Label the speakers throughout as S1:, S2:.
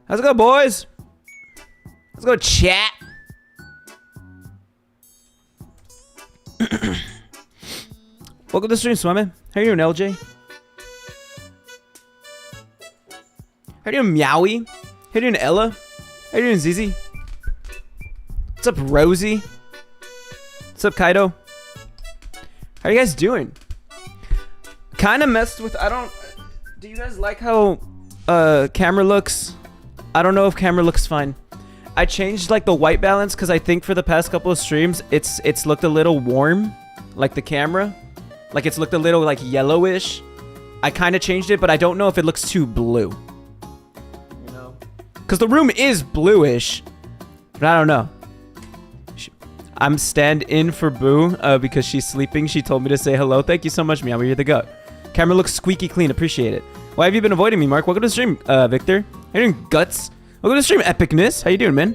S1: How's it go, boys? Let's go chat. Welcome to the stream, Swimmin'. How you doing, LJ? How you doing, Meowie? How you doing, Ella? How you doing, Zizi? What's up, Rosie? What's up, Kaido? How are you guys doing? Kind of messed with... Do you guys like how camera looks? I don't know if camera looks fine. I changed like the white balance because I think for the past couple of streams it's looked a little warm, like the camera, like it's looked a little like yellowish. I kind of changed it, but I don't know if it looks too blue. You know, because the room is bluish, but I don't know. I'm stand-in for Boo because she's sleeping. She told me to say hello. Thank you so much, Meow. You're the goat. Camera looks squeaky clean. Appreciate it. Why have you been avoiding me, Mark? Welcome to the stream, Victor. How you doing, Guts? Welcome to the stream, Epicness. How you doing, man?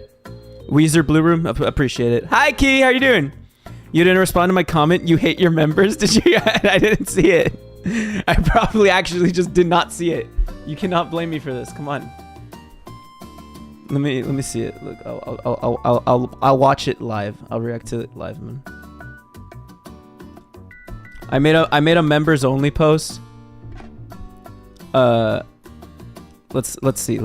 S1: Weezer Blue Room. Appreciate it. Hi, Key. How you doing? You didn't respond to my comment. You hate your members. Did you? I didn't see it. I probably actually just did not see it. You cannot blame me for this. Come on. Let me see it. Look, I'll watch it live. I'll react to it live, man. I made a members only post. Let's see.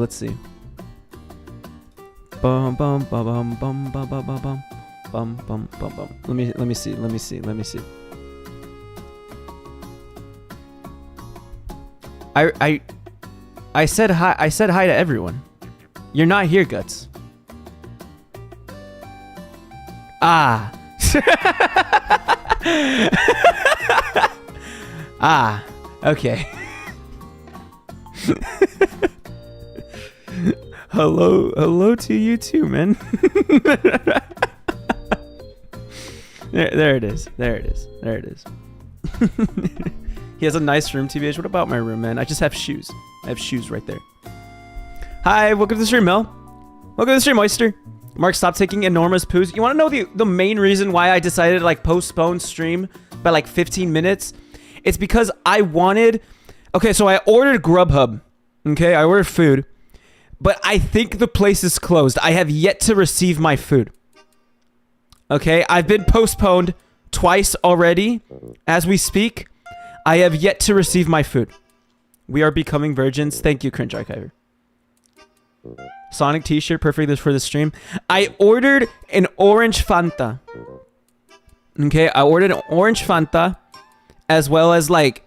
S1: Bum bum bum bum bum bum bum bum bum bum bum bum bum. Let me see. I said hi. I said hi to everyone. You're not here, Guts. Ah. Ah. Okay. Hello to you too, man. There it is. He has a nice room, TBH. What about my room, man? I just have shoes. I have shoes right there. Hi, welcome to the stream, Mel. Welcome to the stream, Oyster. Mark, stop taking enormous poos. You want to know the main reason why I decided to like postpone stream by like 15 minutes? It's because I wanted... Okay, so I ordered Grubhub. Okay, I ordered food. But I think the place is closed. I have yet to receive my food. Okay, I've been postponed twice already. As we speak, I have yet to receive my food. We are becoming virgins. Thank you, Cringe Archiver. Sonic t-shirt, perfect for the stream. I ordered an orange Fanta. Okay, I ordered an orange Fanta as well as like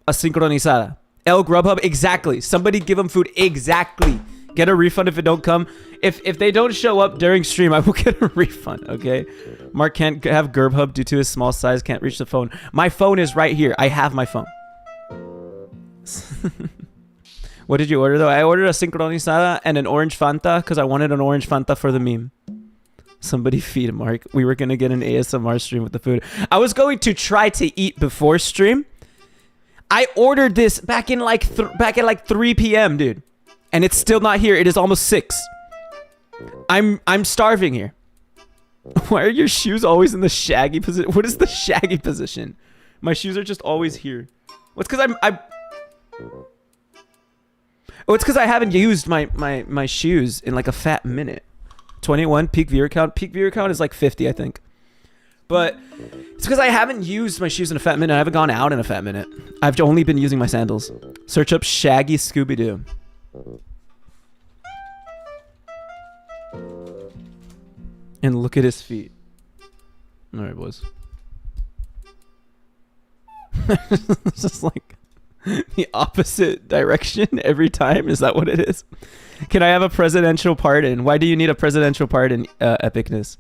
S1: a sincronizada. El Grubhub, exactly. Somebody give them food, exactly. Get a refund if it don't come. If they don't show up during stream, I will get a refund, okay? Mark can't have Grubhub due to his small size, can't reach the phone. My phone is right here. I have my phone. What did you order, though? I ordered a sincronizada and an orange Fanta because I wanted an orange Fanta for the meme. Somebody feed Mark. We were going to get an ASMR stream with the food. I was going to try to eat before stream. I ordered this back in like back at like 3 p.m., dude. And it's still not here. It is almost 6. I'm starving here. Why are your shoes always in the shaggy position? What is the shaggy position? My shoes are just always here. What's because Oh, it's because I haven't used my shoes in like a fat minute. 21 peak viewer count. Peak viewer count is like 50, I think. But it's because I haven't used my shoes in a fat minute. I haven't gone out in a fat minute. I've only been using my sandals. Search up Shaggy Scooby-Doo. And look at his feet. All right, boys. It's just like the opposite direction every time. Is that what it is? Can I have a presidential pardon? Why do you need a presidential pardon, Epicness?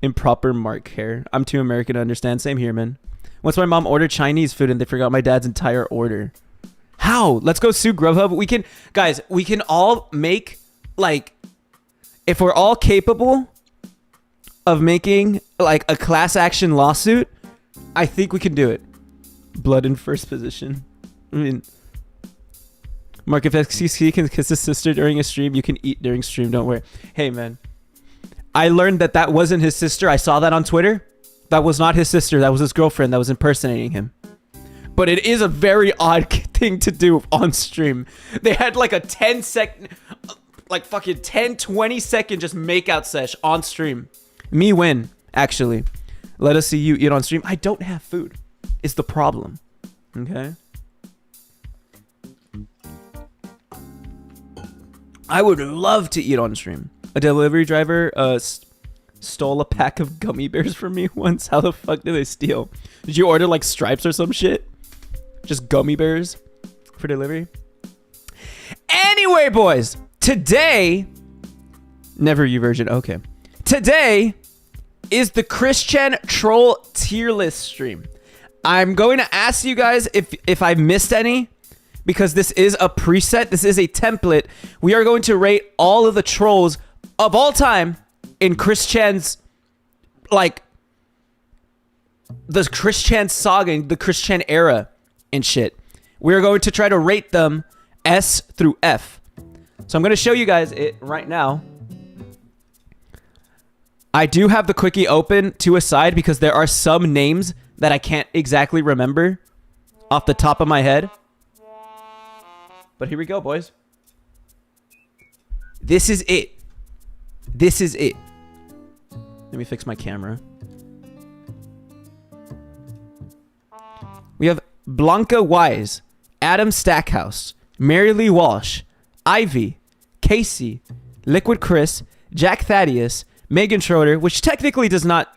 S1: Improper Mark hair. I'm too American to understand. Same here, man. Once my mom ordered Chinese food and they forgot my dad's entire order. How? Let's go sue Grubhub. We can, guys, we can all make, like, if we're all capable of making, like, a class action lawsuit, I think we can do it. Blood in first position. I mean, Mark, if XCC can kiss his sister during a stream, you can eat during stream. Don't worry. Hey, man. I learned that that wasn't his sister. I saw that on Twitter. That was not his sister. That was his girlfriend that was impersonating him. But it is a very odd thing to do on stream. They had like a 10-second... like fucking 10, 20 second just makeout sesh on stream. Me win, actually. Let us see you eat on stream. I don't have food. It's the problem. Okay? I would love to eat on stream. A delivery driver stole a pack of gummy bears from me once. How the fuck did they steal? Did you order like Stripes or some shit? Just gummy bears for delivery? Anyway, boys. Today... Never you version. Okay. Today is the Christian troll tier list stream. I'm going to ask you guys if I've missed any, because this is a preset. This is a template. We are going to rate all of the trolls of all time in Christian's, like, the Christian saga, the Christian era and shit. We're going to try to rate them S through F. So I'm going to show you guys it right now. I do have the quickie open to a side because there are some names that I can't exactly remember off the top of my head. But here we go, boys. This is it. This is it. Let me fix my camera. We have Blanca Wise, Adam Stackhouse, Mary Lee Walsh, Ivy, Casey, Liquid Chris, Jack Thaddeus, Megan Schroeder, which technically does not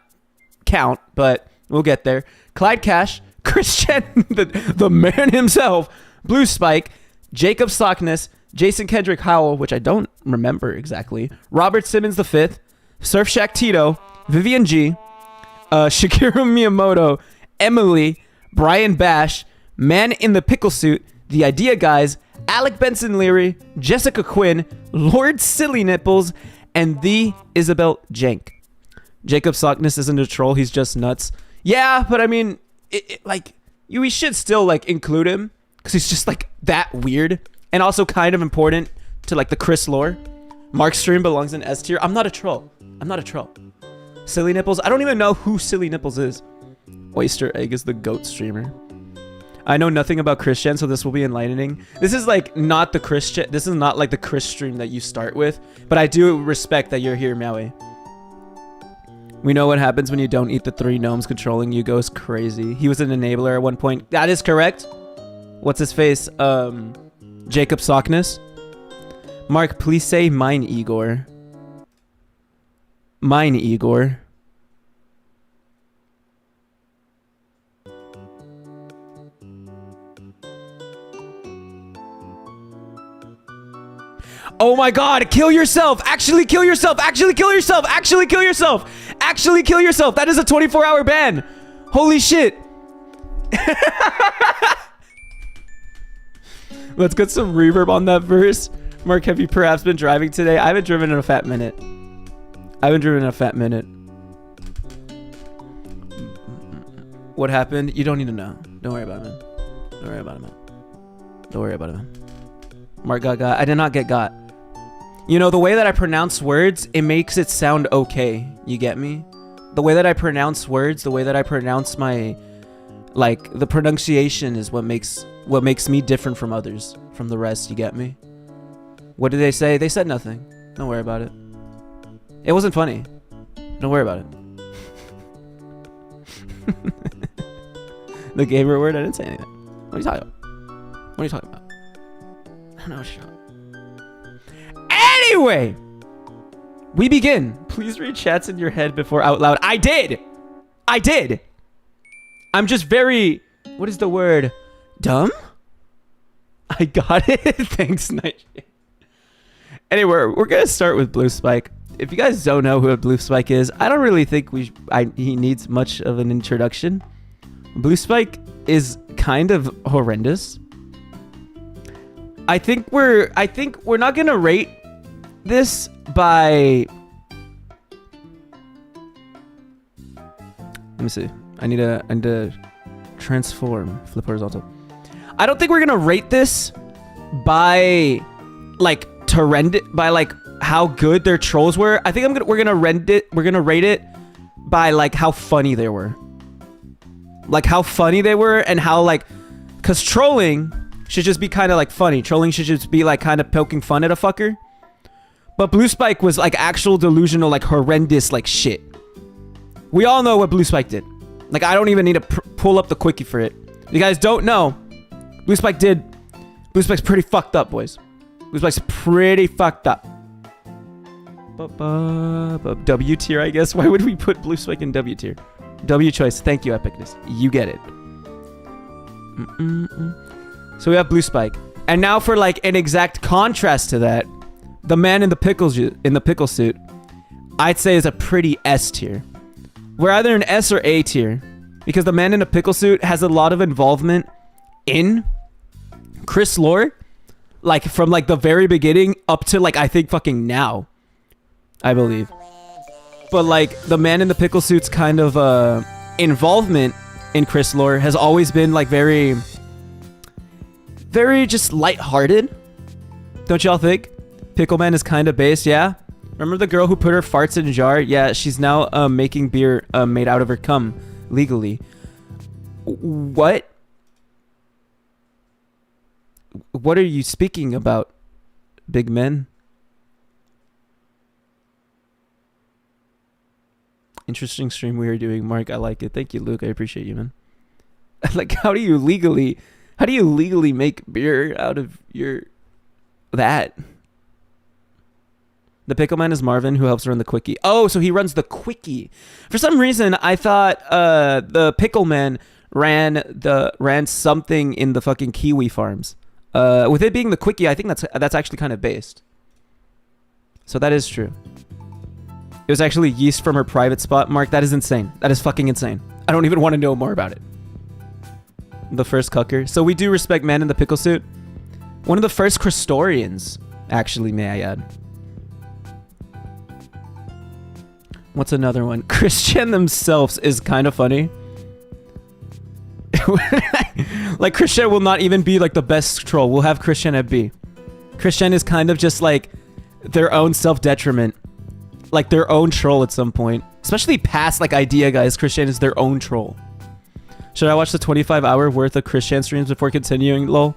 S1: count, but we'll get there. Clyde Cash, Christian, the man himself, Blue Spike, Jacob Sockness, Jason Kendrick Howell, which I don't remember exactly, Robert Simmons V, Surf Shack Tito, Vivian G, Shigeru Miyamoto, Emily, Brian Bash, Man in the Pickle Suit, The Idea Guys, Alec Benson Leary, Jessica Quinn, Lord Silly Nipples, and the Isabel Jank. Jacob Sockness isn't a troll, he's just nuts. Yeah, but I mean, we should still like include him because he's just like that weird and also kind of important to like the Chris lore. Mark's stream belongs in S tier. I'm not a troll. I'm not a troll. Silly Nipples. I don't even know who Silly Nipples is. Oyster Egg is the GOAT streamer. I know nothing about Christian, so this will be enlightening. This is like not the Christian. This is not like the Chris stream that you start with, but I do respect that you're here, Maui. We know what happens when you don't eat the 3 gnomes controlling you goes crazy. He was an enabler at one point. That is correct. What's his face? Jacob Sockness. Mark, please say mine, Igor. Mine, Igor. Oh my god, kill yourself! Actually kill yourself! Actually kill yourself! Actually kill yourself! Actually kill yourself! That is a 24-hour ban! Holy shit! Let's get some reverb on that verse. Mark, have you perhaps been driving today? I haven't driven in a fat minute. What happened? You don't need to know. Don't worry about it, man. Don't worry about it, man. Don't worry about it, man. Mark got. I did not get got. You know, the way that I pronounce words, it makes it sound okay. You get me? The way that I pronounce words, the way that I pronounce my, like, the pronunciation is what makes me different from others, from the rest. You get me? What did they say? They said nothing. Don't worry about it. It wasn't funny. Don't worry about it. The gamer word? I didn't say anything. What are you talking about? What are you talking about? I don't know what you're talking about. Anyway, we begin. Please read chats in your head before out loud. I did. I'm just very, what is the word? Dumb? I got it. Thanks, Nightshade. Anyway, we're going to start with Blue Spike. If you guys don't know who a Blue Spike is, I don't really think he needs much of an introduction. Blue Spike is kind of horrendous. I think we're not gonna rate this by. Let me see. I need to transform, flip horizontal. I don't think we're gonna rate this by like by like how good their trolls were. I think we're gonna rate it by like how funny they were. Like how funny they were and how like, cause trolling should just be kind of like funny. Trolling should just be like kind of poking fun at a fucker. But Blue Spike was like actual delusional, like horrendous, like shit. We all know what Blue Spike did. Like, I don't even need to pull up the quickie for it. You guys don't know. Blue Spike's pretty fucked up, boys. Blue Spike's pretty fucked up. W tier, I guess. Why would we put Blue Spike in W tier? W choice. Thank you, Epicness. You get it. So we have Blue Spike. And now for like an exact contrast to that, the man in the pickle suit, I'd say is a pretty S tier. We're either an S or A tier, because the man in a pickle suit has a lot of involvement in Chris lore, like from like the very beginning up to like I think fucking now, I believe. But like the man in the pickle suit's kind of involvement in Chris lore has always been like very just lighthearted. Don't y'all think? Pickleman is kind of based, yeah. Remember the girl who put her farts in a jar? Yeah, she's now making beer made out of her cum legally. What? What are you speaking about, big men? Interesting stream we are doing, Mark. I like it. Thank you, Luke. I appreciate you, man. Like, how do you legally make beer out of your that? The pickle man is Marvin, who helps run the quickie. Oh, so he runs the quickie. For some reason, I thought the pickle man ran something in the fucking kiwi farms. With it being the quickie, I think that's actually kind of based. So that is true. It was actually yeast from her private spot. Mark, that is insane. That is fucking insane. I don't even want to know more about it. The first cucker. So we do respect man in the pickle suit. One of the first Christorians, actually, may I add. What's another one? Christian themselves is kind of funny. Like, Christian will not even be like the best troll. We'll have Christian at B. Christian is kind of just like their own self-detriment. Like their own troll at some point. Especially past like idea guys. Christian is their own troll. Should I watch the 25-hour worth of Christian streams before continuing, lol?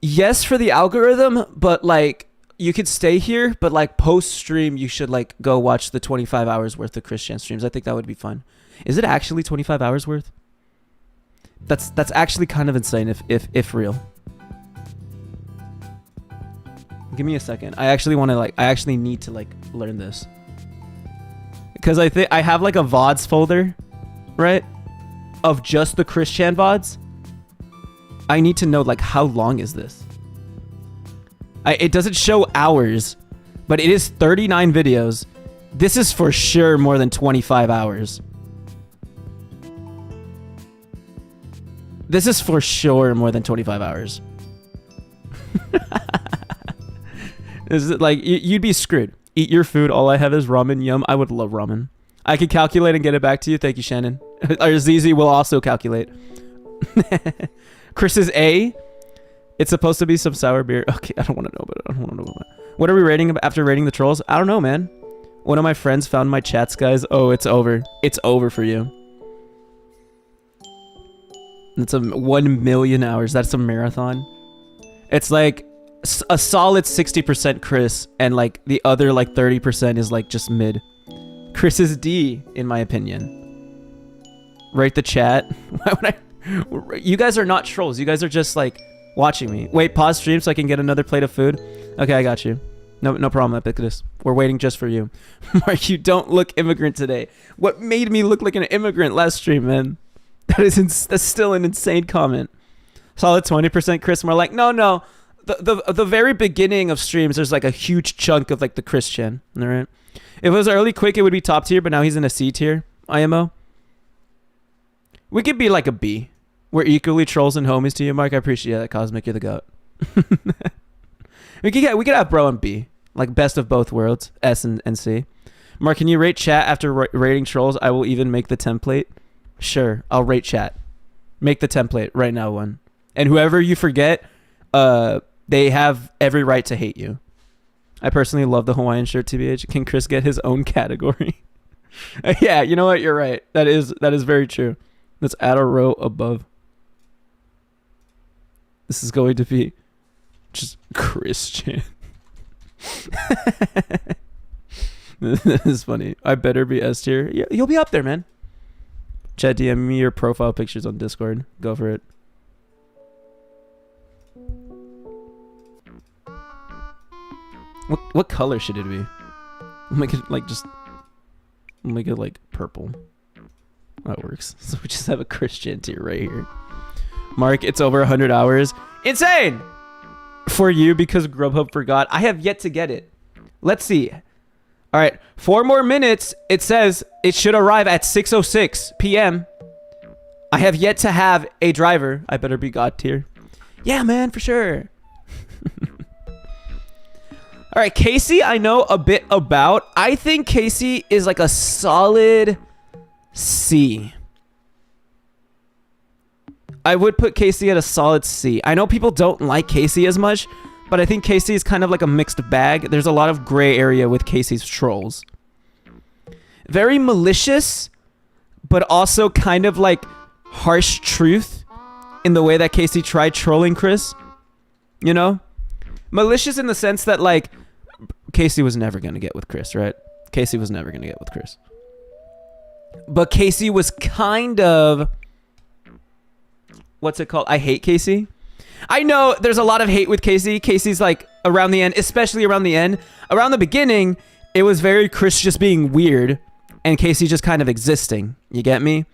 S1: Yes, for the algorithm, but like you could stay here, but like post stream you should like go watch the 25 hours worth of Christian streams. I think that would be fun. Is it actually 25 hours worth? That's actually kind of insane if real. Give me a second. I actually need to like learn this. Because I think I have like a VODs folder, right? Of just the Christian VODs. I need to know like how long is this? It doesn't show hours, but it is 39 videos. This is for sure more than 25 hours. This is for sure more than 25 hours. Is it like you'd be screwed? Eat your food. All I have is ramen. Yum. I would love ramen. I could calculate and get it back to you. Thank you, Shannon. Or Zizi will also calculate. Chris is A. It's supposed to be some sour beer. Okay, I don't want to know about it. What are we rating after rating the trolls? I don't know, man. One of my friends found my chats, guys. Oh, it's over. It's over for you. It's 1 million hours. That's a marathon. It's like a solid 60% Chris, and like the other like 30% is like just mid. Chris is D, in my opinion. Rate the chat. Why would I? You guys are not trolls. You guys are just like watching me. Wait, pause stream so I can get another plate of food. Okay, I got you. No problem, Epicness. We're waiting just for you. Mark, you don't look immigrant today. What made me look like an immigrant last stream, man? That's still an insane comment. Solid 20% Chris. More like, no. The very beginning of streams, there's like a huge chunk of like the Christian. All right. If it was early quick, it would be top tier, but now he's in a C tier. IMO. We could be like a B. We're equally trolls and homies to you, Mark. I appreciate that, Cosmic. You're the goat. we could have bro and B, like best of both worlds, S and C. Mark, can you rate chat after rating trolls? I will even make the template. Sure, I'll rate chat. Make the template right now, one. And whoever you forget, they have every right to hate you. I personally love the Hawaiian shirt, TBH. Can Chris get his own category? Yeah, you know what? You're right. That is very true. Let's add a row above. This is going to be just Christian. This is funny. I better be S tier. Yeah, you'll be up there, man. Chat, DM me your profile pictures on Discord. Go for it. What color should it be? I'll make it like purple. That works. So we just have a Christian tier right here. Mark, it's over 100 hours. Insane! For you because Grubhub forgot. I have yet to get it. Let's see. All right, 4 more minutes. It says it should arrive at 6:06 p.m. I have yet to have a driver. I better be God tier. Yeah, man, for sure. All right, Casey, I know a bit about. I think Casey is like a solid C. I would put Casey at a solid C. I know people don't like Casey as much, but I think Casey is kind of like a mixed bag. There's a lot of gray area with Casey's trolls. Very malicious, but also kind of like harsh truth in the way that Casey tried trolling Chris. You know? Malicious in the sense that like Casey was never going to get with Chris, right? Casey was never going to get with Chris. But Casey was kind of... What's it called? I hate Casey. I know there's a lot of hate with Casey. Casey's like around the end, especially around the end. Around the beginning, it was very Chris just being weird and Casey just kind of existing. You get me?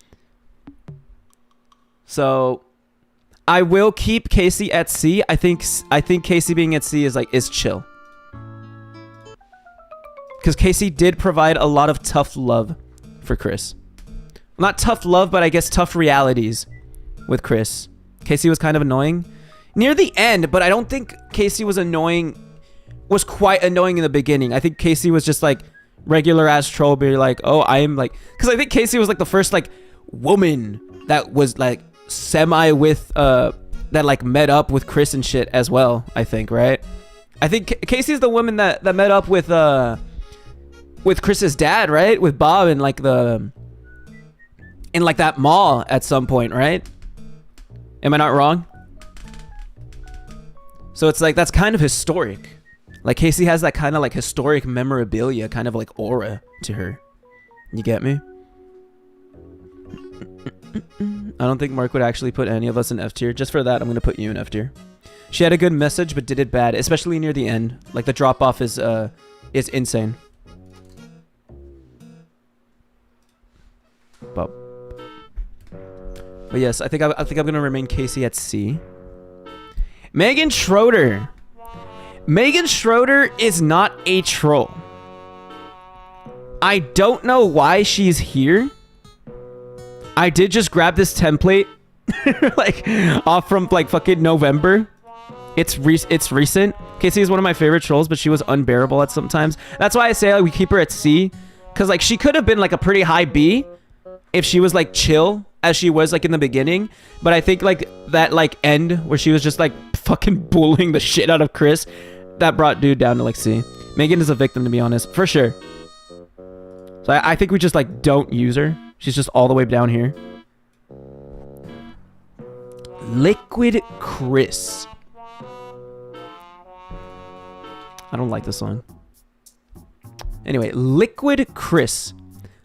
S1: So I will keep Casey at C. I think Casey being at C is chill. Because Casey did provide a lot of tough love for Chris. Not tough love, but I guess tough realities with Chris. Casey was kind of annoying near the end, but I don't think Casey was quite annoying in the beginning. I think Casey was just like regular ass troll, be like, oh, I am like, because I think Casey was like the first like woman that was like semi with that like met up with Chris and shit as well. I think, right? I think Casey's the woman that met up with Chris's dad, right? With Bob and like in like that mall at some point, right? Am I not wrong? So it's like that's kind of historic. Like Casey has that kind of like historic memorabilia, kind of like aura to her. You get me? I don't think Mark would actually put any of us in F tier. Just for that, I'm gonna put you in F tier. She had a good message, but did it bad, especially near the end. Like the drop off is insane. But yes, I think I'm gonna remain Casey at C. Megan Schroeder. Megan Schroeder is not a troll. I don't know why she's here. I did just grab this template like off from like fucking November. It's recent. Casey is one of my favorite trolls, but she was unbearable at sometimes. That's why I say like, we keep her at C, because like she could have been like a pretty high B if she was like chill as she was like in the beginning. But I think like that like end where she was just like fucking bullying the shit out of Chris, that brought dude down to like C. Megan is a victim, to be honest, for sure. So I think we just like don't use her. She's just all the way down here. Liquid Chris. I don't like this song. Anyway, Liquid Chris.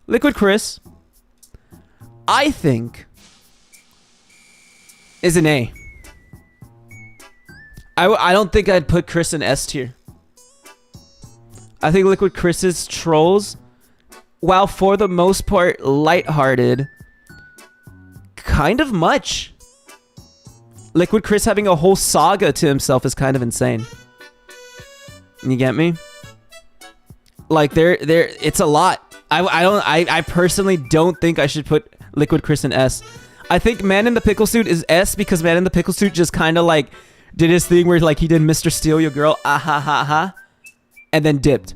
S1: Liquid Chris, I think, is an A. I don't think I'd put Chris in S tier. I think Liquid Chris's trolls, while for the most part lighthearted, kind of much. Liquid Chris having a whole saga to himself is kind of insane. You get me? Like it's a lot. I personally don't think I should put Liquid Chris in S. I think Man in the Pickle Suit is S because Man in the Pickle Suit just kind of like did his thing where like he did Mr. Steal Your Girl, ah ha ha ha, and then dipped.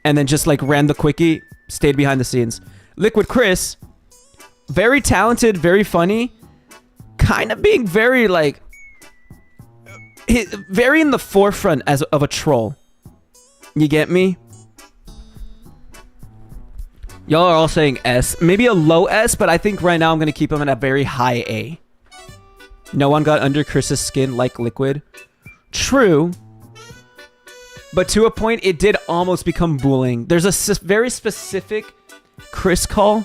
S1: And then just like ran the quickie, stayed behind the scenes. Liquid Chris, very talented, very funny, kind of being very like, very in the forefront of a troll. You get me? Y'all are all saying S. Maybe a low S, but I think right now I'm going to keep him at a very high A. No one got under Chris's skin like Liquid. True. but to a point, it did almost become bullying. There's a very specific Chris call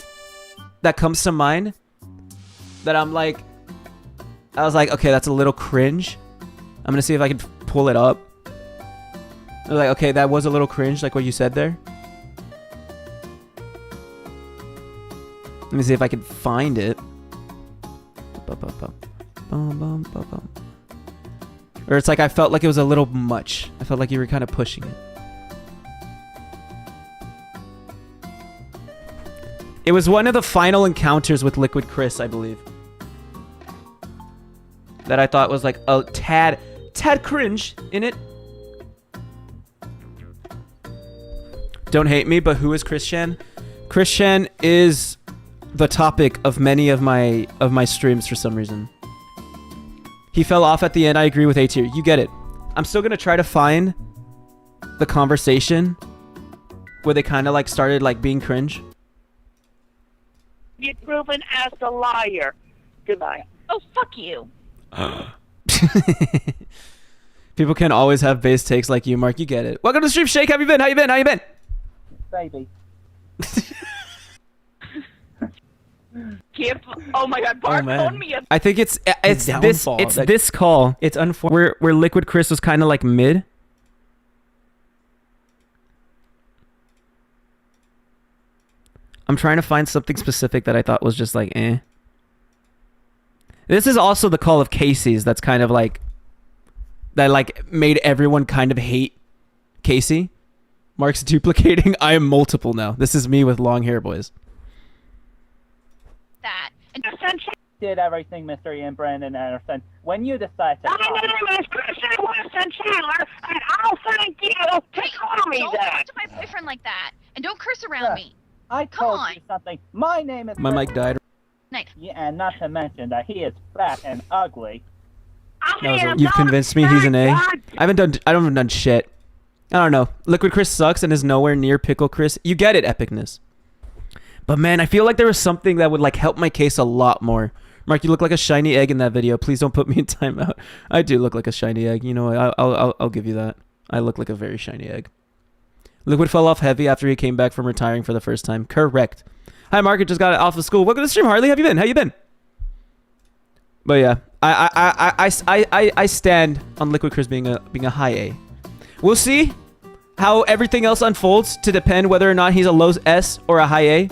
S1: that comes to mind that I was like, okay, that's a little cringe. I'm gonna see if I can pull it up. I was like, okay, that was a little cringe, like what you said there. Let me see if I can find it. Or it's like I felt like it was a little much. I felt like you were kind of pushing it. It was one of the final encounters with Liquid Chris, I believe. That I thought was like a tad cringe in it. Don't hate me, but who is Christian? Christian is the topic of many of my streams for some reason. He fell off at the end. I agree with A tier. You get it. I'm still gonna try to find the conversation where they kind of like started like being cringe.
S2: Get proven as a liar. Goodbye.
S3: Oh, fuck you.
S1: People can always have base takes like you, Mark. You get it. Welcome to the stream, Shake. How you been? How you been? How you been?
S2: Baby. Oh my god, Mark phoned me up.
S1: I think it's this call. It's unfortunate where Liquid Chris was kind of like mid. I'm trying to find something specific that I thought was just like eh. This is also the call of Casey's that's kind of like that like made everyone kind of hate Casey. Mark's duplicating. I am multiple now. This is me with long hair, boys.
S3: That. And
S2: did everything, Mr. Ian Brandon Anderson. When you decide to... My name is Christian Weston Chandler, and I'll thank you to call me
S3: don't
S2: that.
S3: talk to my boyfriend like that. And don't curse around me.
S2: I told you something. My name is...
S1: My mic died.
S3: Nice.
S2: Yeah, and not to mention that he is fat and ugly.
S1: You've convinced me he's an A. I haven't done shit. I don't know. Liquid Chris sucks and is nowhere near Pickle Chris. You get it, epicness. But man, I feel like there was something that would like help my case a lot more. Mark, you look like a shiny egg in that video. Please don't put me in timeout. I do look like a shiny egg. You know, I'll give you that. I look like a very shiny egg. Liquid fell off heavy after he came back from retiring for the first time. Correct. Hi, Mark. Just got off of school. Welcome to the stream, Harley. How you been? How you been? But yeah, I stand on Liquid Chris being a high A. We'll see how everything else unfolds to depend whether or not he's a low S or a high A.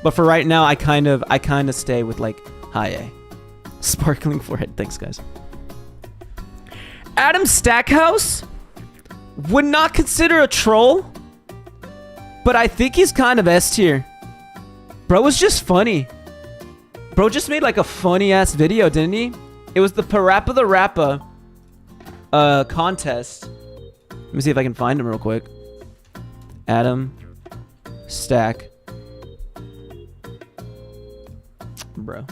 S1: But for right now, I kind of stay with like high A. Sparkling forehead. Thanks, guys. Adam Stackhouse would not consider a troll, but I think he's kind of S tier. Bro was just funny. Bro just made like a funny ass video, didn't he? It was the PaRappa the Rappa contest. Let me see if I can find him real quick. Adam Stack. Bro.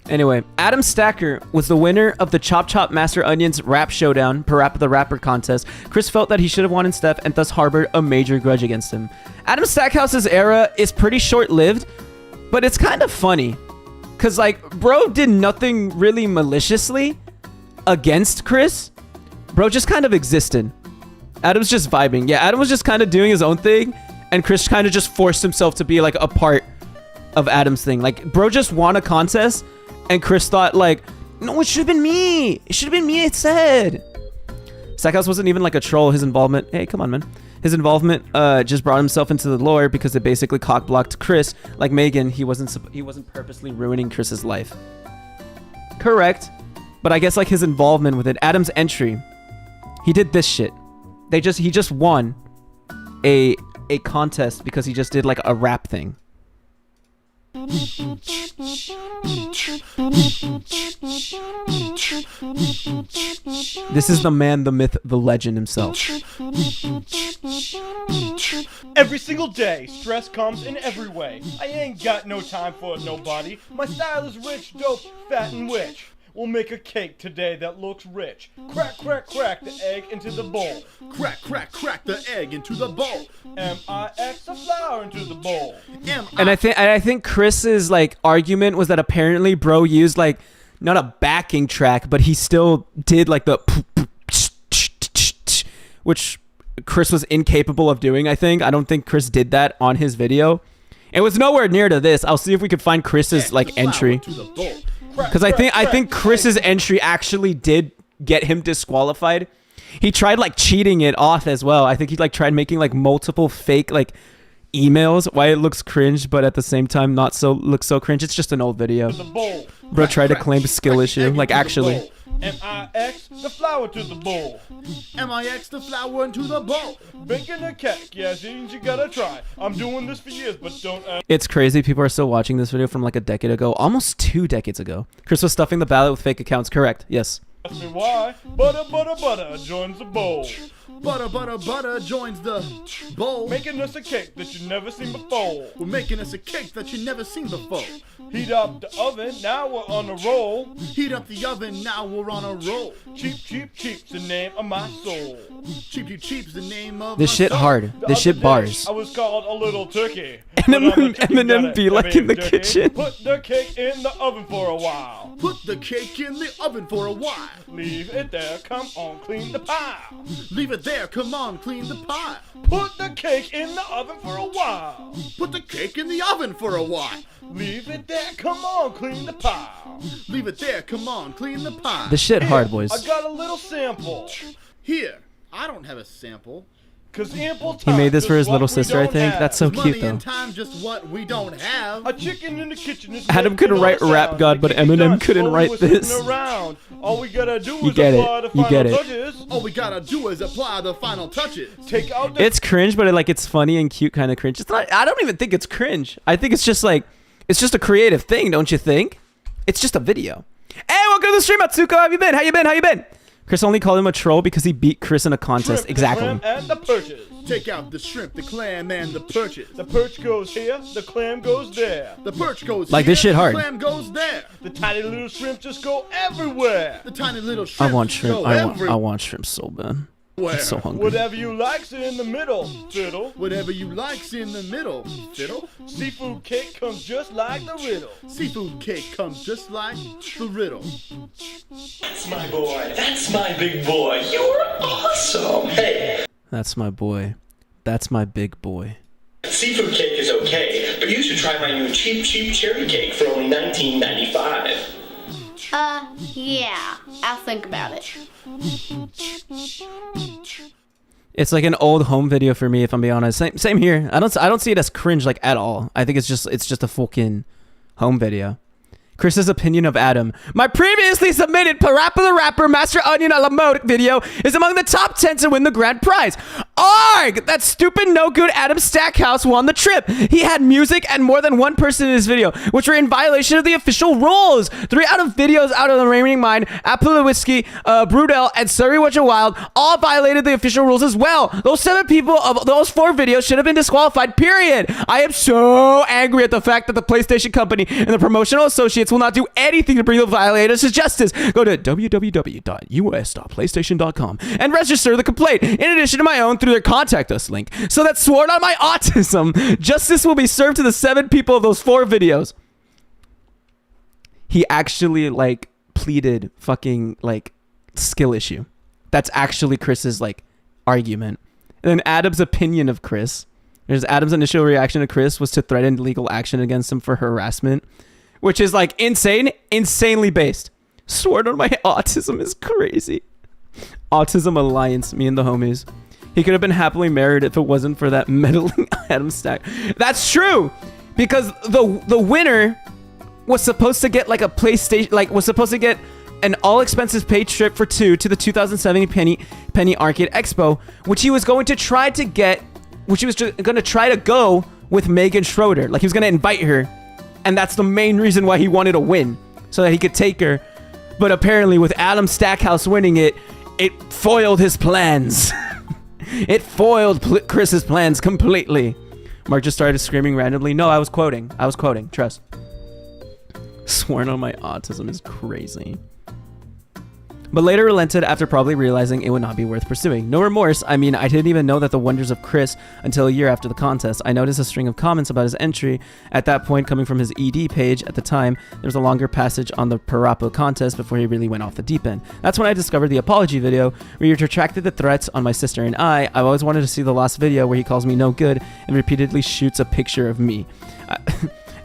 S1: Anyway, Adam Stacker was the winner of the Chop Chop Master Onion's Rap Showdown, PaRappa the Rapper contest. Chris felt that he should have won in Steph and thus harbored a major grudge against him. Adam Stackhouse's era is pretty short-lived, but it's kind of funny. Because, like, bro did nothing really maliciously against Chris. Bro just kind of existed. Adam's just vibing. Yeah, Adam was just kind of doing his own thing, and Chris kind of just forced himself to be, like, a part of Adam's thing. Like, bro just won a contest, and Chris thought, like, no, it should have been me. It should have been me, it said. Stackhouse wasn't even, like, a troll. His involvement... Hey, come on, man. His involvement just brought himself into the lore because it basically cock-blocked Chris. Like Megan, he wasn't purposely ruining Chris's life. Correct. But I guess, like, his involvement with it. Adam's entry. He did this shit. He just won a contest because he just did, like, a rap thing. This is the man, the myth, the legend himself.
S4: Every single day, stress comes in every way. I ain't got no time for nobody. My style is rich, dope, fat, and witch. We'll make a cake today that looks rich. Crack, crack, crack the egg into the bowl.
S5: Crack, crack, crack the egg into the bowl.
S4: Mix the flour into the bowl.
S1: And I think Chris's like argument was that apparently bro used like not a backing track, but he still did like the which Chris was incapable of doing, I think. I don't think Chris did that on his video. It was nowhere near to this. I'll see if we can find Chris's like entry. Because I think Chris's entry actually did get him disqualified. He tried like cheating it off as well. I think he like tried making like multiple fake like emails why it looks cringe, but at the same time not so looks so cringe. It's just an old video. Bro tried to claim a skill issue, like actually.
S4: Mix the flour to the bowl.
S5: Mix the flour into the bowl.
S4: Baking a cake, yeah, you gotta try. I'm doing this for years, but don't.
S1: It's crazy. People are still watching this video from like a decade ago, almost 2 decades ago. Chris was stuffing the ballot with fake accounts. Correct. Yes.
S4: Ask me why. Butter, butter, butter joins the bowl.
S5: Butter, butter, butter joins the bowl.
S4: Making us a cake that you've never seen before.
S5: We're making us a cake that you've never seen before.
S4: Heat up the oven, now we're on a roll.
S5: Heat up the oven, now we're on a roll.
S4: Cheap, cheap, cheap's the name of my soul.
S5: Cheap, cheap, cheap's the name of
S1: this
S5: my
S1: shit
S5: soul.
S1: hard. This shit bars.
S4: I was called a little turkey.
S1: Eminem be like in the kitchen.
S4: Put the cake in the oven for a while.
S5: Put the cake in the oven for a while.
S4: Leave it there, come on, clean the pile.
S5: Leave it there, come on, clean the pile.
S4: Put the cake in the oven for a while.
S5: Put the cake in the oven for a while.
S4: Leave it there, come on, clean the pile.
S5: Leave it there, come on, clean the pile.
S1: This shit hard, boys.
S4: I got a little sample.
S5: Here, I don't have a sample.
S4: Cause ample
S1: He
S4: time
S1: made this for his
S4: just
S1: little
S4: what we
S1: sister, I
S4: don't
S1: think.
S4: have.
S1: That's so
S5: Money
S1: cute, though.
S5: and time, just what we don't have.
S4: A chicken in the kitchen is
S1: Adam
S4: making
S1: couldn't
S4: all
S1: write
S4: the
S1: Rap
S4: sounds.
S1: God, but
S4: It can be
S1: Eminem
S4: done
S1: couldn't
S4: slowly
S1: write
S4: with
S1: this.
S4: sitting around. All we gotta do
S1: You
S4: is
S1: get it.
S4: apply the
S1: You
S4: final
S1: get it.
S4: touches.
S5: All we gotta do is apply the final touches.
S4: Take out the
S1: It's cringe, but like it's funny and cute kind of cringe. It's not. I don't even think it's cringe. I think it's just like it's just a creative thing, don't you think? It's just a video. Hey, welcome to the stream, Atsuko. How you been? How you been? How you been? Chris only called him a troll because he beat Chris in a contest.
S4: shrimp,
S1: Exactly.
S4: the clam, and the perches.
S5: Take out the shrimp, the clam, and the perches.
S4: The perch goes here, the clam goes there.
S5: The perch goes
S1: Like
S5: here,
S1: this shit hard.
S5: The clam goes there.
S4: The tiny little shrimp just go everywhere.
S5: The tiny little shrimp.
S1: I want shrimp.
S5: Go
S1: I want shrimp so bad.
S5: everywhere.
S1: I'm so hungry.
S4: Whatever you like's in the middle, fiddle.
S5: Whatever you like's in the middle. Fiddle.
S4: Seafood cake comes just like the riddle.
S5: Seafood cake comes just like the riddle.
S6: That's my boy. That's my big boy. You're awesome. Hey,
S1: That's my boy. That's my big boy.
S6: seafood cake is okay, but you should try my new cheap, cheap cherry cake for only $19.95.
S7: Yeah, I'll think about it.
S1: It's like an old home video for me, if I'm being honest. Same here. I don't see it as cringe like at all. I think it's just a fucking home video. Chris's opinion of Adam. My previously submitted PaRappa the Rapper Master Onion a la mode video is among the top 10 to win the grand prize. Arg! That stupid no good Adam Stackhouse won the trip. He had music and more than one person in his video, which were in violation of the official rules. 3 out of videos out of the Remaining Mine, Apple Whiskey, Brudel, and Surrey Watch a Wild all violated the official rules as well. Those 7 people of those 4 videos should have been disqualified, period. I am so angry at the fact that the PlayStation Company and the promotional associates will not do anything to bring the violators to justice. Go to www.us.playstation.com and register the complaint, in addition to my own, through their contact us link, so that sworn on my autism, justice will be served to the 7 people of those 4 videos. He actually like pleaded fucking like skill issue. That's actually Chris's like argument. And then Adam's opinion of Chris. There's Adam's initial reaction to Chris was to threaten legal action against him for harassment, which is like insanely based. Sworn on my autism is crazy. Autism Alliance, me and the homies. He could have been happily married if it wasn't for that meddling Adam Stack. That's true, because the winner was supposed to get like a PlayStation, like was supposed to get an all expenses paid trip for 2 to the 2070 Penny Arcade Expo, which he was going to try to get, which he was going to try to go with Megan Schroeder. Like he was going to invite her. And that's the main reason why he wanted to win, so that he could take her. But apparently with Adam Stackhouse winning it, it foiled his plans. It foiled Chris's plans completely. Marc just started screaming randomly. No, I was quoting. Trust. Sworn on my autism is crazy. but later relented after probably realizing it would not be worth pursuing. No remorse. I mean, I didn't even know that the wonders of Chris until a year after the contest. I noticed a string of comments about his entry at that point coming from his ED page. At the time, there was a longer passage on the PaRappa contest before he really went off the deep end. That's when I discovered the apology video where he retracted the threats on my sister and I. I've always wanted to see the last video where he calls me no good and repeatedly shoots a picture of me.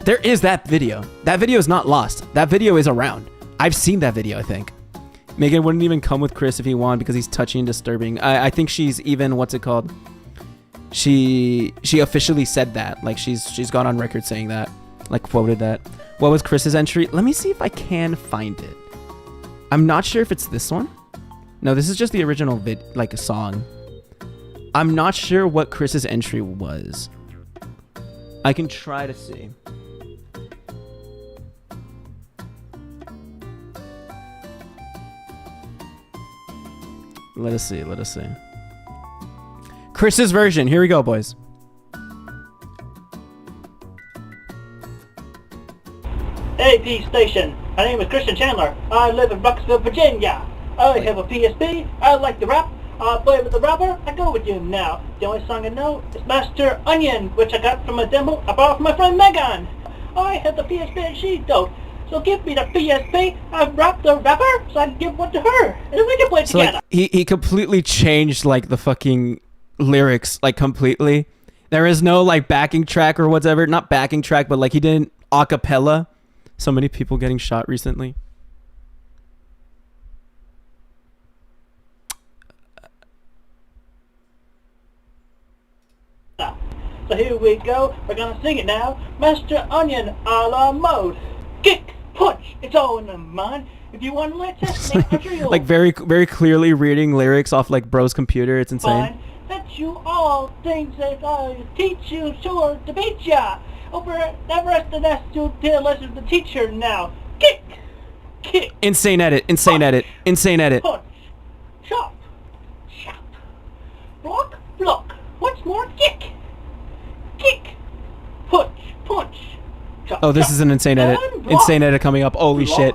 S1: There is that video. That video is not lost. That video is around. I've seen that video, I think. Megan wouldn't even come with Chris if he won because he's touchy and disturbing. I think she's even, what's it called? She officially said that. Like, she's gone on record saying that. Like, quoted that. What was Chris's entry? Let me see if I can find it. I'm not sure if it's this one. No, this is just the original like a song. I'm not sure what Chris's entry was. I can try to see. Let us see. Chris's version. Here we go, boys.
S8: AP station. My name is Christian Chandler. I live in Rocksville, Virginia. I have a PSP. I like to rap. I play with the rapper. I go with you now. The only song I know is Master Onion, which I got from a demo I borrowed from my friend Megan. I have the PSP and she don't. So give me the PSP. I rap the rapper so I can give one to her. And we can play together.
S1: Like, he completely changed like the fucking lyrics, like completely. There is no like backing track or whatever. Not backing track, but like he didn't a cappella. So many people getting shot recently.
S8: So here we go. We're gonna sing it now. Master Onion a la mode. Kick, punch, it's all in the mind. If you want to let us make a drill.
S1: Like very clearly reading lyrics off like bro's computer. It's insane.
S8: Fine. That's you all things that I teach you sure to beat ya. Over never asked you to listen to the teacher now. Kick.
S1: Insane edit.
S8: Punch. Chop. Block. What's more? Kick. Punch. Chop.
S1: Oh, this is an insane edit. Insane edit coming up. Holy shit.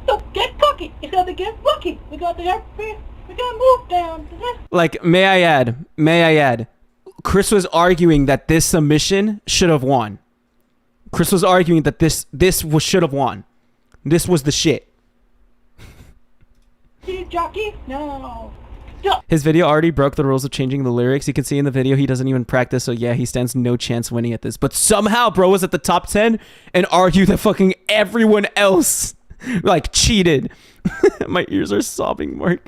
S8: Don't get cocky. You gotta get lucky. We gotta move down to this.
S1: Like, may I add, Chris was arguing that this submission should have won. Chris was arguing that this should have won. This was the shit.
S8: Jockey? No.
S1: His video already broke the rules of changing the lyrics. You can see in the video he doesn't even practice, so yeah, he stands no chance winning at this. But somehow bro was at the top 10 and argued that fucking everyone else like cheated. My ears are sobbing, Mark.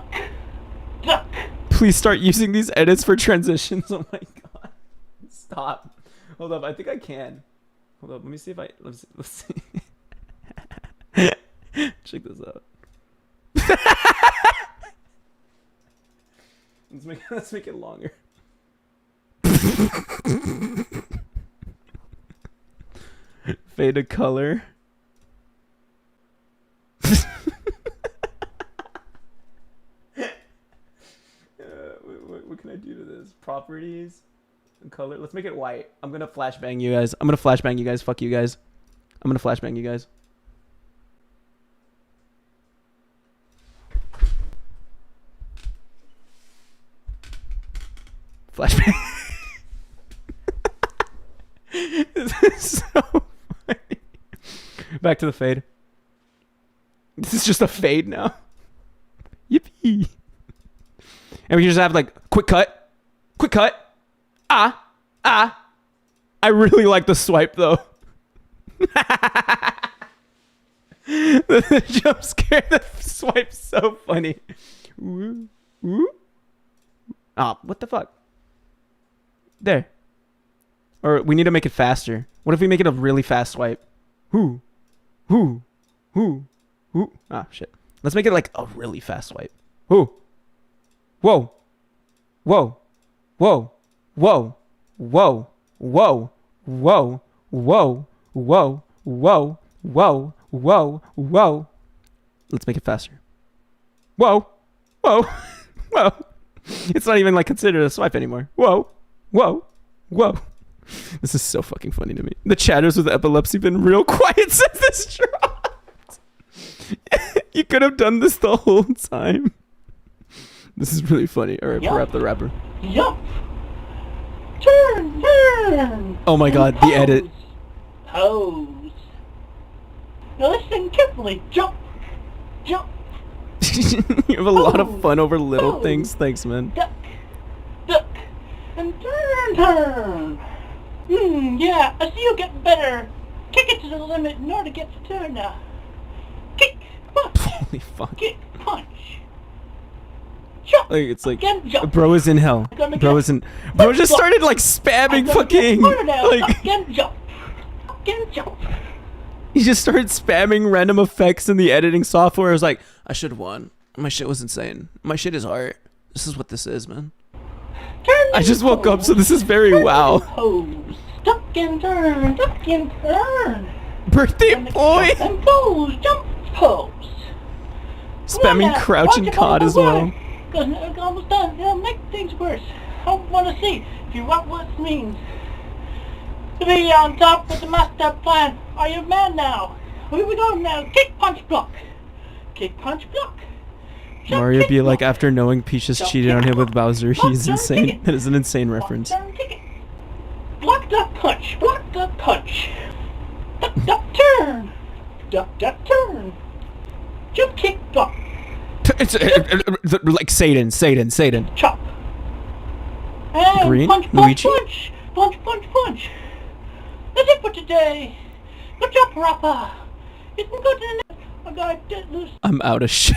S1: Please start using these edits for transitions. Oh my god. Stop. Hold up, I think I can. Hold up, let me see if let's see. Check this out. Let's make it longer. Fade to color. What can I do to this? Properties and color. Let's make it white. I'm gonna flashbang you guys. Fuck you guys. I'm gonna flashbang you guys. Flashbang. This is so funny. Back to the fade. This is just a fade now. Yippee. And we can just have like quick cut. I really like the swipe though. The jump scare, the swipe's so funny. Woo. Ah, what the fuck? There. Or we need to make it faster. What if we make it a really fast swipe? Whoo. Ah, shit. Let's make it like a really fast swipe. Whoo. Whoa. Let's make it faster. Whoa. It's not even like considered a swipe anymore. Whoa. This is so fucking funny to me. The chatters with epilepsy been real quiet since this dropped. You could have done this the whole time. This is really funny. All right, PaRappa the rapper.
S8: Yup. Turn.
S1: Oh my god, the edit.
S8: Pose. Now listen carefully. Jump.
S1: You have a lot of fun over little things. Thanks, man.
S8: Duck. And turn. Yeah, I see you getting better. Kick it to the limit in order to get the turn now. Kick, punch.
S1: Holy fuck.
S8: Kick, punch. Jump.
S1: Like, it's like,
S8: Again, jump.
S1: bro is in hell. Bro just started like spamming fucking, like,
S8: Again, jump. Again, jump.
S1: he just started spamming random effects in the editing software. I was like, I should have won. My shit was insane. My shit is hard. This is what this is, man. I just woke up, so this is very wow.
S8: Pose. Duck and turn. Duck and turn.
S1: Birthday boy!
S8: And pose. Jump. Pose.
S1: Spamming crouch and cod as well.
S8: It's almost done. It'll make things worse. I want to see if you want what it means. To be on top with the master plan. Are you mad now? Here we go now. Kick, punch, block. Kick, punch, block. Jump,
S1: Mario
S8: kick,
S1: be like,
S8: block.
S1: after knowing Peaches
S8: Jump,
S1: cheated on
S8: kick,
S1: him with
S8: block.
S1: Bowser,
S8: Block,
S1: he's
S8: turn,
S1: insane.
S8: kick it.
S1: That is an insane
S8: Block,
S1: reference.
S8: turn, kick it. Block, duck, punch. Block, duck, punch. Duck, duck, turn. Duck, duck, turn. Jump, kick, block.
S1: It's like Satan.
S8: Chop. And
S1: Green?
S8: punch, punch,
S1: Luigi?
S8: punch. Punch, punch, punch. That's it for today. Good job, PaRappa. You can go to the next. I gotta get loose.
S1: I'm out of shit.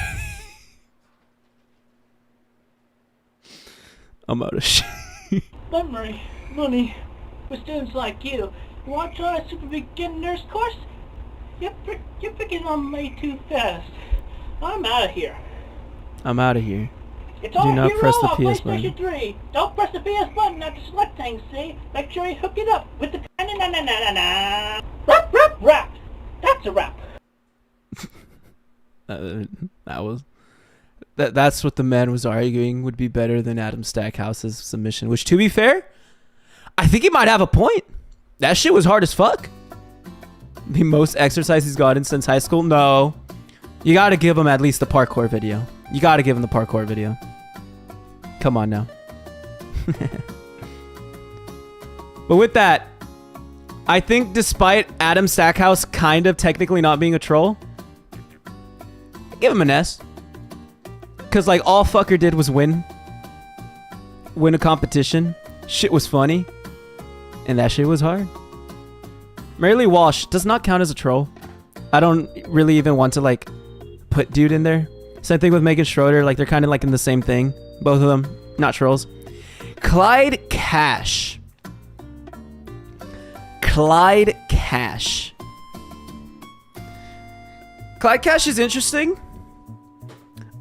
S8: Memory, money, for students like you. You want to try a super beginner's course? You're picking on me too fast. I'm out of here.
S1: I'm out of here.
S8: It's
S1: Do
S8: all
S1: not
S8: hero
S1: press the
S8: on
S1: PS
S8: PlayStation
S1: button.
S8: 3. Don't press the PS button after select things, see? Make sure you hook it up with the na-na-na-na-na-na. Rap, rap, rap. That's a rap.
S1: That's what the man was arguing would be better than Adam Stackhouse's submission. Which, to be fair, I think he might have a point. That shit was hard as fuck. The most exercise he's gotten since high school. No, you got to give him at least the parkour video. You got to give him the parkour video. Come on now. But with that, I think despite Adam Stackhouse kind of technically not being a troll, give him an S. Because, like, all fucker did was win a competition. Shit was funny. And that shit was hard. Marilee Walsh does not count as a troll. I don't really even want to, like, put dude in there. Same thing with Megan Schroeder. Like, they're kind of, like, in the same thing. Both of them. Not trolls. Clyde Cash. Clyde Cash is interesting.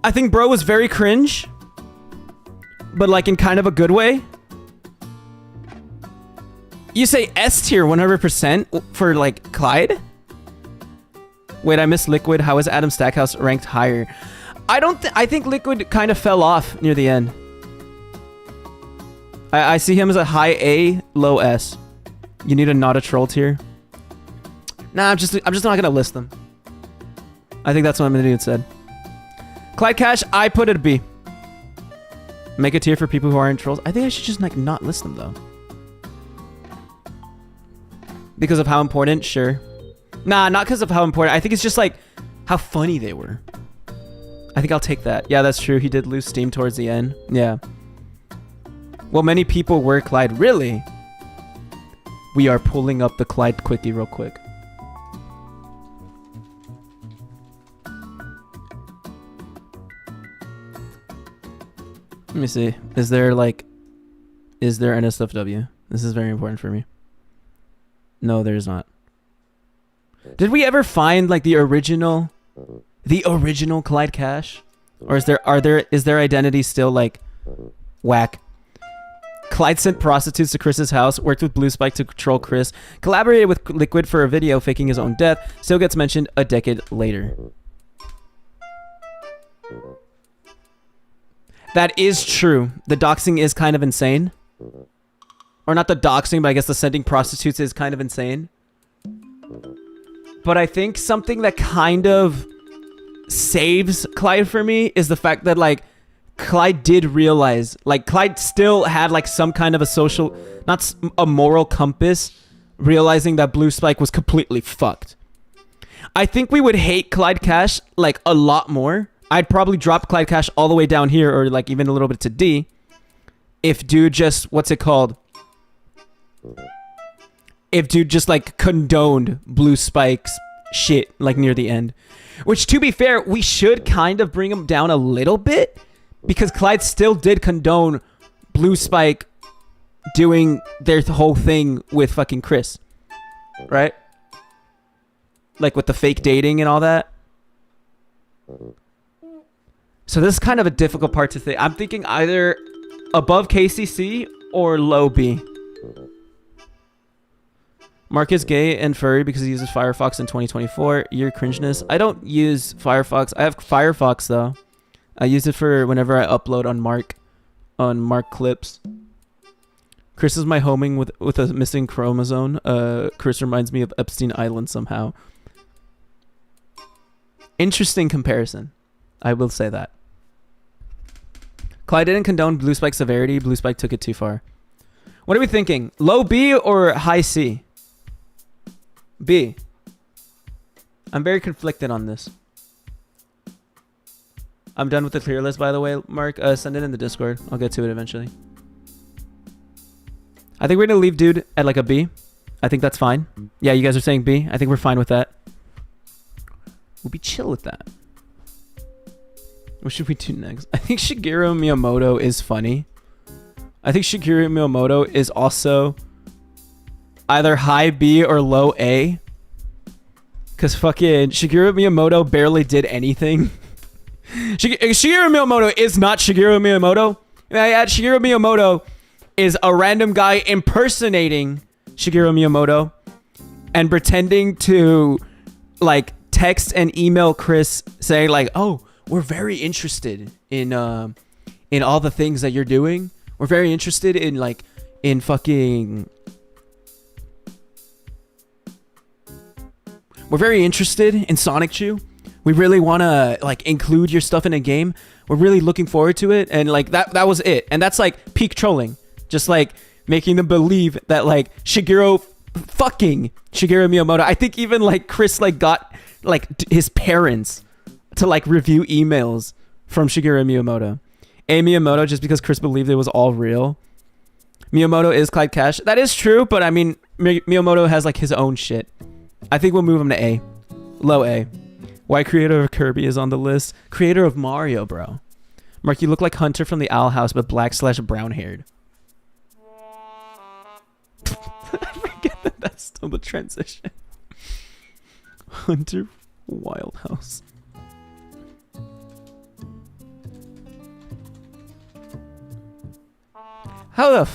S1: I think bro was very cringe, but like in kind of a good way. You say S tier 100% for like Clyde? Wait, I missed Liquid. How is Adam Stackhouse ranked higher? I think Liquid kind of fell off near the end. I see him as a high A, low S. You need a not a troll tier. Nah, I'm just not gonna list them. I think that's what I'm gonna do instead. Clyde Cash, I put it a B. Make a tier for people who aren't trolls. I think I should just like not list them though. Because of how important? Sure. Nah, not because of how important. I think it's just like how funny they were. I think I'll take that. Yeah, that's true. He did lose steam towards the end. Yeah. Well, many people were Clyde. Really? We are pulling up the Clyde quickie real quick. Let me see. Is there NSFW? This is very important for me. No, there's not. Did we ever find like the original Clyde Cash? Or is their identity still like whack? Clyde sent prostitutes to Chris's house, worked with Blue Spike to control Chris, collaborated with Liquid for a video faking his own death, still gets mentioned a decade later. That is true. The doxing is kind of insane. Or not the doxing, but I guess the sending prostitutes is kind of insane. But I think something that kind of saves Clyde for me is the fact that like Clyde did realize, like Clyde still had like some kind of a social, not a moral compass, realizing that Blue Spike was completely fucked. I think we would hate Clyde Cash like a lot more. I'd probably drop Clyde Cash all the way down here, or like even a little bit to D, if dude just, what's it called? If dude just like condoned Blue Spike's shit like near the end. Which, to be fair, we should kind of bring him down a little bit, because Clyde still did condone Blue Spike doing their whole thing with fucking Chris. Right? Like with the fake dating and all that. So this is kind of a difficult part to think. I'm thinking either above KCC or low B. Marc is gay and furry because he uses Firefox in 2024. Your cringeness. I don't use Firefox. I have Firefox though. I use it for whenever I upload on Marc clips. Chris is my homing with a missing chromosome. Chris reminds me of Epstein Island somehow. Interesting comparison. I will say that. Clyde didn't condone Blue Spike's severity. Blue Spike took it too far. What are we thinking? Low B or high C? B. I'm very conflicted on this. I'm done with the clear list, by the way, Mark. Send it in the Discord. I'll get to it eventually. I think we're going to leave dude at like a B. I think that's fine. Yeah, you guys are saying B. I think we're fine with that. We'll be chill with that. What should we do next? I think Shigeru Miyamoto is funny. I think Shigeru Miyamoto is also either high B or low A. Because fucking Shigeru Miyamoto barely did anything. Shigeru Miyamoto is not Shigeru Miyamoto. I add Shigeru Miyamoto is a random guy impersonating Shigeru Miyamoto and pretending to like text and email Chris saying like, oh, we're very interested in all the things that you're doing. We're very interested in like in fucking. We're very interested in Sonic Chew. We really want to like include your stuff in a game. We're really looking forward to it. And like that was it. And that's like peak trolling. Just like making them believe that like fucking Shigeru Miyamoto. I think even like Chris like got like his parents to like review emails from Shigeru Miyamoto. Miyamoto just because Chris believed it was all real. Miyamoto is Clyde Cash. That is true, but I mean Miyamoto has like his own shit. I think we'll move him to A. Low A. Why creator of Kirby is on the list? Creator of Mario, bro. Mark, you look like Hunter from the Owl House, but black/brown haired. I forget that that's still the transition. Hunter Wild House. How the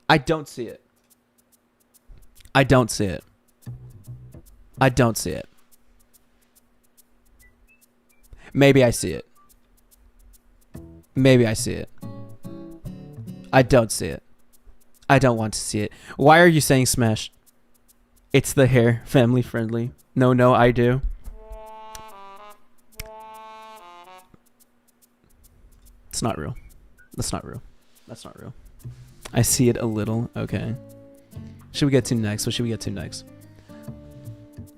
S1: I don't see it. I don't see it. I don't see it. Maybe I see it. Maybe I see it. I don't see it. I don't want to see it. Why are you saying smash? It's the hair. Family friendly. No, I do. It's not real. That's not real. That's not real. I see it a little. Okay. Should we get to next? What should we get to next?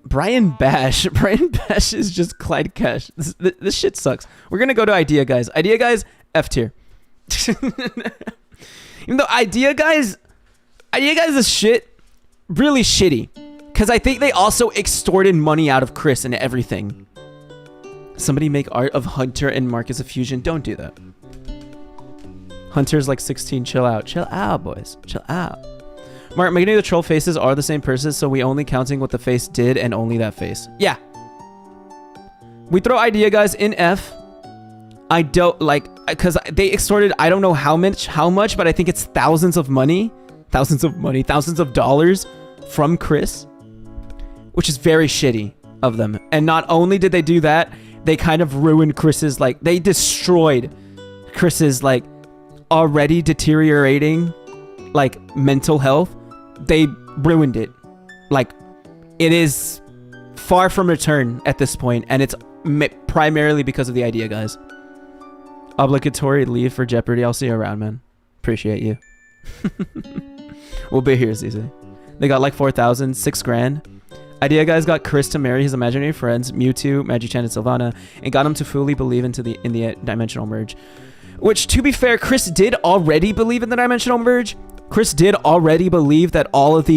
S1: Brian Bash. Brian Bash is just Clyde Cash. This shit sucks. We're going to go to Idea Guys. Idea Guys, F tier. Even though Idea Guys is shit, really shitty. Because I think they also extorted money out of Chris and everything. Somebody make art of Hunter and Marc as a fusion. Don't do that. Hunter's like 16. Chill out. Chill out, boys. Chill out. Mark, making the troll faces are the same person, so we only counting what the face did and only that face. Yeah. We throw Idea Guys in F. I don't like, because they extorted, I don't know how much, but I think it's thousands of dollars from Chris, which is very shitty of them. And not only did they do that, they kind of ruined Chris's, like, they destroyed Chris's, like, already deteriorating, like, mental health. They ruined it. Like, it is far from return at this point, and it's primarily because of the idea, guys. Obligatory leave for Jeopardy. I'll see you around, man. Appreciate you. We'll be here, ZZ. They got like 4,000, 6 grand. Idea guys got Chris to marry his imaginary friends, Mewtwo, Magi-Chan, and Sylvana, and got him to fully believe in the dimensional merge. Which, to be fair, Chris did already believe in the dimensional merge. Chris did already believe that all of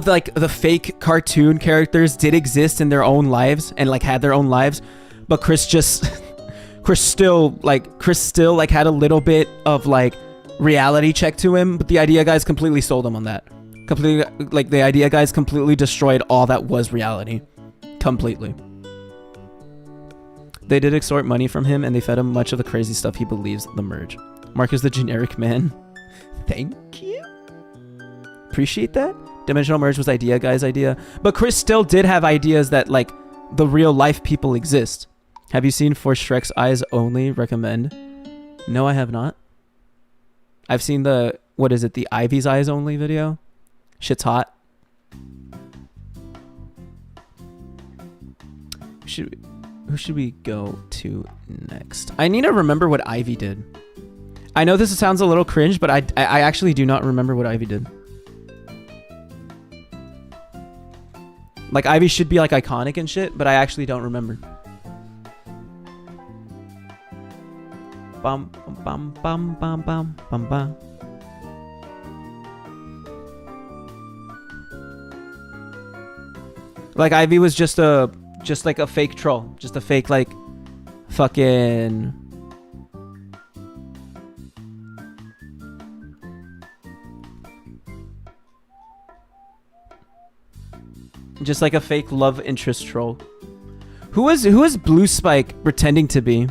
S1: like the fake cartoon characters did exist in their own lives and like had their own lives, but Chris still had a little bit of like reality check to him. But the idea guys completely sold him on that. The idea guys completely destroyed all that was reality. Completely. They did extort money from him, and they fed him much of the crazy stuff he believes the merge. Marc is the generic man. Thank you. Appreciate that. Dimensional merge was idea guy's idea, but Chris still did have ideas that like the real life people exist. Have you seen For Shrek's Eyes Only? Recommend. No, I have not. I've seen the, what is it, the Ivy's Eyes Only video. Shit's hot. Who should we go to next? I need to remember what Ivy did. I know this sounds a little cringe, but I actually do not remember what Ivy did. Like, Ivy should be like iconic and shit, but I actually don't remember. Bum bum bum bum bum bum bum. Like, Ivy was just like a fake troll, just a fake like fucking just like a fake love interest troll. Who is Blue Spike pretending to be?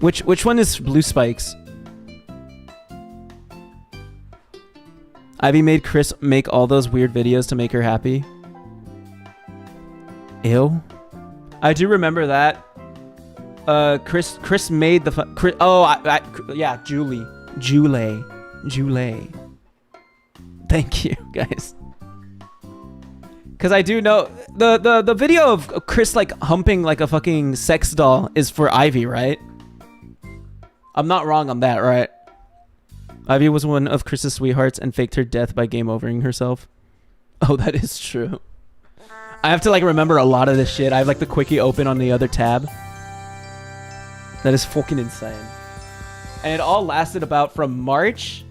S1: Which one is Blue Spikes? Ivy made Chris make all those weird videos to make her happy. Ew. I do remember that. Chris made the yeah, Julie. Thank you, guys. Because I do know the video of Chris like humping like a fucking sex doll is for Ivy, right? I'm not wrong on that, right? Ivy was one of Chris's sweethearts and faked her death by game overing herself. Oh, that is true. I have to like remember a lot of this shit. I have like the quickie open on the other tab. That is fucking insane. And it all lasted about from March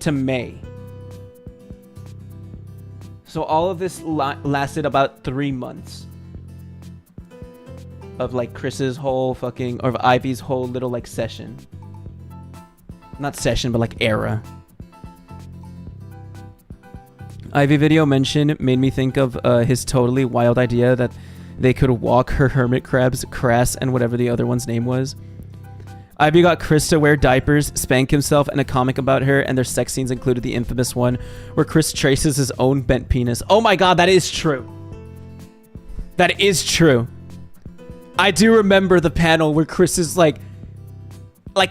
S1: to May. So all of this lasted about 3 months. Of like Chris's whole fucking, or of Ivy's whole little like session. Not session, but like era. Ivy video mention made me think of his totally wild idea that they could walk her hermit crabs, Crass, and whatever the other one's name was. Ivy got Chris to wear diapers, spank himself, and a comic about her, and their sex scenes included the infamous one where Chris traces his own bent penis. Oh my god, that is true. That is true. I do remember the panel where Chris is like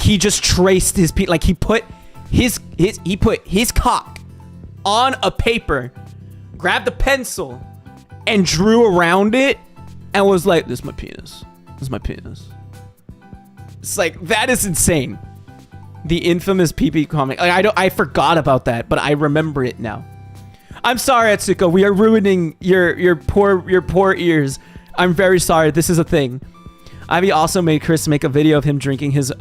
S1: he just traced his penis, like he put his cock on a paper, grabbed a pencil, and drew around it, and was like, "This is my penis. This is my penis." It's like, that is insane. The infamous PP comic. Like, I forgot about that, but I remember it now. I'm sorry, Atsuko. We are ruining your poor ears. I'm very sorry. This is a thing. Ivy also made Chris make a video of him drinking his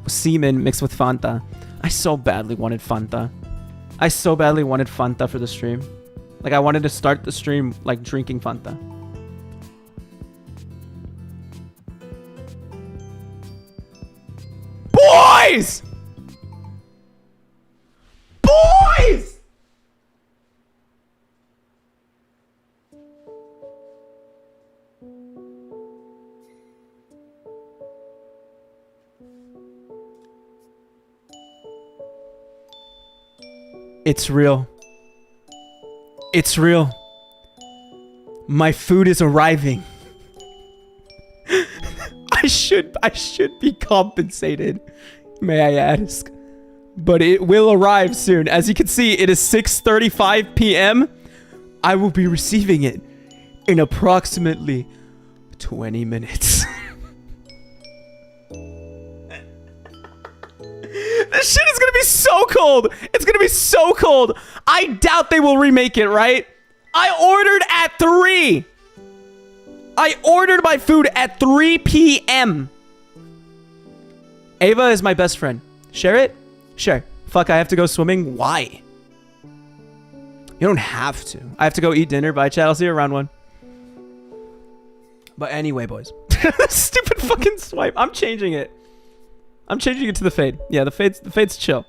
S1: semen mixed with Fanta. I so badly wanted Fanta. I so badly wanted Fanta for the stream. Like, I wanted to start the stream like drinking Fanta. Boys! Boys! It's real. It's real. My food is arriving. I should be compensated, may I ask. But it will arrive soon. As you can see, it is 6:35 p.m. I will be receiving it in approximately 20 minutes. This shit is gonna be so cold. It's gonna be so cold. I doubt they will remake it, right? I ordered at 3. I ordered my food at 3 p.m. Ava is my best friend. Share it? Sure. Fuck, I have to go swimming. Why? You don't have to. I have to go eat dinner. Bye, chat. I'll see you around 1. But anyway, boys. Stupid fucking swipe. I'm changing it. I'm changing it to the fade. Yeah, the fade's chill.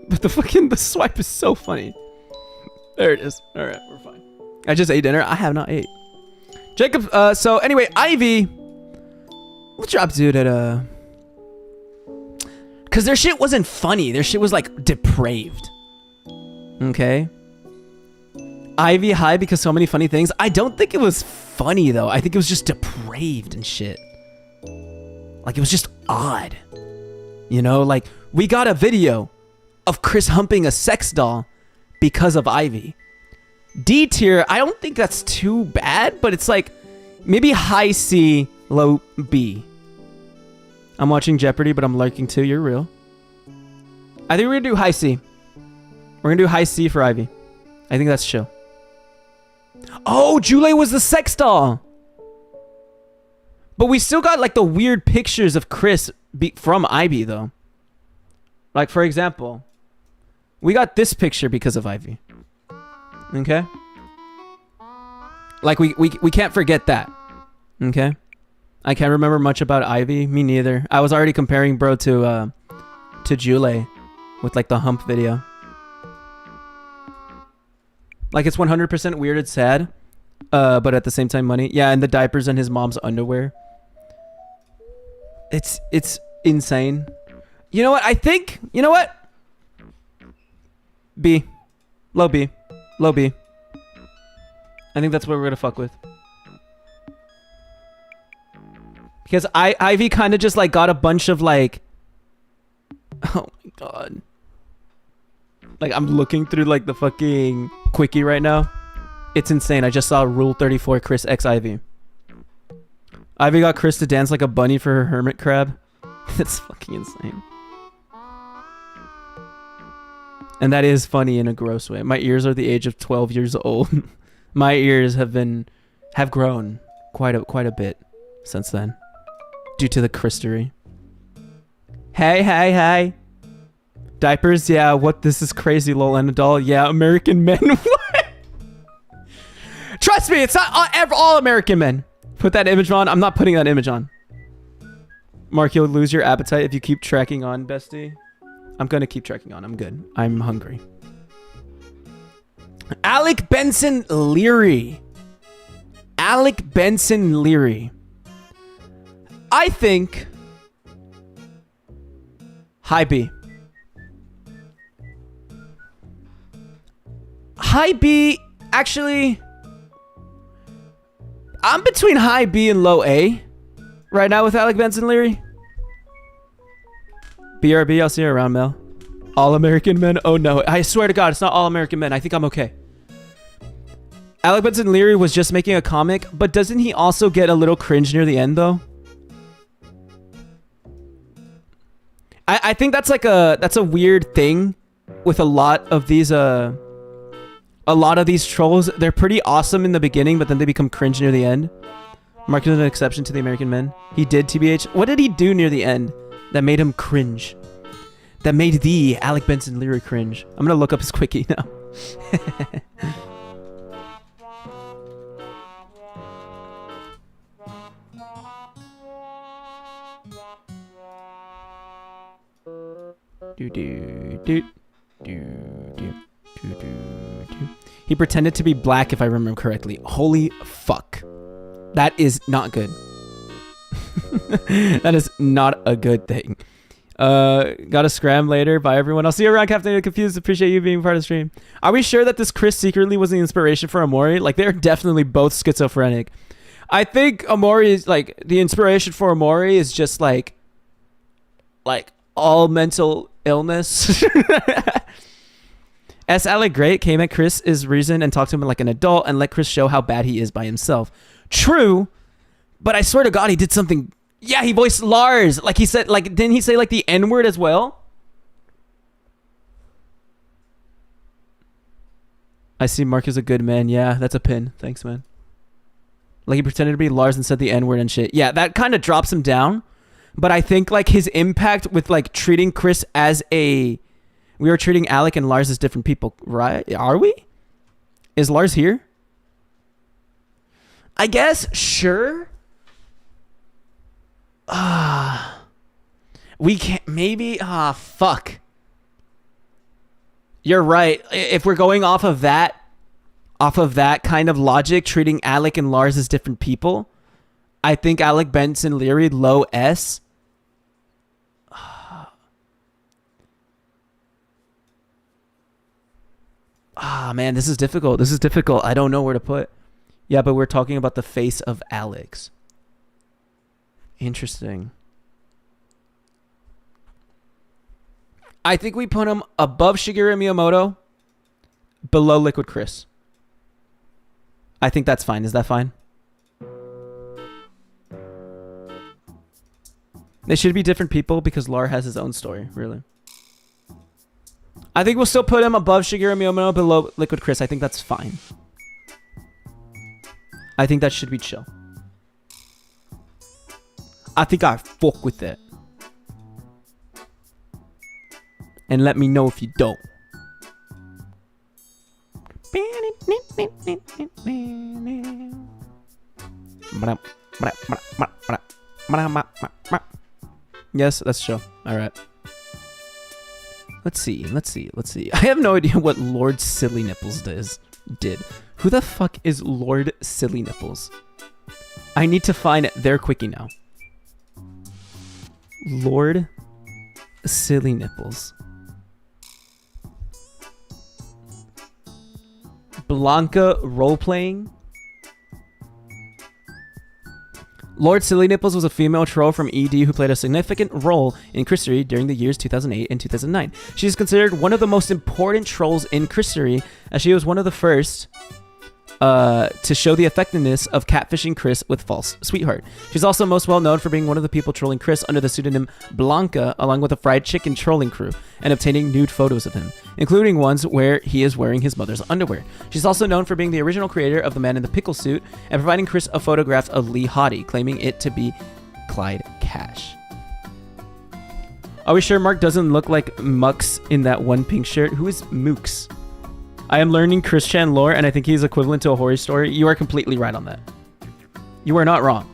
S1: But the swipe is so funny. There it is. All right, we're fine. I just ate dinner. I have not ate. Jacob, so anyway, Ivy. What's your up, dude, at, Because their shit wasn't funny. Their shit was, like, depraved. Okay? Ivy high because so many funny things. I don't think it was funny, though. I think it was just depraved and shit. Like, it was just odd. You know, like, we got a video of Chris humping a sex doll because of Ivy. D tier, I don't think that's too bad, but it's like maybe high C, low B. I'm watching Jeopardy, but I'm lurking too. You're real. I think we're gonna do high C. We're gonna do high C for Ivy. I think that's chill. Oh, Jule was the sex doll. But we still got like the weird pictures of Chris from Ivy though. Like for example, we got this picture because of Ivy. Okay? Like we can't forget that. Okay? I can't remember much about Ivy. Me neither. I was already comparing bro to Jule with like the hump video. Like it's 100% weird and sad. But at the same time money. Yeah, and the diapers and his mom's underwear. It's insane. You know what? I think, you know what? B. Low B. Low B. I think that's what we're gonna fuck with. Because Ivy kind of just like got a bunch of like... Oh my god. Like I'm looking through like the fucking quickie right now. It's insane. I just saw Rule 34 Chris X Ivy. Ivy got Chris to dance like a bunny for her hermit crab. That's fucking insane. And that is funny in a gross way. My ears are the age of 12 years old. My ears have grown quite a bit since then. Due to the Christery. Hey. Diapers, yeah, what? This is crazy, lol, and a doll. Yeah, American men. What? Trust me, it's not all American men. Put that image on. I'm not putting that image on. Mark, you'll lose your appetite if you keep tracking on, bestie. I'm gonna keep tracking on. I'm good. I'm hungry. Alec Benson Leary. Alec Benson Leary. I think high B. High B, actually, I'm between high B and low A right now with Alec Benson Leary. BRB, I'll see you around, Mel. All American Men? Oh no, I swear to God, it's not All American Men. I think I'm okay. Alec Benson Leary was just making a comic, but doesn't he also get a little cringe near the end though? I think that's like that's a weird thing with a lot of these trolls. They're pretty awesome in the beginning, but then they become cringe near the end. Mark is an exception to the American Men. He did TBH. What did he do near the end that made him cringe? That made the Alec Benson Leary cringe. I'm gonna look up his quickie now. He pretended to be black, if I remember correctly. Holy fuck. That is not good. That is not a good thing. Gotta scram later. Bye, everyone. I'll see you around, Captain Confused. Appreciate you being part of the stream. Are we sure that this Chris secretly was the inspiration for Amori? Like, they're definitely both schizophrenic. I think Amori is, like, the inspiration for Amori is just, like all mental illness. S. Alec Gray came at Chris's reason and talked to him like an adult and let Chris show how bad he is by himself. True, but I swear to God, he did something. Yeah, he voiced Lars. Like he said, like, didn't he say like the N-word as well? I see Mark is a good man. Yeah, that's a pin. Thanks, man. Like he pretended to be Lars and said the N-word and shit. Yeah, that kind of drops him down. But I think like his impact with like treating Chris as a... We were treating Alec and Lars as different people, right? Are we? Is Lars here? I guess, sure. We can't, maybe, fuck. You're right. If we're going off of that kind of logic, treating Alec and Lars as different people, I think Alec Benson Leary, low S. Man, this is difficult. This is difficult. I don't know where to put. Yeah, but we're talking about the face of Alex. Interesting. I think we put him above Shigeru Miyamoto, below Liquid Chris. I think that's fine. Is that fine? They should be different people because Lar has his own story, really. I think we'll still put him above Shigeru Miyamoto, below Liquid Chris. I think that's fine. I think that should be chill. I think I fuck with that. And let me know if you don't. Yes, that's chill. All right. Let's see. I have no idea what Lord Silly Nipples did. Who the fuck is Lord Silly Nipples? I need to find their quickie now. Lord Silly Nipples. Blanca role-playing. Lord Silly Nipples was a female troll from ED who played a significant role in Christery during the years 2008 and 2009. She is considered one of the most important trolls in Christery, as she was one of the first to show the effectiveness of catfishing Chris with false sweetheart. She's also most well known for being one of the people trolling Chris under the pseudonym Blanca, along with a fried chicken trolling crew, and obtaining nude photos of him, including ones where he is wearing his mother's underwear. She's also known for being the original creator of the man in the pickle suit and providing Chris a photograph of Lee Hottie, claiming it to be Clyde Cash. Are we sure Mark doesn't look like Mux in that one pink shirt? Who is Mooks? I am learning Christian lore, and I think he's equivalent to a horror story. You are completely right on that. You are not wrong.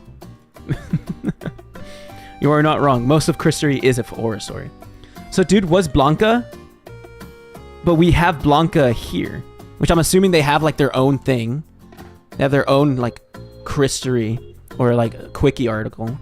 S1: You are not wrong. Most of Christery is a horror story. So dude was Blanca, but we have Blanca here, which I'm assuming they have like their own thing. They have their own like Christery or like a quickie article.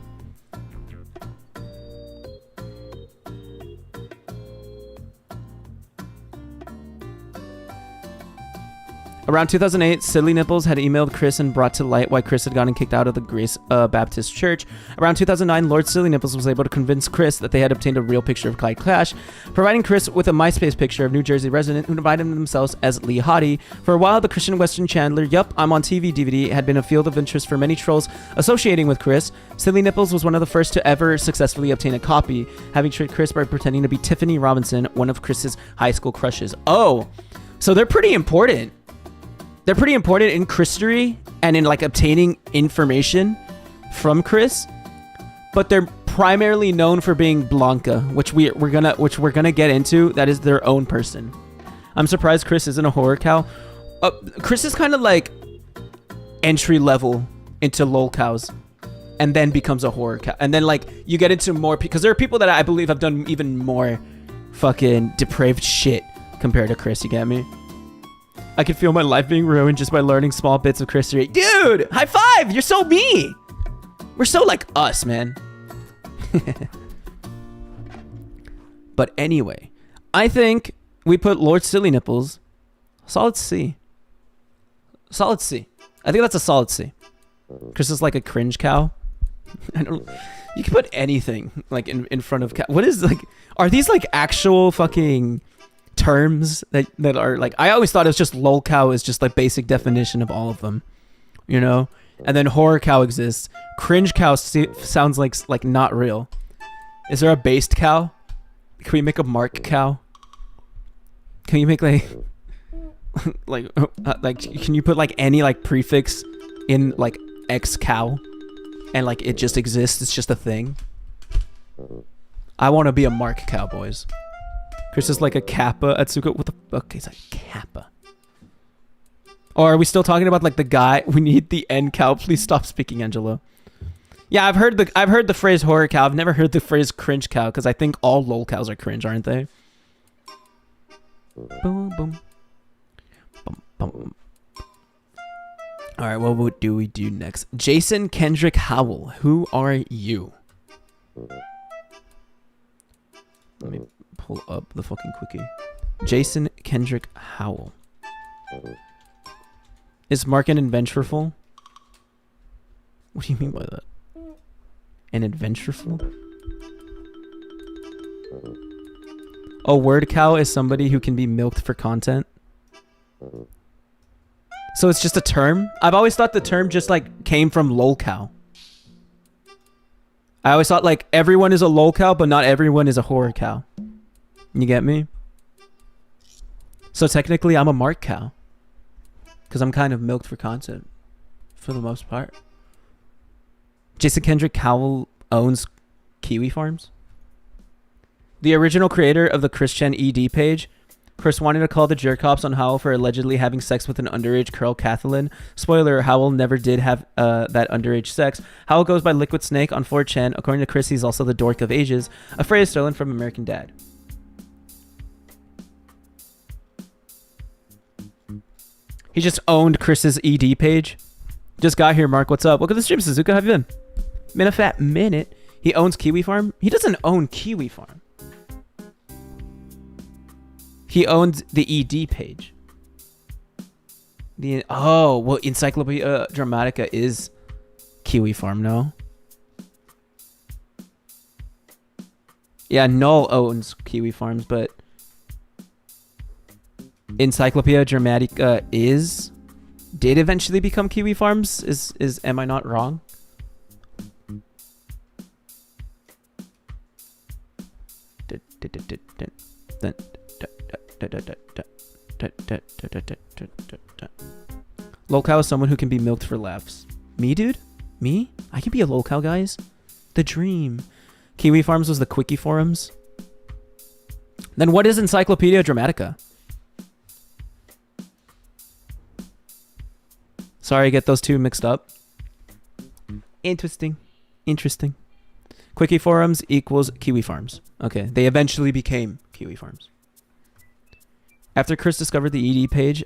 S1: Around 2008, Silly Nipples had emailed Chris and brought to light why Chris had gotten kicked out of the Grace Baptist Church. Around 2009, Lord Silly Nipples was able to convince Chris that they had obtained a real picture of Clyde Clash, providing Chris with a MySpace picture of New Jersey resident who divided themselves as Lee Hottie. For a while, the Christian Weston Chandler, Yup, I'm on TV DVD, had been a field of interest for many trolls associating with Chris. Silly Nipples was one of the first to ever successfully obtain a copy, having tricked Chris by pretending to be Tiffany Robinson, one of Chris's high school crushes. Oh, so they're pretty important. They're pretty important in Christery and in like obtaining information from Chris, but they're primarily known for being Blanca, which we're gonna get into. That is their own person. I'm surprised Chris isn't a horror cow. Chris is kind of like entry level into lol cows, and then becomes a horror cow, and then like you get into more because there are people that I believe have done even more fucking depraved shit compared to Chris. You get me? I can feel my life being ruined just by learning small bits of Christery. Dude, high five! You're so me! We're so like us, man. But anyway, I think we put Lord Silly Nipples solid C. Solid C. I think that's a solid C. Chris is like a cringe cow. I don't... You can put anything like in front of cow. What is like... Are these like actual fucking... terms that are like, I always thought it was just lol cow is just like basic definition of all of them, you know? And then horror cow exists. Cringe cow sounds like not real. Is there a based cow? Can we make a Marc cow? Can you make like can you put like any like prefix in like X cow and like it just exists? It's just a thing. I want to be a Marc cow, boys. Chris is like a kappa. Atsuko, what the fuck is a kappa? Or are we still talking about like the guy? We need the N cow. Please stop speaking, Angelo. Yeah, I've heard the phrase horror cow. I've never heard the phrase cringe cow because I think all lol cows are cringe, aren't they? Boom, boom. Boom, boom. All right, what do we do next? Jason Kendrick Howell, who are you? Let me pull up the fucking quickie. Jason Kendrick Howell. Is Marc an adventureful? What do you mean by that? An adventureful? A word cow is somebody who can be milked for content. So it's just a term? I've always thought the term just like came from lol cow. I always thought like everyone is a lol cow, but not everyone is a horror cow. You get me? So technically I'm a Marc cow. Because I'm kind of milked for content. For the most part. Jason Kendrick Howell owns Kiwi Farms. The original creator of the Christian ED page. Chris wanted to call the jerk cops on Howell for allegedly having sex with an underage girl, Kathleen. Spoiler, Howell never did have that underage sex. Howell goes by Liquid Snake on 4chan. According to Chris, he's also the dork of ages. A phrase stolen from American Dad. He just owned Chris's ED page. Just got here, Marc. What's up? Welcome to the stream, Suzuka. How have you been? Been a fat minute. He owns Kiwi Farm? He doesn't own Kiwi Farm. He owns the ED page. Well, Encyclopedia Dramatica is Kiwi Farm, no? Yeah, Null owns Kiwi Farms, but Encyclopedia Dramatica did eventually become Kiwi Farms. Am I not wrong? Lolcow is someone who can be milked for laughs. Me, dude? Me? I can be a lolcow, guys. The dream. Kiwi Farms was the quickie forums. Then what is Encyclopedia Dramatica? Sorry, I get those two mixed up. Interesting. Quickie forums equals Kiwi Farms. Okay, they eventually became Kiwi Farms. After Chris discovered the ED page,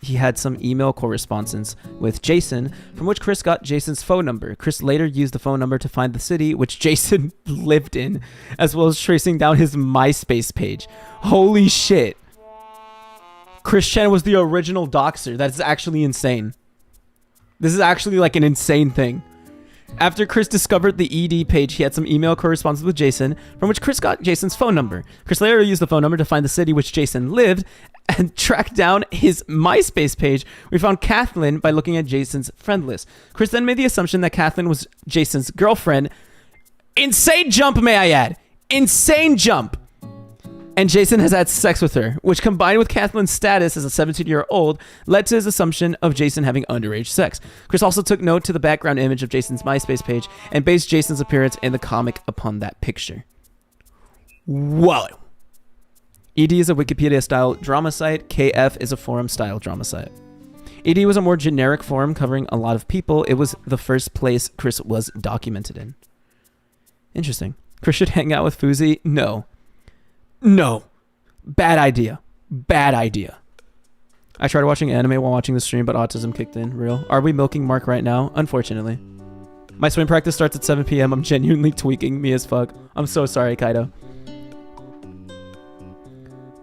S1: he had some email correspondence with Jason, from which Chris got Jason's phone number. Chris later used the phone number to find the city which Jason lived in, as well as tracing down his MySpace page. Holy shit. Chris Chan was the original doxer. That's actually insane. This is actually like an insane thing. After Chris discovered the ED page, he had some email correspondence with Jason, from which Chris got Jason's phone number. Chris later used the phone number to find the city which Jason lived and tracked down his MySpace page. We found Kathleen by looking at Jason's friend list. Chris then made the assumption that Kathleen was Jason's girlfriend. Insane jump, may I add. Insane jump. And Jason has had sex with her, which combined with Kathleen's status as a 17-year-old led to his assumption of Jason having underage sex. Chris also took note to the background image of Jason's MySpace page and based Jason's appearance in the comic upon that picture. Whoa. ED is a Wikipedia-style drama site. KF is a forum-style drama site. ED was a more generic forum covering a lot of people. It was the first place Chris was documented in. Interesting. Chris should hang out with Fuzi? No. Bad idea. I tried watching anime while watching the stream, but autism kicked in. Real. Are we milking Marc right now? Unfortunately. My swim practice starts at 7 p.m. I'm genuinely tweaking me as fuck. I'm so sorry, Kaido.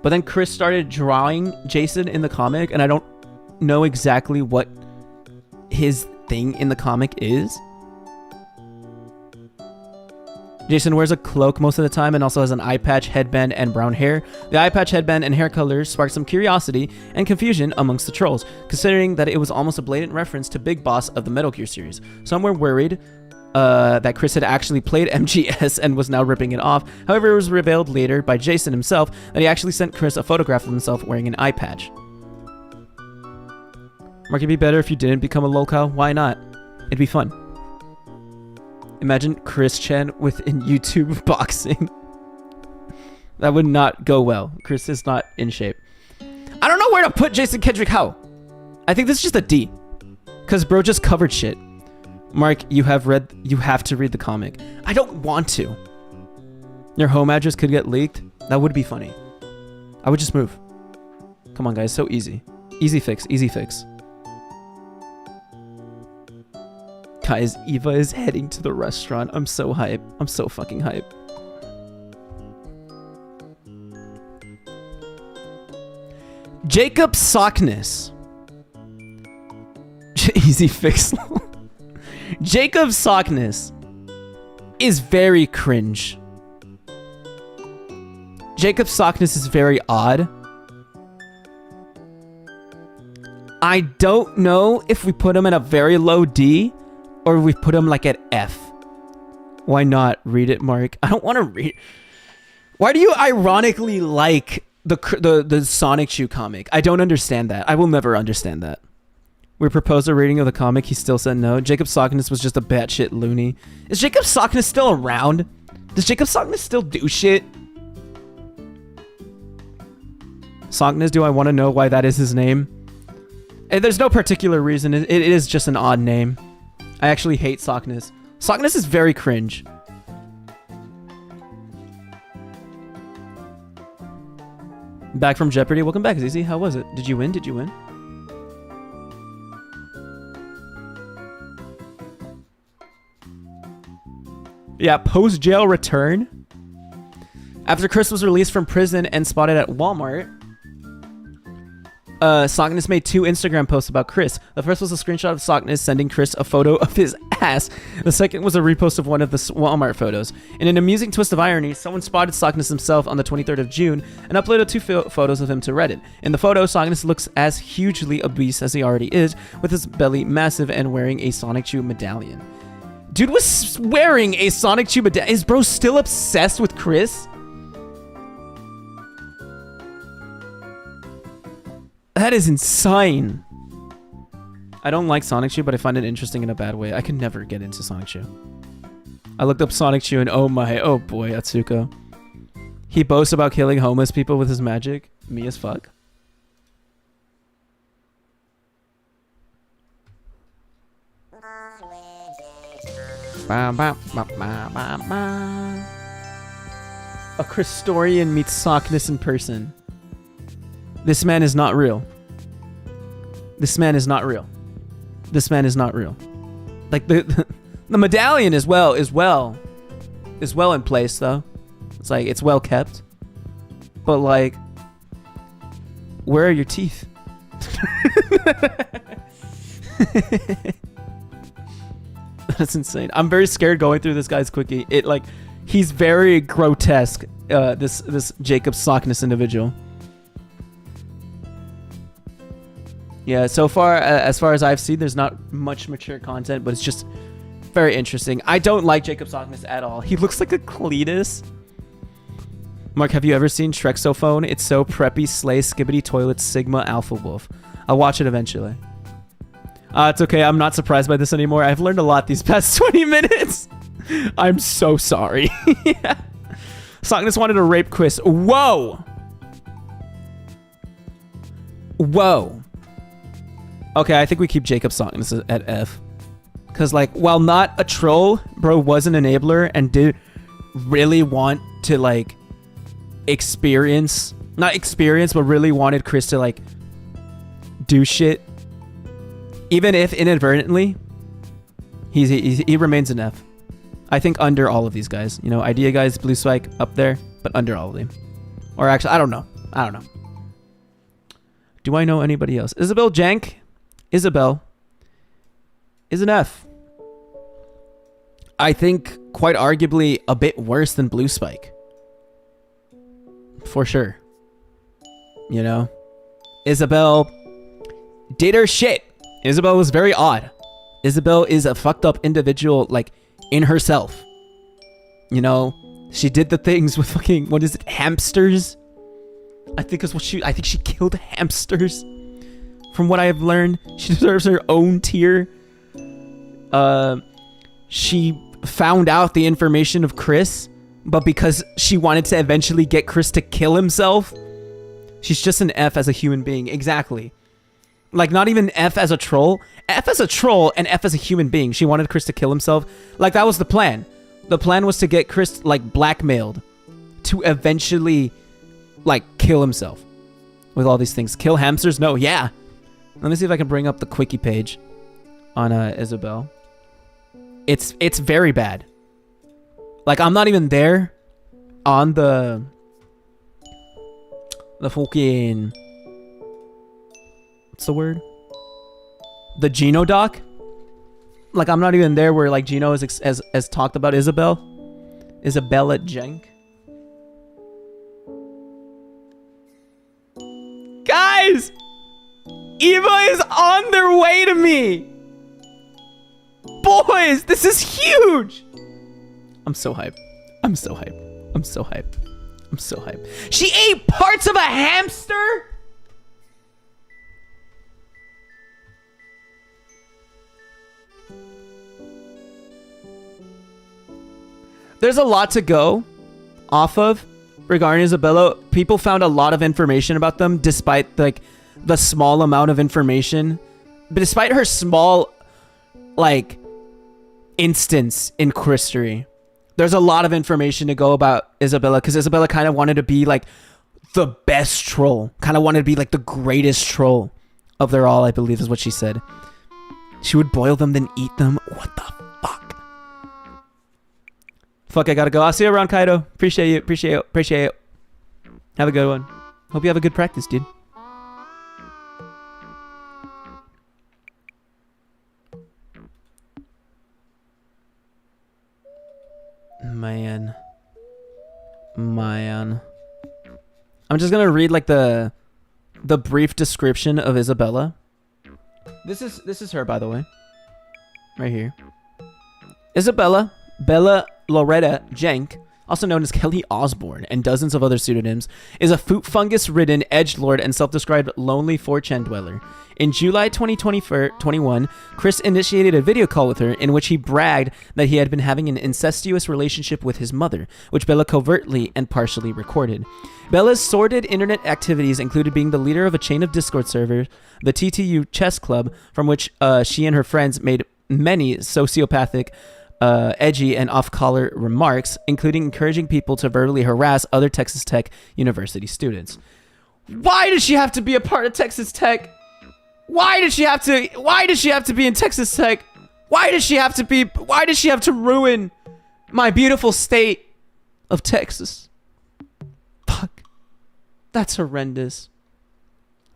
S1: But then Chris started drawing Jason in the comic, and I don't know exactly what his thing in the comic is. Jason wears a cloak most of the time and also has an eye patch, headband, and brown hair. The eye patch, headband, and hair colors sparked some curiosity and confusion amongst the trolls, considering that it was almost a blatant reference to Big Boss of the Metal Gear series. Some were worried that Chris had actually played MGS and was now ripping it off. However, it was revealed later by Jason himself that he actually sent Chris a photograph of himself wearing an eye patch. Mark, it'd be better if you didn't become a lolcow. Why not? It'd be fun. Imagine Chris Chen within YouTube boxing. That would not go well. Chris is not in shape. I don't know where to put Jason Kendrick Howe. I think this is just a D. Because bro just covered shit. Mark, you have to read the comic. I don't want to. Your home address could get leaked. That would be funny. I would just move. Come on, guys. So easy. Easy fix. Easy fix. Guys, Eva is heading to the restaurant. I'm so hype. I'm so fucking hype. Jacob Sockness. Easy fix. Jacob Sockness is very cringe. Jacob Sockness is very odd. I don't know if we put him at a very low D or we put him like at F. Why not? Read it, Mark. I don't want to read. Why do you ironically like the Sonic Shoe comic? I don't understand that. I will never understand that. We proposed a reading of the comic. He still said no. Jacob Sockness was just a batshit loony. Is Jacob Sockness still around? Does Jacob Sockness still do shit? Sockness, do I want to know why that is his name? There's no particular reason. It is just an odd name. I actually hate Sockness. Sockness is very cringe. Back from Jeopardy. Welcome back, Zizi. How was it? Did you win? Did you win? Yeah, post-jail return. After Chris was released from prison and spotted at Walmart, Sockness made 2 Instagram posts about Chris. The first was a screenshot of Sockness sending Chris a photo of his ass. The second was a repost of one of the Walmart photos. In an amusing twist of irony, someone spotted Sockness himself on the 23rd of June and uploaded 2 photos of him to Reddit. In the photo, Sockness looks as hugely obese as he already is, with his belly massive and wearing a Sonic Shoe medallion. Dude was wearing a Sonic Shoe medallion. Is bro still obsessed with Chris? That is insane. I don't like Sonic Shoe, but I find it interesting in a bad way. I can never get into Sonic Shoe. I looked up Sonic Shoe and oh boy, Atsuko. He boasts about killing homeless people with his magic. Me as fuck. A Christorian meets Sockness in person. This man is not real. This man is not real. This man is not real. Like the medallion is well in place though. It's like it's well kept. But like, where are your teeth? That's insane. I'm very scared going through this guy's quickie. He's very grotesque. This Jacob Sockness individual. Yeah, so far, as far as I've seen, there's not much mature content, but it's just very interesting. I don't like Jacob Sockness at all. He looks like a Cletus. Mark, have you ever seen Shrexophone? It's so preppy, slay, skibbity, toilet, sigma, alpha wolf. I'll watch it eventually. It's okay. I'm not surprised by this anymore. I've learned a lot these past 20 minutes. I'm so sorry. Yeah. Sockness wanted to rape Chris. Whoa. Whoa. Okay, I think we keep Jacob Sockness at F. Because, like, while not a troll, bro was an enabler and did really want to, like, not experience, but really wanted Chris to, like, do shit. Even if inadvertently, he remains an F. I think under all of these guys. You know, Idea Guys, Blue Spike, up there, but under all of them. Or actually, I don't know. Do I know anybody else? Isabel Jank? Isabel is an F. I think quite arguably a bit worse than Blue Spike. For sure. You know? Isabel did her shit. Isabel was very odd. Isabel is a fucked up individual, like, in herself. You know? She did the things with fucking, what is it, hamsters? I think she killed hamsters. From what I have learned, she deserves her own tier. She found out the information of Chris, but because she wanted to eventually get Chris to kill himself, she's just an F as a human being. Exactly. Like, not even F as a troll. F as a troll and F as a human being. She wanted Chris to kill himself. Like, that was the plan. The plan was to get Chris, like, blackmailed to eventually, like, kill himself with all these things. Kill hamsters? No, yeah. Let me see if I can bring up the quickie page on Isabel. It's very bad. Like, I'm not even there on the fucking, what's the word? The Geno doc. Like, I'm not even there where, like, Geno has talked about Isabella Jenk. Guys! Eva is on their way to me! Boys, this is huge! I'm so hyped. I'm so hyped. I'm so hyped. I'm so hyped. She ate parts of a hamster? There's a lot to go off of regarding Isabella. People found a lot of information about them despite, like, the small amount of information. But despite her small, like, instance in history, there's a lot of information to go about Isabella, because Isabella kind of wanted to be, like, the best troll. Kind of wanted to be, like, the greatest troll of their all, I believe is what she said. She would boil them, then eat them. What the fuck? Fuck, I gotta go. I'll see you around, Kaido. Appreciate you. Appreciate you. Appreciate you. Have a good one. Hope you have a good practice, dude. Man. I'm just gonna read, like, the brief description of Isabella. This is her, by the way. Right here. Isabella Bella Loretta Jenk, also known as Kelly Osborne and dozens of other pseudonyms, is a fungus-ridden edgelord and self-described lonely 4chan dweller. In July 2021, Chris initiated a video call with her in which he bragged that he had been having an incestuous relationship with his mother, which Bella covertly and partially recorded. Bella's sordid internet activities included being the leader of a chain of Discord servers, the TTU Chess Club, from which she and her friends made many sociopathic, edgy and off-color remarks, including encouraging people to verbally harass other Texas Tech University students. Why does she have to be a part of Texas Tech? Why does she have to be in Texas Tech? Why does she have to ruin my beautiful state of Texas? Fuck. That's horrendous.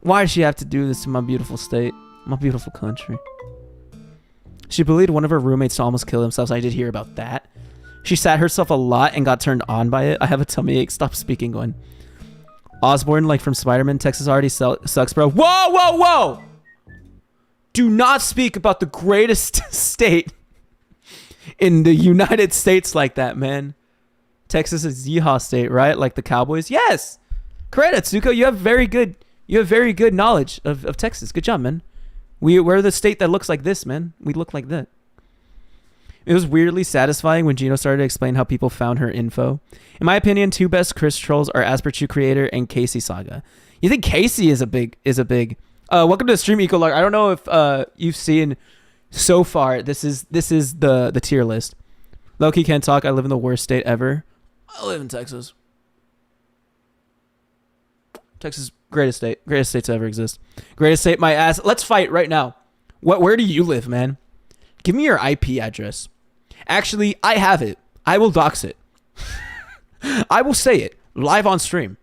S1: Why does she have to do this to my beautiful state, my beautiful country? She bullied one of her roommates to almost kill themselves. I did hear about that. She sat herself a lot and got turned on by it. I have a tummy ache. Stop speaking, Gwen. Osborne, like from Spider-Man, Texas already sucks, bro. Whoa, whoa, whoa! Do not speak about the greatest state in the United States like that, man. Texas is Yeehaw state, right? Like the Cowboys? Yes! Correct, Tsuko. You have very good knowledge of Texas. Good job, man. We're the state that looks like this, man. We look like that. It was weirdly satisfying when Geno started to explain how people found her info. In my opinion, two best Chris trolls are Asperchu Creator and Casey Saga. You think Casey is a big welcome to the stream, Ecolark. I don't know if you've seen so far. This is the tier list. Loki can't talk. I live in the worst state ever. I live in Texas. Texas, greatest state to ever exist. Greatest state, my ass. Let's fight right now. Where do you live, man? Give me your IP address. Actually, I have it. I will dox it. I will say it live on stream.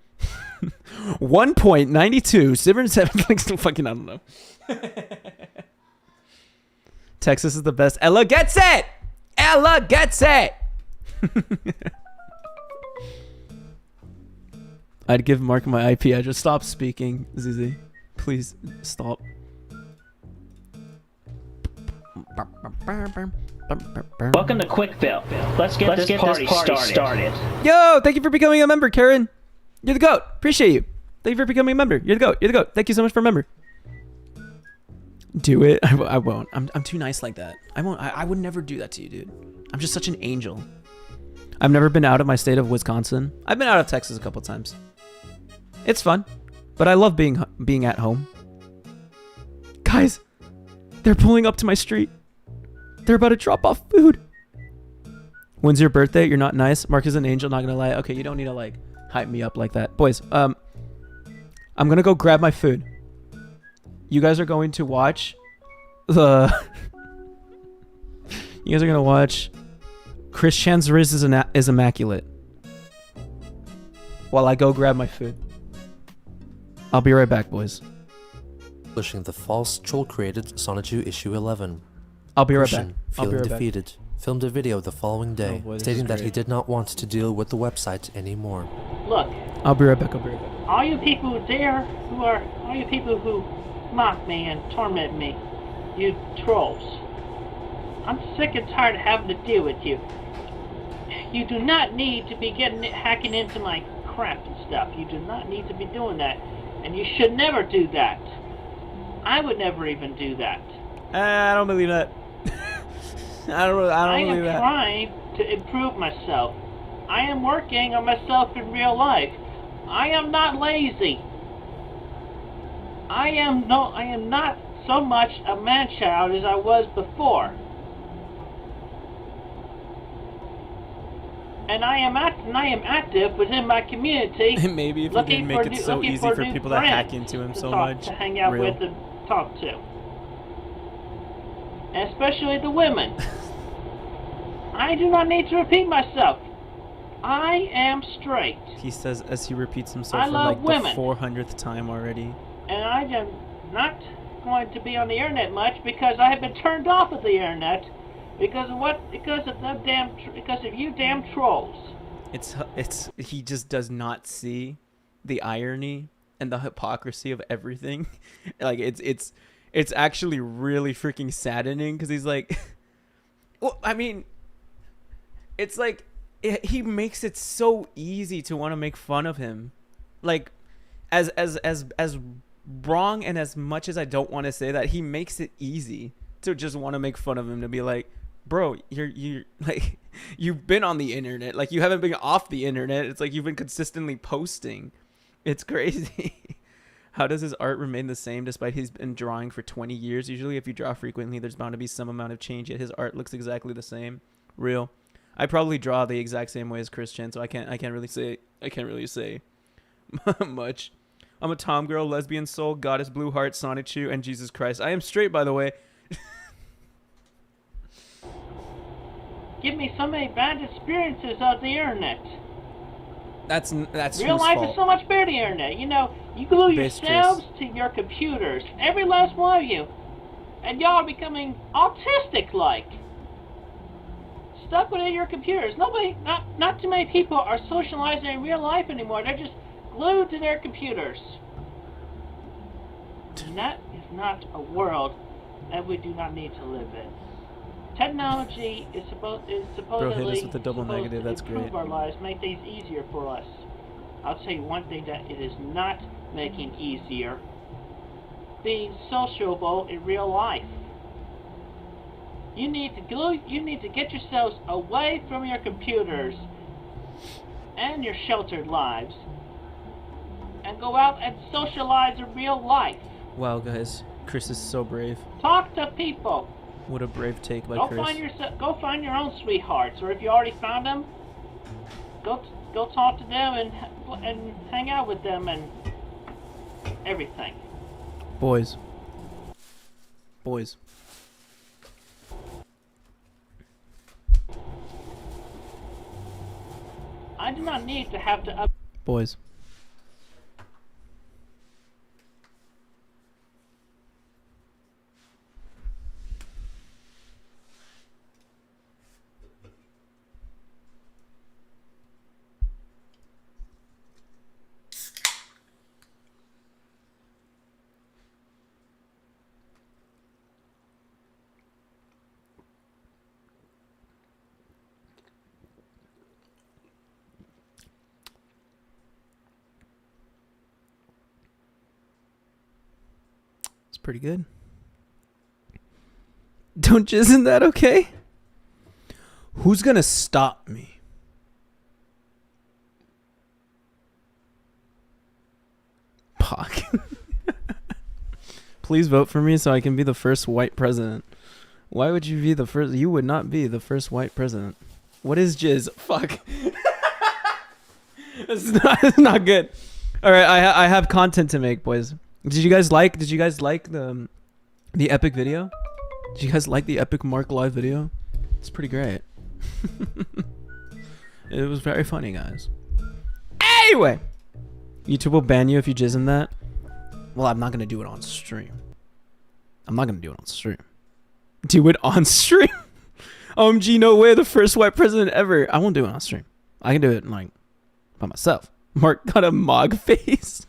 S1: 1.9277 fucking I don't know. Texas is the best. Ella gets it. Ella gets it. I'd give Mark my IP address. Stop speaking, ZZ. Please stop.
S8: Welcome to Quickville. Let's get this party started.
S1: Yo, thank you for becoming a member, Karen. You're the GOAT. Appreciate you. Thank you for becoming a member. You're the GOAT. You're the GOAT. Thank you so much for a member. Do it. I won't. I'm too nice like that. I won't. I would never do that to you, dude. I'm just such an angel. I've never been out of my state of Wisconsin. I've been out of Texas a couple times. It's fun, but I love being at home. Guys, they're pulling up to my street. They're about to drop off food. When's your birthday? You're not nice. Mark is an angel, not gonna lie. Okay, you don't need to like hype me up like that. Boys, I'm gonna go grab my food. You guys are going to watch the you guys are gonna watch Christian's Riz is immaculate while I go grab my food. I'll be right back, boys.
S9: Publishing the false troll-created 𝙳ዐսնⅰ issue 11.
S1: I'll be right
S9: Christian,
S1: back. I'll be
S9: feeling
S1: right back.
S9: defeated, filmed a video the following day,
S1: boy, this
S9: stating
S1: is
S9: that he
S1: great.
S9: did not want to deal with the website anymore.
S8: Look,
S1: I'll be right back. I'll be right back.
S8: all you people there all you people who mock me and torment me, you trolls. I'm sick and tired of having to deal with you. You do not need to be hacking into my crap and stuff. You do not need to be doing that. And you should never do that. I would never even do that.
S1: I don't believe that. I don't believe that.
S8: am trying to improve myself. I am working on myself in real life. I am not lazy. I am not so much a man-child as I was before. And I am active within my community.
S1: Maybe if you didn't make it so easy for people to hack into him so much.
S8: To hang out with and talk to. And especially the women. I do not need to repeat myself. I am straight.
S1: He says as he repeats himself
S8: I
S1: for
S8: love
S1: like
S8: women.
S1: the 400th time already.
S8: And I am not going to be on the internet much because I have been turned off of the internet because of what? Because of you damn trolls.
S1: It's he just does not see the irony and the hypocrisy of everything. Like it's actually really freaking saddening because he's like, well, I mean, it's like he makes it so easy to want to make fun of him, like as wrong and as much as I don't want to say that, he makes it easy to just want to make fun of him, to be like, bro, you're like, you've been on the internet, like you haven't been off the internet. It's like you've been consistently posting. It's crazy. How does his art remain the same despite he's been drawing for 20 years? Usually if you draw frequently, there's bound to be some amount of change, yet his art looks exactly the same. Real. I probably draw the exact same way as Christian, so I can't really say much. I'm a tom girl, lesbian soul, goddess, blue heart, 𝙳ዐսնⅰ and Jesus Christ. I am straight, by the way.
S8: Give me so many bad experiences on the internet.
S1: That's
S8: real life is so much better than the internet. You know, you glue yourselves to your computers, every last one of you, and y'all are becoming autistic-like. Stuck within your computers. Not too many people are socializing in real life anymore. They're just glued to their computers. And that is not a world that we do not need to live in. Technology is supposedly
S1: Bro, hit us with a double negative. That's
S8: improve
S1: great.
S8: our lives, make things easier for us. I'll tell you one thing that it is not making easier: being sociable in real life. You need to get yourselves away from your computers and your sheltered lives and go out and socialize in real life.
S1: Wow, guys, Chris is so brave.
S8: Talk to people.
S1: What a brave take by Chris.
S8: Go find your own sweethearts, or if you already found them, go talk to them and hang out with them and everything.
S1: Boys.
S8: I do not need to have to
S1: Boys. pretty good. Don't isn't that okay? Who's gonna stop me? Pac. Please vote for me so I can be the first white president. Why would you be the first? You would not be the first white president. What is jizz? Fuck. It's not good. All right, I have content to make, boys. Did you guys like the epic video? Did you guys like the epic Marc live video? It's pretty great. It was very funny, guys. Anyway, YouTube will ban you if you jizz in that. Well, I'm not gonna do it on stream. Do it on stream. OMG, no way, the first white president ever. I won't do it on stream. I can do it like by myself. Marc got a mog face.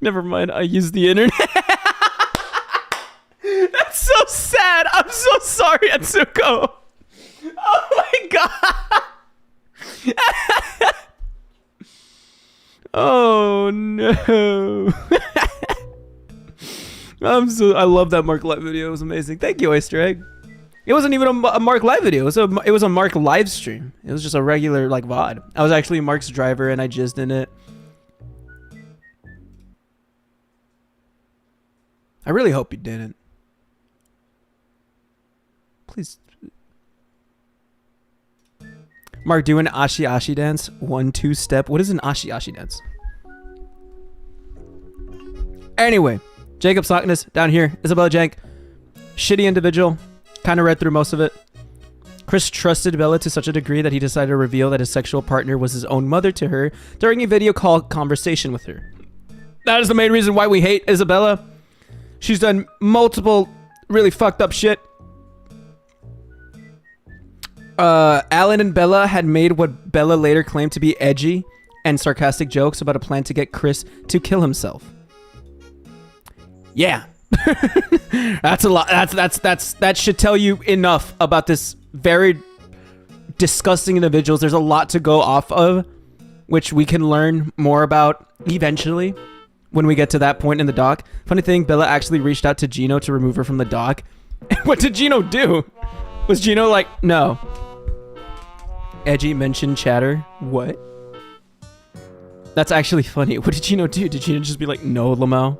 S1: Never mind, I used the internet. That's so sad. I'm so sorry, Atsuko. Oh my god. Oh no. I love that Marc live video. It was amazing. Thank you, Oyster Egg. It wasn't even a Marc live video. It was a Marc live stream. It was just a regular like VOD. I was actually Marc's driver and I jizzed in it. I really hope you didn't. Please. Marc, do an ashi ashi dance. 1-2 step. What is an ashi ashi dance? Anyway, Jacob Sockness down here. Isabella Jank. Shitty individual. Kind of read through most of it. Chris trusted Bella to such a degree that he decided to reveal that his sexual partner was his own mother to her during a video call conversation with her. That is the main reason why we hate Isabella. She's done multiple really fucked up shit. Alan and Bella had made what Bella later claimed to be edgy and sarcastic jokes about a plan to get Chris to kill himself. Yeah. That's a lot. That should tell you enough about this very disgusting individuals. There's a lot to go off of, which we can learn more about eventually when we get to that point in the doc. Funny thing, Bella actually reached out to Gino to remove her from the doc. What did Gino do? Was Gino like, no? Edgy mentioned chatter. What? That's actually funny. What did Gino do? Did Gino just be like, no, Lamau?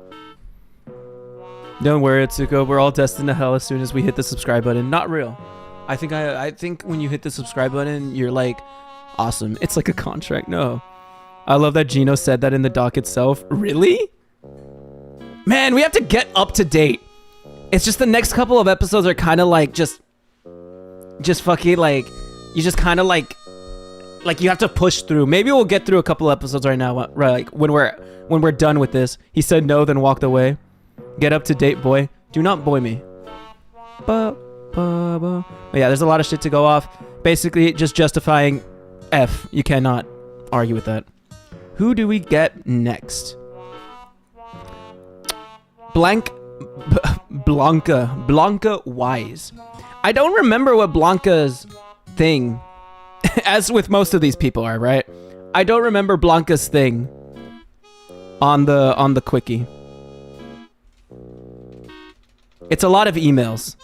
S1: Don't worry, Atsuko. We're all destined to hell as soon as we hit the subscribe button. Not real. I think when you hit the subscribe button, you're like, awesome. It's like a contract. No. I love that Gino said that in the doc itself. Really? Man, we have to get up to date. It's just the next couple of episodes are kind of like just fucking like, you just kind of like you have to push through. Maybe we'll get through a couple episodes right now, right? Like when we're done with this. He said no, then walked away. Get up to date, boy. Do not boy me. But yeah, there's a lot of shit to go off. Basically, just justifying F. You cannot argue with that. Who do we get next? Blanca Wise. I don't remember what Blanca's thing, as with most of these people are, right? I don't remember Blanca's thing on the quickie. It's a lot of emails.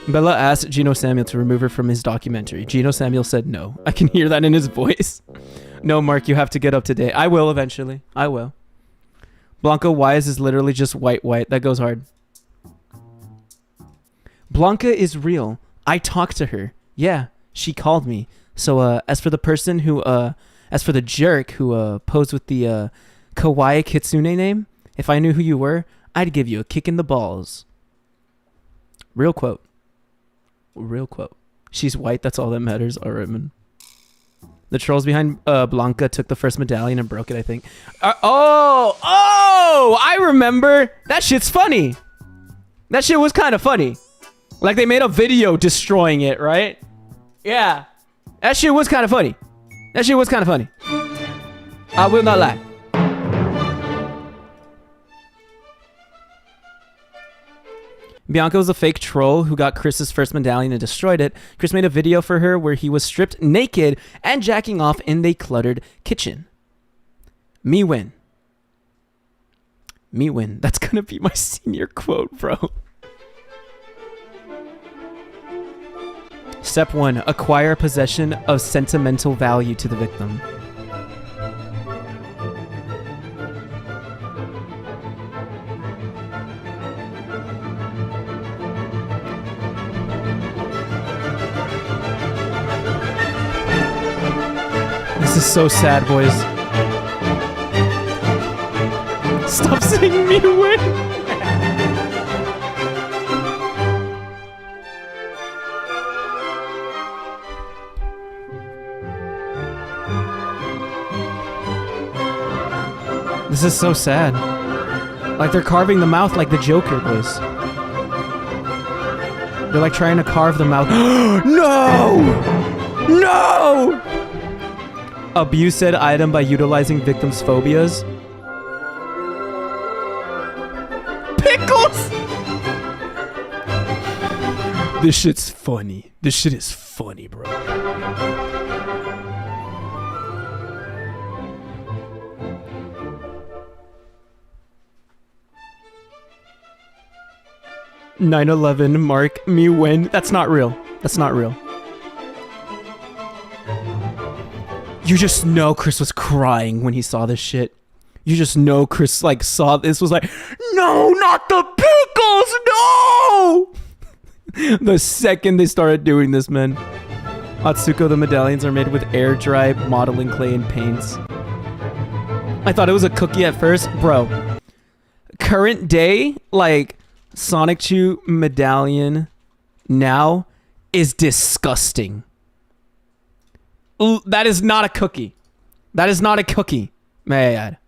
S1: Bella asked GENOSAMUEL to remove her from his documentary. GENOSAMUEL said no. I can hear that in his voice. No, Marc, you have to get up to date. I will eventually. I will. Blanca Wise is literally just white. That goes hard. Blanca is real. I talked to her. Yeah, she called me. So, as for the person who, as for the jerk who, posed with the, Kawaii Kitsune name, if I knew who you were, I'd give you a kick in the balls. Real quote. Real quote. She's white, that's all that matters. Alright, man. The trolls behind Blanca took the first medallion and broke it, I think. I remember. That shit's funny. That shit was kind of funny. Like they made a video destroying it, right? Yeah. That shit was kind of funny. That shit was kind of funny. I will not lie. Bianca was a fake troll who got Chris's first medallion and destroyed it. Chris made a video for her where he was stripped naked and jacking off in the cluttered kitchen. Me win. me win. That's gonna be my senior quote, bro. Step 1, acquire possession of sentimental value to the victim. This is so sad, boys. Stop saying me win. This is so sad. Like they're carving the mouth like the Joker, boys. They're like trying to carve the mouth. No! No! Abuse said item by utilizing victims' phobias. Pickles! This shit's funny. This shit is funny, bro. (9/11) Marc, me win. That's not real. That's not real. You just know Chris was crying when he saw this shit. You just know Chris like saw this, was like, no, not the pickles, no! The second they started doing this, man. Atsuko, the medallions are made with air dry modeling clay and paints. I thought it was a cookie at first. Bro, current day, like, Sonic Chew medallion now is disgusting. That is not a cookie. That is not a cookie, may I add.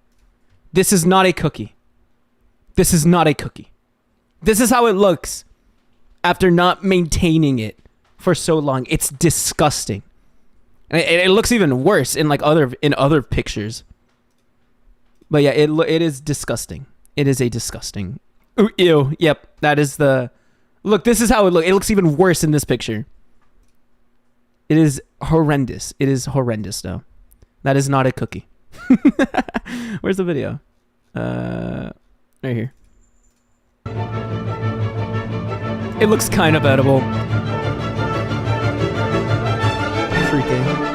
S1: This is not a cookie. This is not a cookie. This is how it looks after not maintaining it for so long. It's disgusting. And it looks even worse in like other pictures. But yeah, it is disgusting. It is a disgusting. Ooh, ew. Yep, that is the... Look, this is how it looks. It looks even worse in this picture. It is horrendous. It is horrendous, though. That is not a cookie. Where's the video? Right here. It looks kind of edible. Freaking.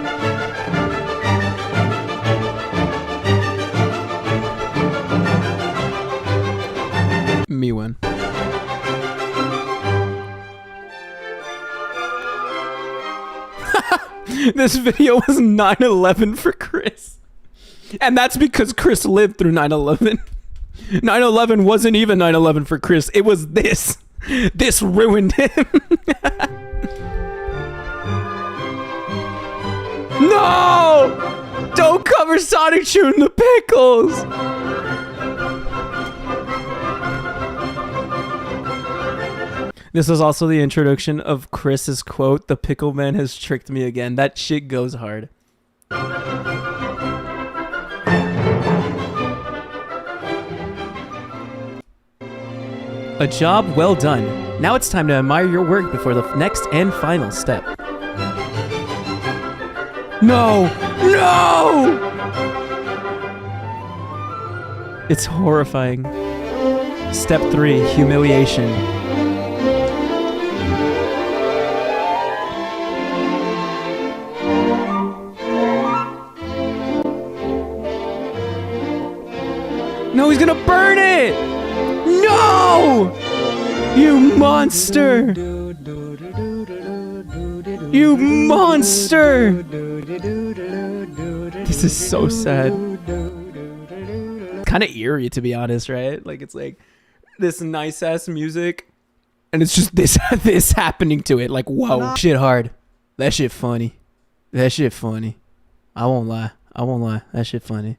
S1: Me win. This video was 9/11 for Chris. And that's because Chris lived through 9/11. 9/11 wasn't even 9/11 for Chris. It was this. This ruined him. No! Don't cover Sonic Chew in the pickles! This was also the introduction of Chris's quote, "The pickle man has tricked me again." That shit goes hard. A job well done. Now it's time to admire your work before the next and final step. No! No! It's horrifying. Step 3, humiliation. No, he's gonna burn it! No! You monster! You monster! This is so sad. Kind of eerie, to be honest, right? Like, it's like this nice ass music, and it's just this this happening to it. Like, whoa, shit hard. That shit funny. That shit funny. I won't lie. I won't lie. That shit funny.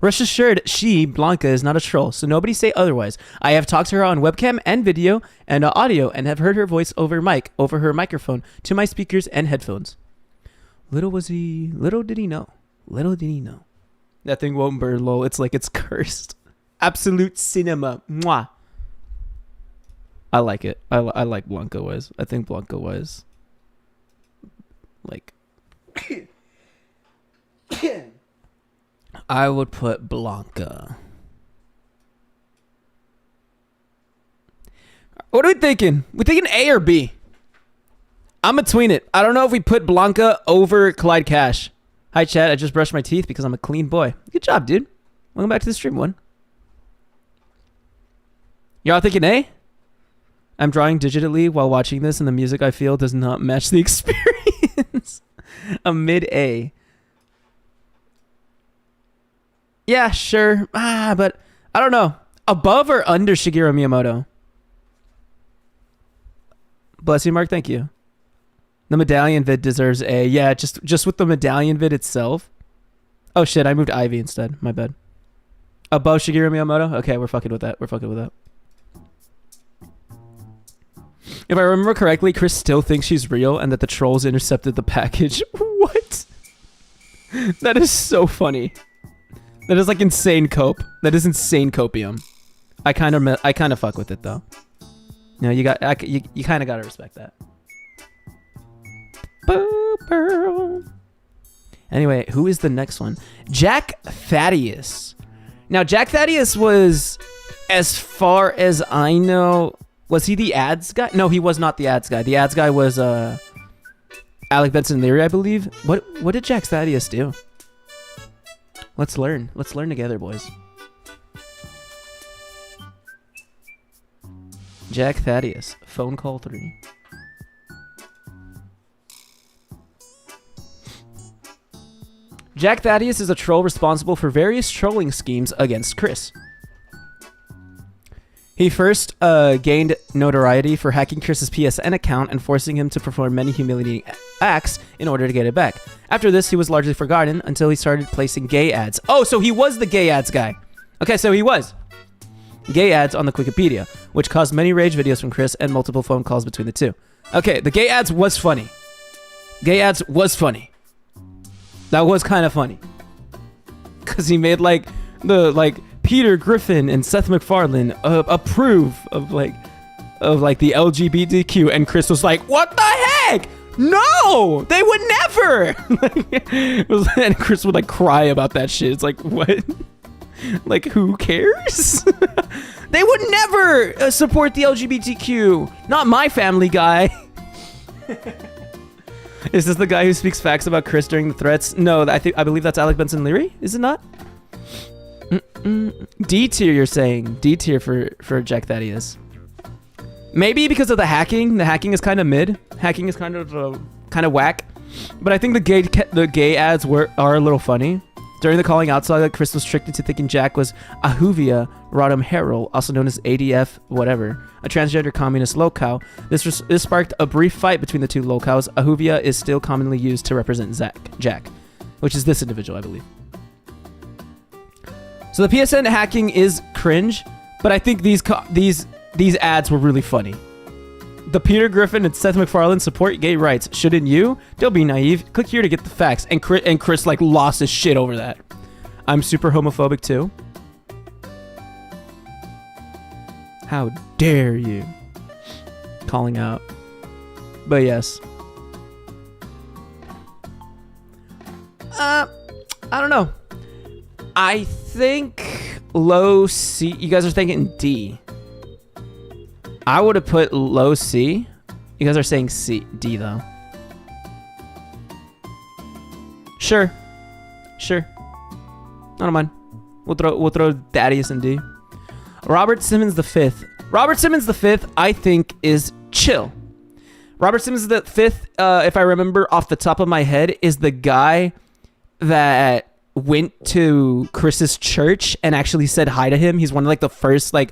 S1: Rest assured, she, Blanca, is not a troll, so nobody say otherwise. I have talked to her on webcam and video and audio and have heard her voice over her microphone to my speakers and headphones. Little did he know. Little did he know. That thing won't burn, lol. It's like it's cursed. Absolute cinema. Mwah. I like it. I like Blanca Wise. I think Blanca Wise. Like... I would put Blanca What are we thinking? We thinking A or B? I'm between it. I don't know if we put Blanca over Clyde Cash. Hi, Chad. I just brushed my teeth because I'm a clean boy. Good job, dude. Welcome back to the stream, one. Y'all thinking A? I'm drawing digitally while watching this, and the music I feel does not match the experience. A mid-A. Yeah, sure. But I don't know. Above or under Shigeru Miyamoto? Bless you, Mark. Thank you. The medallion vid deserves A. Yeah, just with the medallion vid itself. Oh, shit. I moved Ivy instead. My bad. Above Shigeru Miyamoto? Okay, we're fucking with that. We're fucking with that. If I remember correctly, Chris still thinks she's real and that the trolls intercepted the package. What? That is so funny. That is like insane cope. That is insane copium. I kind of fuck with it though. You know, you kind of got to respect that. Anyway, who is the next one? Jack Thaddeus. Now, Jack Thaddeus was, as far as I know, was he the ads guy? No, he was not the ads guy. The ads guy was Alec Benson Leary, I believe. What did Jack Thaddeus do? Let's learn. Let's learn together, boys. Jack Thaddeus, phone call 3. Jack Thaddeus is a troll responsible for various trolling schemes against Chris. He first gained notoriety for hacking Chris's PSN account and forcing him to perform many humiliating acts in order to get it back. After this, he was largely forgotten until he started placing gay ads. Oh, so he was the gay ads guy. Okay, so he was. Gay ads on the Wikipedia, which caused many rage videos from Chris and multiple phone calls between the two. Okay, the gay ads was funny. Gay ads was funny. That was kind of funny. Because he made like Peter Griffin and Seth MacFarlane approve of the LGBTQ, and Chris was like, "What the heck? No, they would never." And Chris would like cry about that shit. It's like, what? Like, who cares? They would never support the LGBTQ. Not my Family Guy. Is this the guy who speaks facts about Chris during the threats? No, I believe that's Alec Benson Leary. Is it not? D tier, you're saying? D tier for Jack Thaddeus. Maybe because of the hacking. The hacking is kind of mid. Hacking is kind of whack. But I think the gay ads are a little funny. During the calling out saga, Chris was tricked into thinking Jack was Ahuvia Rodham Harrell, also known as ADF whatever, a transgender communist lolcow. This sparked a brief fight between the two lolcows. Ahuvia is still commonly used to represent Jack, which is this individual, I believe. So the PSN hacking is cringe, but I think these ads were really funny. The Peter Griffin and Seth MacFarlane support gay rights. Shouldn't you? Don't be naive. Click here to get the facts. And Chris like lost his shit over that. I'm super homophobic too. How dare you? Calling out. But yes. I don't know. I think low C. You guys are thinking D. I would have put low C. You guys are saying D though. Sure. I don't mind. We'll throw Thaddeus in D. Robert Simmons V. Robert Simmons V, I think, is chill. Robert Simmons V, if I remember off the top of my head, is the guy that went to Chris's church and actually said hi to him. He's one of like the first like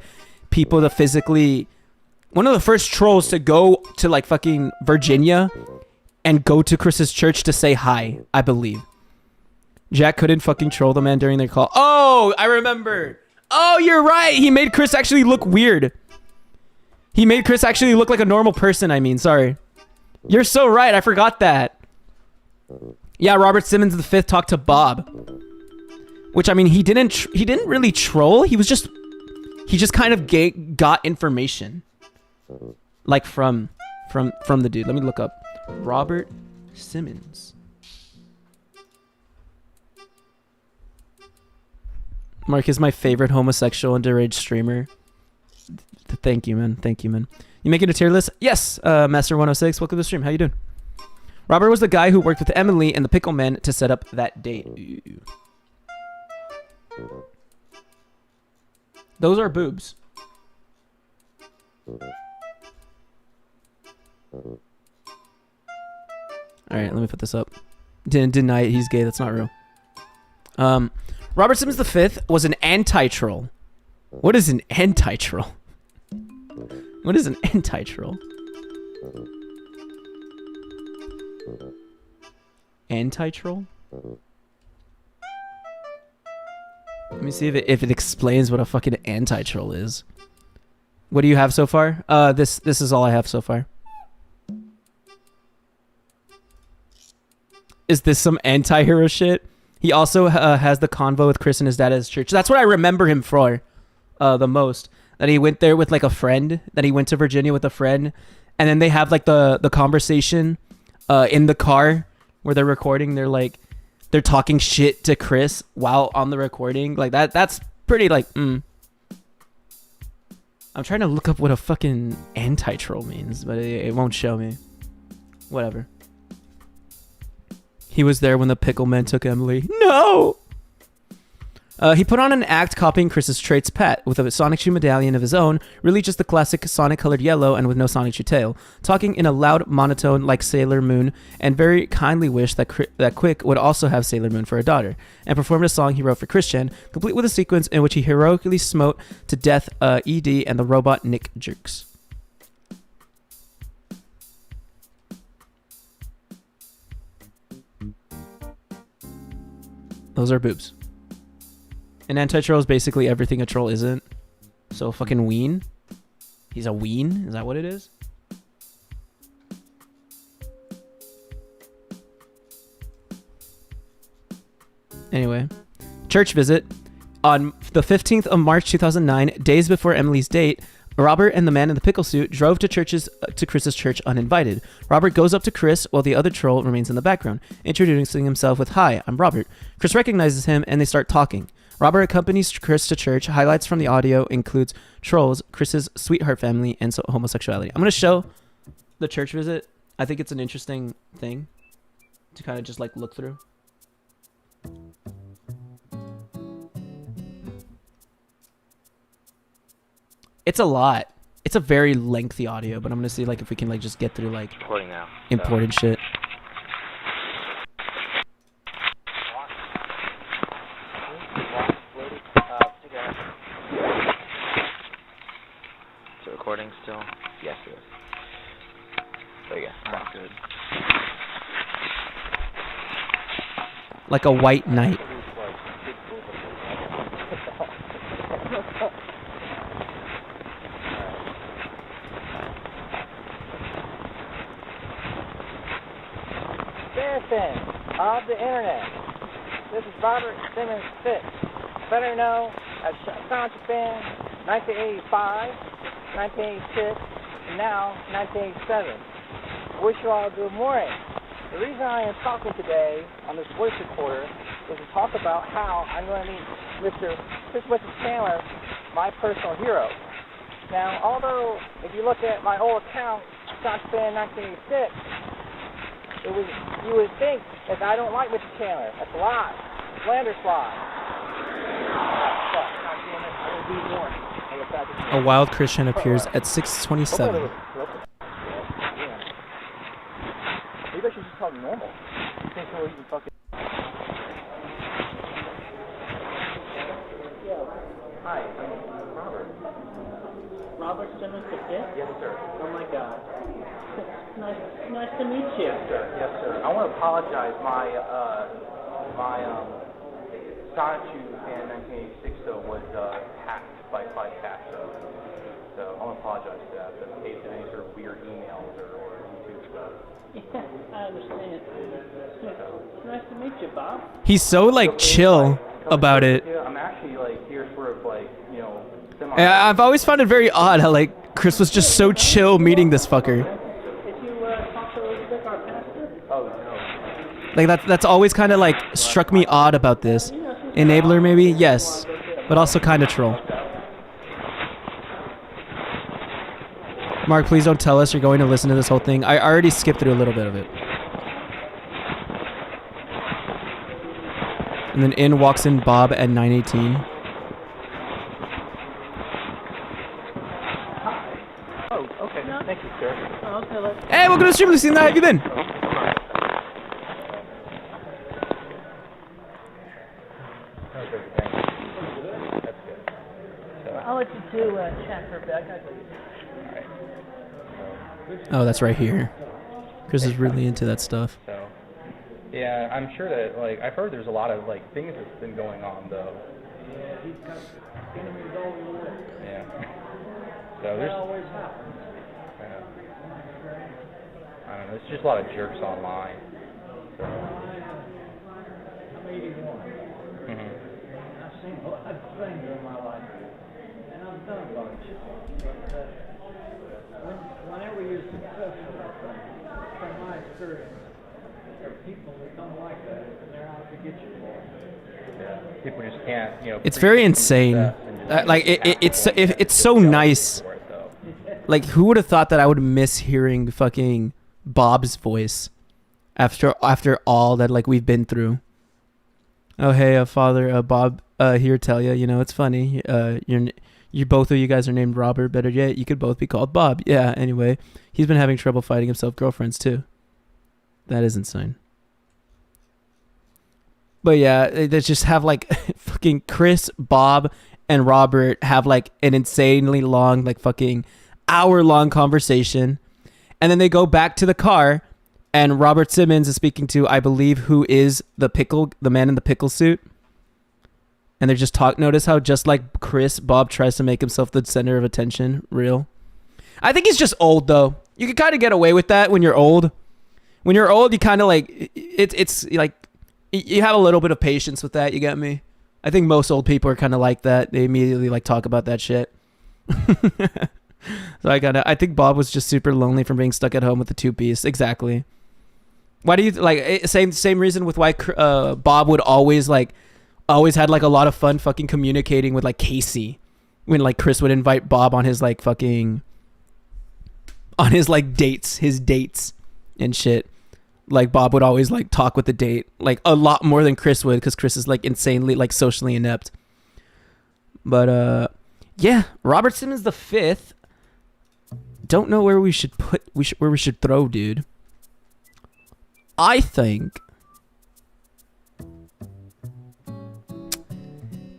S1: people to physically, one of the first trolls to go to like fucking Virginia and go to Chris's church to say hi, I believe. Jack couldn't fucking troll the man during their call. Oh, I remember. Oh, you're right. He made Chris actually look weird. He made Chris actually look like a normal person, I mean, sorry. You're so right. I forgot that. Yeah, Robert Simmons V talked to Bob. Which, I mean, he didn't really troll. He just kind of got information. Like from the dude. Let me look up. Robert Simmons. Mark is my favorite homosexual and deranged streamer. Thank you, man. Thank you, man. You making a tier list? Yes, Master 106. Welcome to the stream. How you doing? Robert was the guy who worked with Emily and the Pickle Man to set up that date. Ooh. Those are boobs. Alright, let me put this up. Didn't deny it, he's gay, that's not real. Robert Simmons V was an anti-troll. What is an anti-troll? What is an anti-troll? Anti-troll? Let me see if it explains what a fucking anti-troll is. What do you have so far? This is all I have so far. Is this some anti-hero shit? He also has the convo with Chris and his dad at his church. That's what I remember him for the most. That he went there with like a friend. That he went to Virginia with a friend. And then they have like the conversation in the car where they're recording. They're talking shit to Chris while on the recording. Like that's pretty like, I'm trying to look up what a fucking anti-troll means, but it won't show me. Whatever. He was there when the Pickle Man took Emily. No! He put on an act copying Chris's traits Pat with a Sonic Shoe medallion of his own, really just the classic Sonic colored yellow and with no Sonic Shoe tail, talking in a loud monotone like Sailor Moon, and very kindly wished that Quick would also have Sailor Moon for a daughter, and performed a song he wrote for Christian, complete with a sequence in which he heroically smote to death ED and the robot Nick Jerks. Those are boobs. An anti-troll is basically everything a troll isn't. So fucking ween. He's a ween? Is that what it is? Anyway. Church visit. On the 15th of March 2009, days before Emily's date, Robert and the man in the pickle suit drove to Chris's church uninvited. Robert goes up to Chris while the other troll remains in the background, introducing himself with, "Hi, I'm Robert." Chris recognizes him and they start talking. Robert accompanies Chris to church. Highlights from the audio includes trolls, Chris's sweetheart family, and homosexuality. I'm going to show the church visit. I think it's an interesting thing to kind of just like look through. It's a lot. It's a very lengthy audio, but I'm gonna see like if we can like just get through like important shit.
S10: Is it recording still? Yes, it is. There you go. That's good.
S1: Like a white knight.
S2: Of the internet. This is Robert Simmons V, better known as Sonic Fan 1985, 1986, and now 1987. Wish you all good morning. The reason I am talking today on this voice recorder is to talk about how I'm going to meet Mr. Christian Weston Chandler, my personal hero. Now, although if you look at my old account, Sonic Fan 1986, you would think that I don't like Mr. Chandler. That's a lie. Slander's lie.
S1: A wild Christian appears at 6:27.
S2: Maybe I should just talk normal. You think we'll even fucking... Hi, I'm Robert.
S8: Robert Simmons V?
S2: Yes, sir.
S8: Oh my god. Nice to meet you.
S2: Yes, sir. Yes, sir. I want to apologize. My Sonic Shoe Fan 1986 was hacked by cats. So I want to apologize for that. In case of any sort of weird emails or YouTube stuff.
S8: Yeah, I understand. It's nice to meet you, Bob.
S1: He's so like chill about it.
S2: Yeah, I'm actually like here sort of like, you know,
S1: I've always found it very odd how like Chris was just so chill meeting this fucker. Like that's always kind of like struck me odd about this. Enabler maybe? Yes. But also kind of troll. Mark, please don't tell us you're going to listen to this whole thing. I already skipped through a little bit of it. And then in walks in Bob at 9:18.
S10: Oh, okay. Thank you, sir.
S1: Hey, welcome to the stream, Lucinda. How have you been?
S8: I'll let you two chat for a bit.
S1: Oh, that's right here. Chris is really into that stuff.
S11: So, yeah, I'm sure that, like, I've heard there's a lot of, like, things that's been going on, though. Yeah. So there's... I don't know, there's just a lot of jerks online. So. I'm 81. I've seen a lot of things in my life. And I've done a bunch. But whenever you're successful, from my experience, there are people that don't like that, and they're out to get you for it. Yeah. People just can't, you know.
S1: It's very insane. Like it's so nice. Like, who would have thought that I would miss hearing fucking Bob's voice after all that like we've been through? Oh hey, Father, Bob, here tell you, you know, it's funny. You both of you guys are named Robert. Better yet, you could both be called Bob. Yeah. Anyway, he's been having trouble finding himself girlfriends too. That is insane. But yeah, they just have like fucking Chris, Bob, and Robert have like an insanely long, like fucking hour-long conversation, and then they go back to the car, and Robert Simmons is speaking to, I believe, who is the man in the pickle suit, and they're just notice how just like Chris, Bob tries to make himself the center of attention. Real. I think he's just old though. You can kind of get away with that when you're old. When you're old, you kind of like it's like you have a little bit of patience with that. You get me? I think most old people are kind of like that. They immediately like talk about that shit. So I think Bob was just super lonely from being stuck at home with the two-piece. Exactly. Why do you like same reason with why Bob would always had like a lot of fun fucking communicating with like Casey when like Chris would invite Bob on his like fucking his dates and shit. Like Bob would always like talk with the date like a lot more than Chris would, because Chris is like insanely like socially inept. But yeah, Robert Simmons the fifth. Don't know where we should throw, dude. I think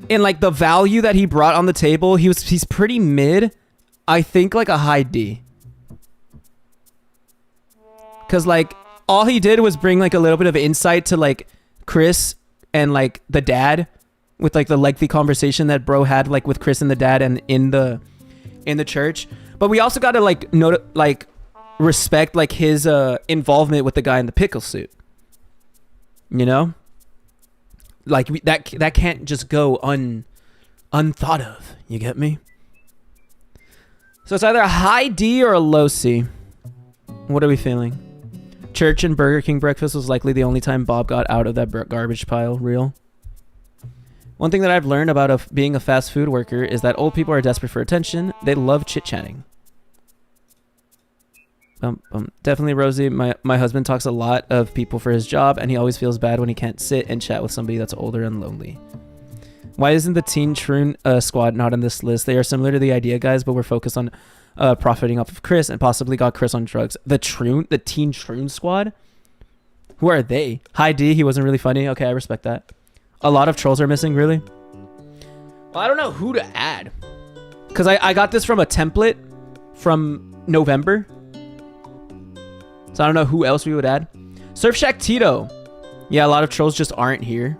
S1: in like the value that he brought on the table, he's pretty mid. I think like a high D. Cause like all he did was bring like a little bit of insight to like Chris and like the dad, with like the lengthy conversation that bro had like with Chris and the dad and in the church. But we also got to respect like his involvement with the guy in the pickle suit. You know, like that can't just go unthought of. You get me? So it's either a high D or a low C. What are we feeling? Church and Burger King breakfast was likely the only time Bob got out of that garbage pile. Real. One thing that I've learned about being a fast food worker is that old people are desperate for attention. They love chit-chatting. Definitely Rosie. My husband talks a lot of people for his job, and he always feels bad when he can't sit and chat with somebody that's older and lonely. Why isn't the Teen Troon squad not on this list? They are similar to the Idea guys, but we're focused on profiting off of Chris and possibly got Chris on drugs. The Teen Troon squad? Who are they? Hi D, he wasn't really funny. Okay, I respect that. A lot of trolls are missing, really? Well, I don't know who to add. Because I got this from a template from November. So I don't know who else we would add. Surf Shack Tito. Yeah, a lot of trolls just aren't here.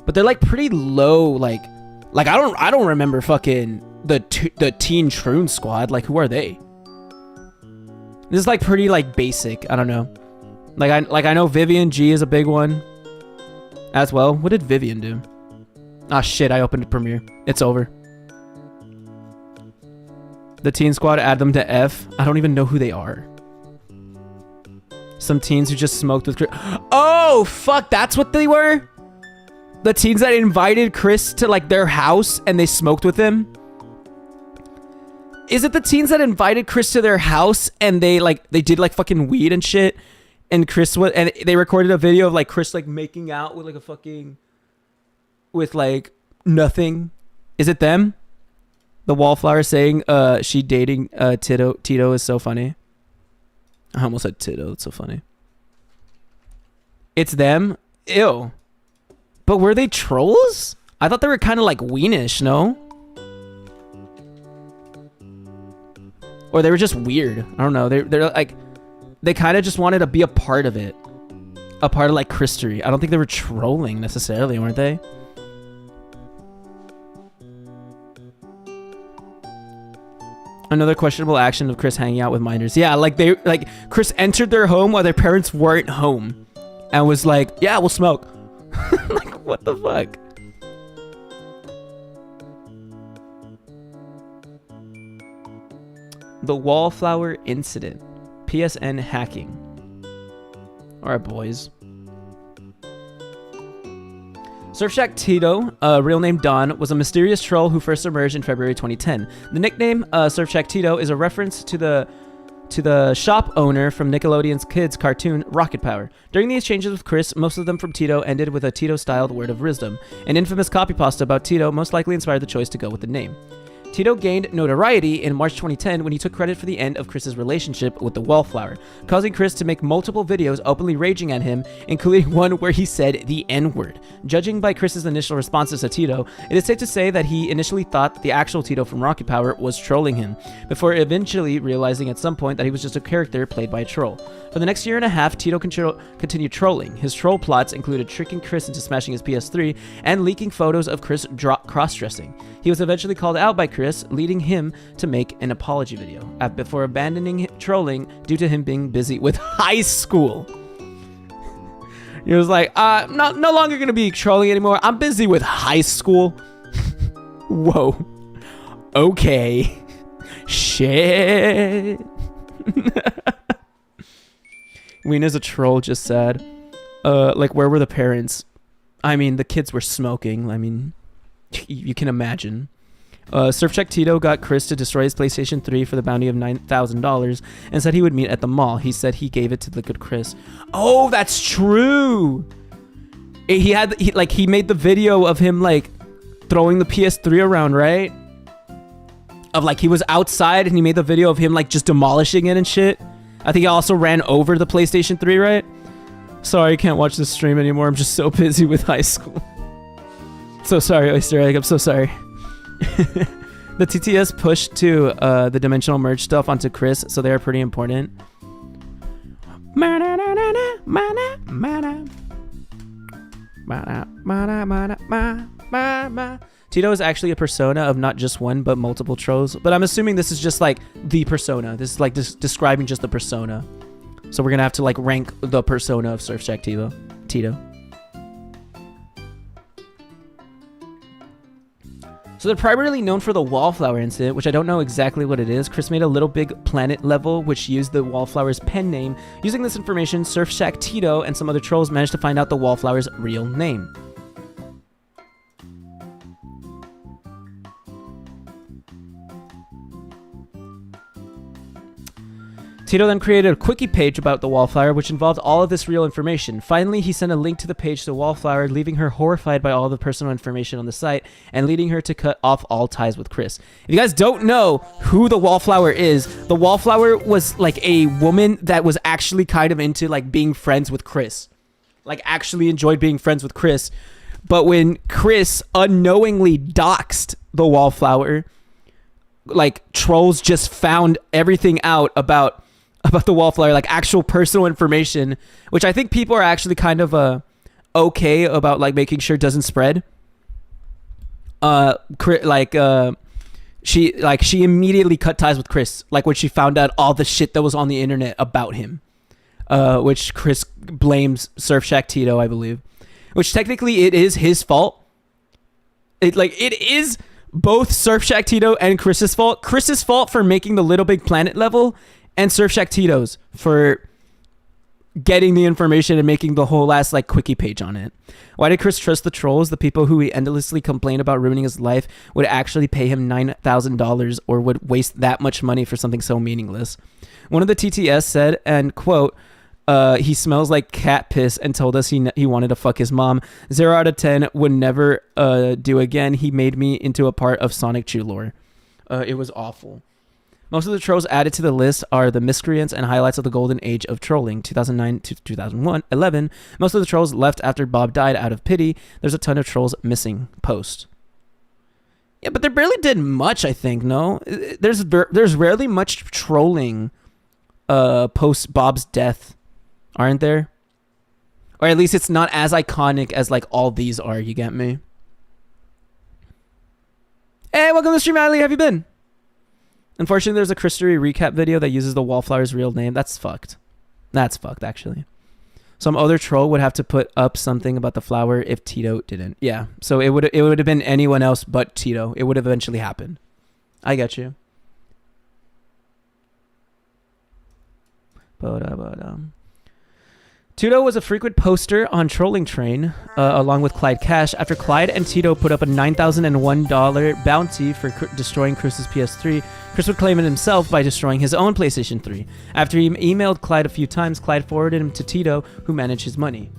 S1: But they're like pretty low, like I don't remember fucking the Teen Troon squad. Like, who are they? This is like pretty like basic. I don't know. I know Vivian G is a big one as well. What did Vivian do? Ah shit, I opened Premiere. It's over. The Teen Squad, add them to F. I don't even know who they are. Some teens who just smoked with Chris. Oh, fuck, that's what they were? The teens that invited Chris to like their house and they smoked with him? Is it the teens that invited Chris to their house and they did like fucking weed and shit? And they recorded a video of like Chris like making out with like a fucking, with like nothing. Is it them? The Wallflower saying she dating Tito is so funny. I almost said Tito. It's so funny. It's them? Ew. But were they trolls? I thought they were kind of like weenish, no? Or they were just weird. I don't know. They're like, they kind of just wanted to be a part of it. A part of like Christery. I don't think they were trolling necessarily, weren't they? Another questionable action of Chris hanging out with minors. Yeah, like Chris entered their home while their parents weren't home. And was like, yeah, we'll smoke. Like, what the fuck? The Wallflower Incident. PSN hacking. Alright, boys. Surfshack Tito, real name Don, was a mysterious troll who first emerged in February 2010. The nickname Surfshack Tito is a reference to the shop owner from Nickelodeon's kids cartoon Rocket Power. During the exchanges with Chris, most of them from Tito ended with a Tito-styled word of wisdom. An infamous copypasta about Tito most likely inspired the choice to go with the name. Tito gained notoriety in March 2010 when he took credit for the end of Chris's relationship with the Wallflower, causing Chris to make multiple videos openly raging at him, including one where he said the N-word. Judging by Chris's initial responses to Tito, it is safe to say that he initially thought that the actual Tito from Rocket Power was trolling him, before eventually realizing at some point that he was just a character played by a troll. For the next year and a half, Tito continued trolling. His troll plots included tricking Chris into smashing his PS3 and leaking photos of Chris cross-dressing. He was eventually called out by Chris, leading him to make an apology video before abandoning trolling due to him being busy with high school. He was like, no longer gonna be trolling anymore. I'm busy with high school. Whoa. Okay. Shit. Weena's a troll just said. Like, where were the parents? I mean, the kids were smoking. I mean, you can imagine. Surfcheck Tito got Chris to destroy his PlayStation 3 for the bounty of $9,000 and said he would meet at the mall. He said he gave it to the good Chris. Oh, that's true. He made the video of him like throwing the PS3 around, right? Of like he was outside and he made the video of him like just demolishing it and shit. I think he also ran over the PlayStation 3, right? Sorry, I can't watch this stream anymore. I'm just so busy with high school. So sorry, Oyster Egg. I'm so sorry. The TTS pushed to the dimensional merge stuff onto Chris, so they are pretty important. Tito is actually a persona of not just one, but multiple trolls. But I'm assuming this is just like the persona. This is like describing just the persona. So we're going to have to like rank the persona of Surfshack Tito. So they're primarily known for the Wallflower incident, which I don't know exactly what it is. Chris made a Little Big Planet level, which used the Wallflower's pen name. Using this information, Surfshack Tito and some other trolls managed to find out the Wallflower's real name. Tito then created a quickie page about the Wallflower, which involved all of this real information. Finally, he sent a link to the page to Wallflower, leaving her horrified by all the personal information on the site and leading her to cut off all ties with Chris. If you guys don't know who the Wallflower is, the Wallflower was like a woman that was actually kind of into like being friends with Chris. Like actually enjoyed being friends with Chris. But when Chris unknowingly doxed the Wallflower, like trolls just found everything out about the Wallflower, like actual personal information, which I think people are actually kind of okay about like making sure it doesn't spread. She immediately cut ties with Chris, like when she found out all the shit that was on the internet about him, which Chris blames Surfshack Tito, I believe, which technically it is his fault. It is both Surfshack Tito and Chris's fault. Chris's fault for making the Little Big Planet level, and Surfshack Tito's for getting the information and making the whole last like quickie page on it. Why did Chris trust the trolls? The people who he endlessly complained about ruining his life would actually pay him $9,000 or would waste that much money for something so meaningless. One of the TTS said, and quote, he smells like cat piss and told us he wanted to fuck his mom. 0 out of 10 would never do again. He made me into a part of Sonic Chew lore. It was awful. Most of the trolls added to the list are the miscreants and highlights of the golden age of trolling, 2009 to 2011. Most of the trolls left after Bob died out of pity. There's a ton of trolls missing post. Yeah, but they barely did much, I think, no? There's rarely much trolling post Bob's death, aren't there? Or at least it's not as iconic as like all these are, you get me? Hey, welcome to the stream, Adley. How have you been? Unfortunately, there's a Christery recap video that uses the Wallflower's real name. That's fucked. That's fucked, actually. Some other troll would have to put up something about the flower if Tito didn't. Yeah, so it would have been anyone else but Tito. It would have eventually happened. I get you. Tito was a frequent poster on Trolling Train, along with Clyde Cash. After Clyde and Tito put up a $9,001 bounty for destroying Chris's PS3, Chris would claim it himself by destroying his own PlayStation 3. After he emailed Clyde a few times, Clyde forwarded him to Tito, who managed his money.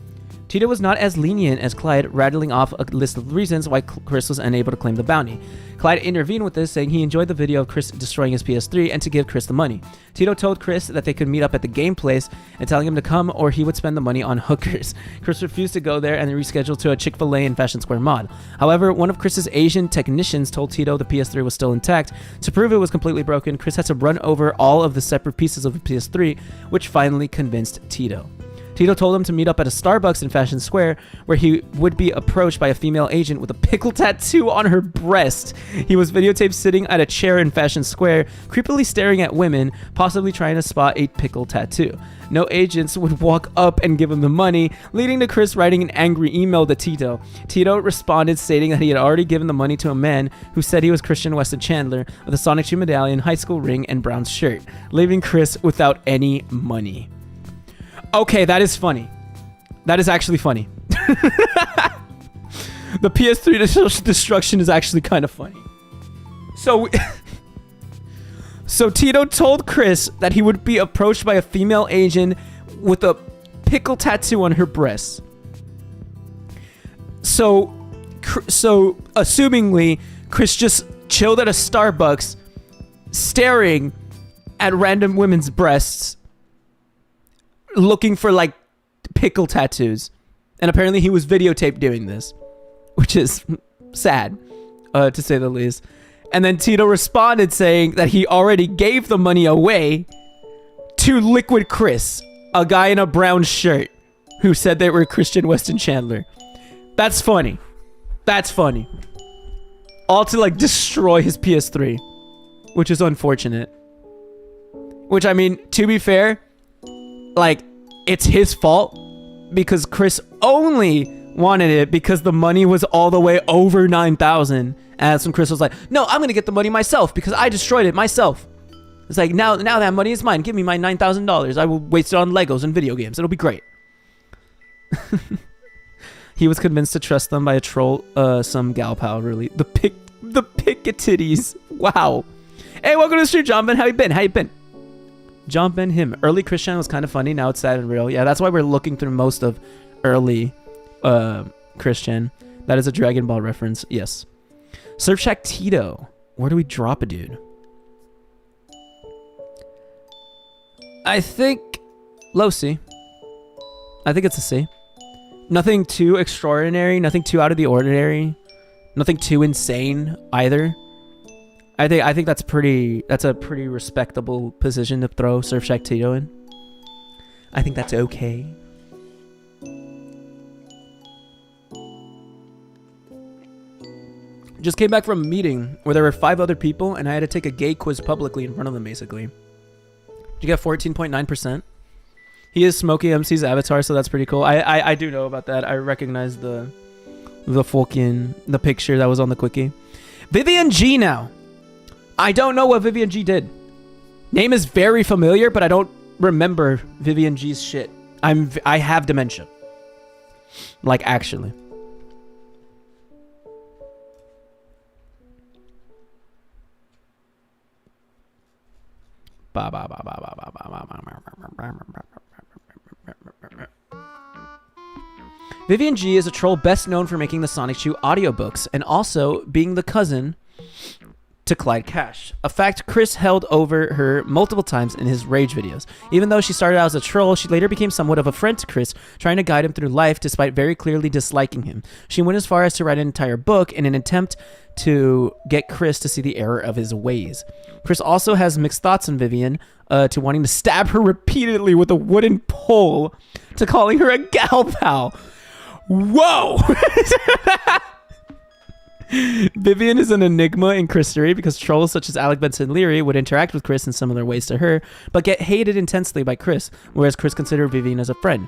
S1: Tito was not as lenient as Clyde, rattling off a list of reasons why Chris was unable to claim the bounty. Clyde intervened with this, saying he enjoyed the video of Chris destroying his PS3 and to give Chris the money. Tito told Chris that they could meet up at the game place and telling him to come or he would spend the money on hookers. Chris refused to go there and rescheduled to a Chick-fil-A in Fashion Square Mod. However, one of Chris's Asian technicians told Tito the PS3 was still intact. To prove it was completely broken, Chris had to run over all of the separate pieces of the PS3, which finally convinced Tito. Tito told him to meet up at a Starbucks in Fashion Square, where he would be approached by a female agent with a pickle tattoo on her breast. He was videotaped sitting at a chair in Fashion Square, creepily staring at women, possibly trying to spot a pickle tattoo. No agents would walk up and give him the money, leading to Chris writing an angry email to Tito. Tito responded stating that he had already given the money to a man who said he was Christian Weston Chandler with a Sonic Chew medallion, high school ring, and brown shirt, leaving Chris without any money. Okay, that is funny. That is actually funny. The PS3 destruction is actually kind of funny. So Tito told Chris that he would be approached by a female agent with a pickle tattoo on her breast. So assumingly, Chris just chilled at a Starbucks staring at random women's breasts, looking for like pickle tattoos, and apparently he was videotaped doing this, which is sad, to say the least. And then Tito responded saying that he already gave the money away to Liquid Chris, a guy in a brown shirt who said they were Christian Weston Chandler. That's funny. That's funny. All to like destroy his PS3, which is unfortunate. Which, I mean, to be fair, like, it's his fault because Chris only wanted it because the money was all the way over 9,000. And that's when Chris was like, no, I'm going to get the money myself because I destroyed it myself. It's like, now that money is mine. Give me my $9,000. I will waste it on Legos and video games. It'll be great. He was convinced to trust them by a troll, some gal pal, really. The pick-a-titties. Wow. Hey, welcome to the stream, John Ben. How you been? John Ben him. Early Christian was kind of funny. Now it's sad and real. Yeah, that's why we're looking through most of early Christian. That is a Dragon Ball reference. Yes. Surf Shack Tito. Where do we drop a dude? I think low C. I think it's a C. Nothing too extraordinary. Nothing too out of the ordinary. Nothing too insane either. I think that's a pretty respectable position to throw Surf Shack Tito in. I think that's okay. Just came back from a meeting where there were 5 other people and I had to take a gay quiz publicly in front of them, basically. You got 14.9%. He is Smokey MC's avatar, so that's pretty cool. I do know about that. I recognize the picture that was on the quickie. Vivian G now. I don't know what Vivian G did. Name is very familiar, but I don't remember Vivian G's shit. I have dementia. Like, actually. Vivian G is a troll best known for making the Sonic Chew audiobooks and also being the cousin to Clyde Cash, a fact Chris held over her multiple times in his rage videos. Even though she started out as a troll, she later became somewhat of a friend to Chris, trying to guide him through life despite very clearly disliking him. She went as far as to write an entire book in an attempt to get Chris to see the error of his ways. Chris also has mixed thoughts on Vivian, to wanting to stab her repeatedly with a wooden pole, to calling her a gal pal. Whoa! Vivian is an enigma in Chris theory because trolls such as Alec Benson Leary would interact with Chris in similar ways to her, but get hated intensely by Chris, whereas Chris considered Vivian as a friend.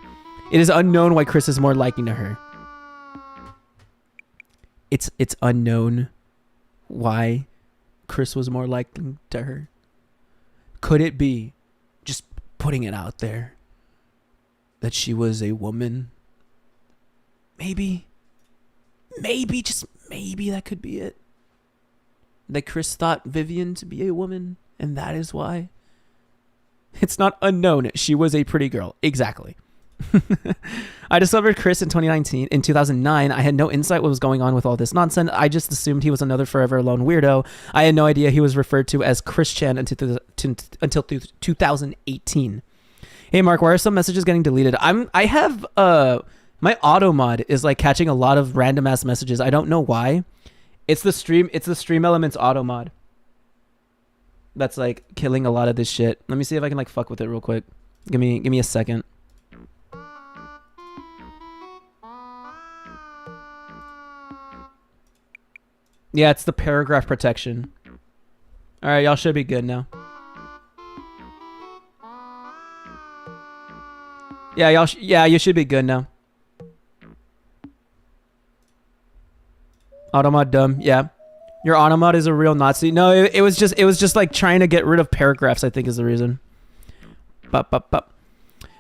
S1: It is unknown why Chris is more liking to her. It's unknown why Chris was more liking to her. Could it be, just putting it out there, that she was a woman? Maybe, just maybe that could be it. That Chris thought Vivian to be a woman, and that is why. It's not unknown. She was a pretty girl. Exactly. I discovered Chris in 2019. In 2009, I had no insight what was going on with all this nonsense. I just assumed he was another forever alone weirdo. I had no idea he was referred to as Christian until 2018. Hey Mark, why are some messages getting deleted? I have my auto mod is like catching a lot of random ass messages. I don't know why. It's the stream elements auto mod that's like killing a lot of this shit. Let me see if I can like fuck with it real quick. Give me a second. Yeah, it's the paragraph protection. All right, y'all should be good now. Yeah, you should be good now. Automod dumb. Yeah. Your automod is a real Nazi. No, it was just like trying to get rid of paragraphs, I think is the reason.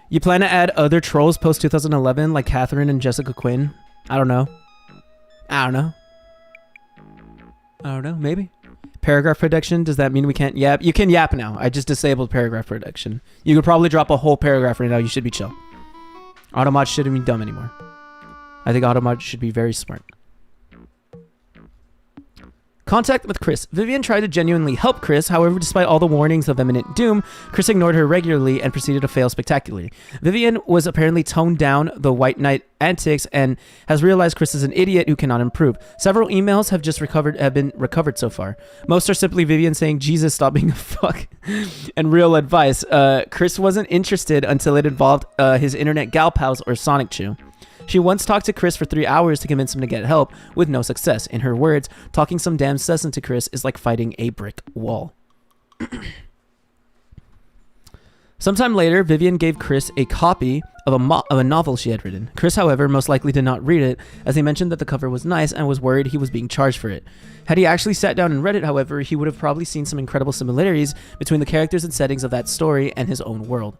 S1: You plan to add other trolls post 2011 like Catherine and Jessica Quinn? I don't know. Maybe. Paragraph protection, does that mean we can't yap? You can yap now. I just disabled paragraph protection. You could probably drop a whole paragraph right now. You should be chill. Automod shouldn't be dumb anymore. I think Automod should be very smart. Contact with Chris. Vivian tried to genuinely help Chris, however, despite all the warnings of imminent doom, Chris ignored her regularly and proceeded to fail spectacularly. Vivian was apparently toned down the white knight antics and has realized Chris is an idiot who cannot improve. Several emails have been recovered so far. Most are simply Vivian saying, Jesus, stop being a fuck, and real advice. Chris wasn't interested until it involved his internet gal pals or Sonic Chew. She once talked to Chris for 3 hours to convince him to get help, with no success. In her words, talking some damn sense into Chris is like fighting a brick wall. Sometime later, Vivian gave Chris a copy of a novel she had written. Chris, however, most likely did not read it, as he mentioned that the cover was nice and was worried he was being charged for it. Had he actually sat down and read it, however, he would have probably seen some incredible similarities between the characters and settings of that story and his own world.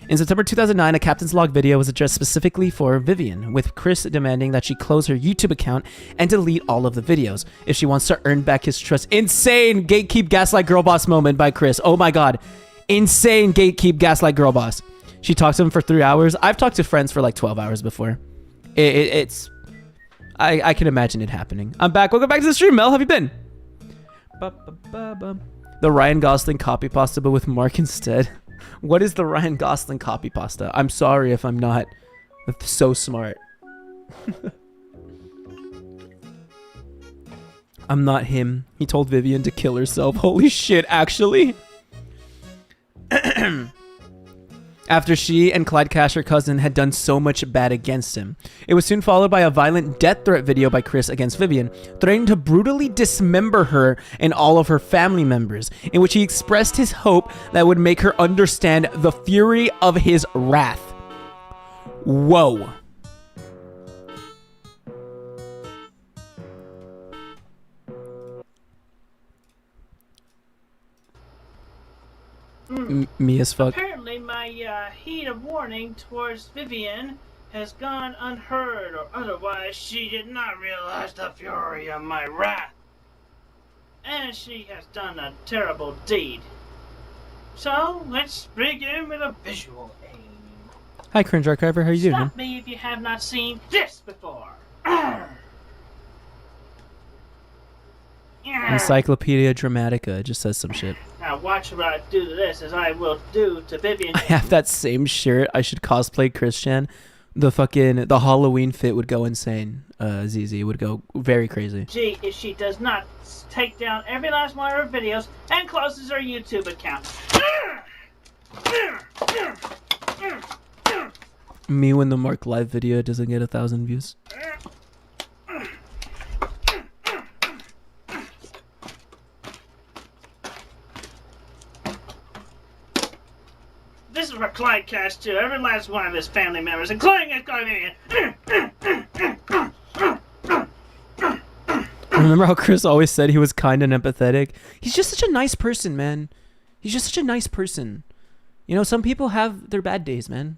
S1: In September 2009, a captain's log video was addressed specifically for Vivian, with Chris demanding that she close her YouTube account and delete all of the videos if she wants to earn back his trust. Insane gatekeep gaslight girl boss moment by Chris. Oh my god. Insane gatekeep gaslight girl boss. She talked to him for 3 hours. I've talked to friends for like 12 hours before. I can imagine it happening. I'm back. Welcome back to the stream, Mel. How have you been? The Ryan Gosling copy pasta, but with Marc instead. What is the Ryan Gosling copy pasta? I'm sorry if I'm not so smart. I'm not him. He told Vivian to kill herself. Holy shit, actually? After she and Clyde Cash, her cousin, had done so much bad against him. It was soon followed by a violent death threat video by Chris against Vivian, threatening to brutally dismember her and all of her family members, in which he expressed his hope that would make her understand the fury of his wrath. Whoa. Me as fuck.
S8: Apparently my heat deed of warning towards Vivian has gone unheard, or otherwise she did not realize the fury of my wrath. And she has done a terrible deed. So, let's begin with a visual aid.
S1: Hi, Cringe Archiver. How you doing, man?
S8: Stop me if you have not seen this before.
S1: Encyclopedia Dramatica just says some shit.
S8: Now watch what I do to this as I will do to Vivian.
S1: I have that same shirt. I should cosplay Christian. The Halloween fit would go insane. ZZ would go very crazy.
S8: If she does not take down every last one of her videos and closes her YouTube account.
S1: Me when the Marc live video doesn't get 1,000 views.
S8: This is for Clyde Cash too. Every last one of his family members, including his guardian.
S1: Remember how Chris always said he was kind and empathetic? He's just such a nice person, man. He's just such a nice person. You know, some people have their bad days, man.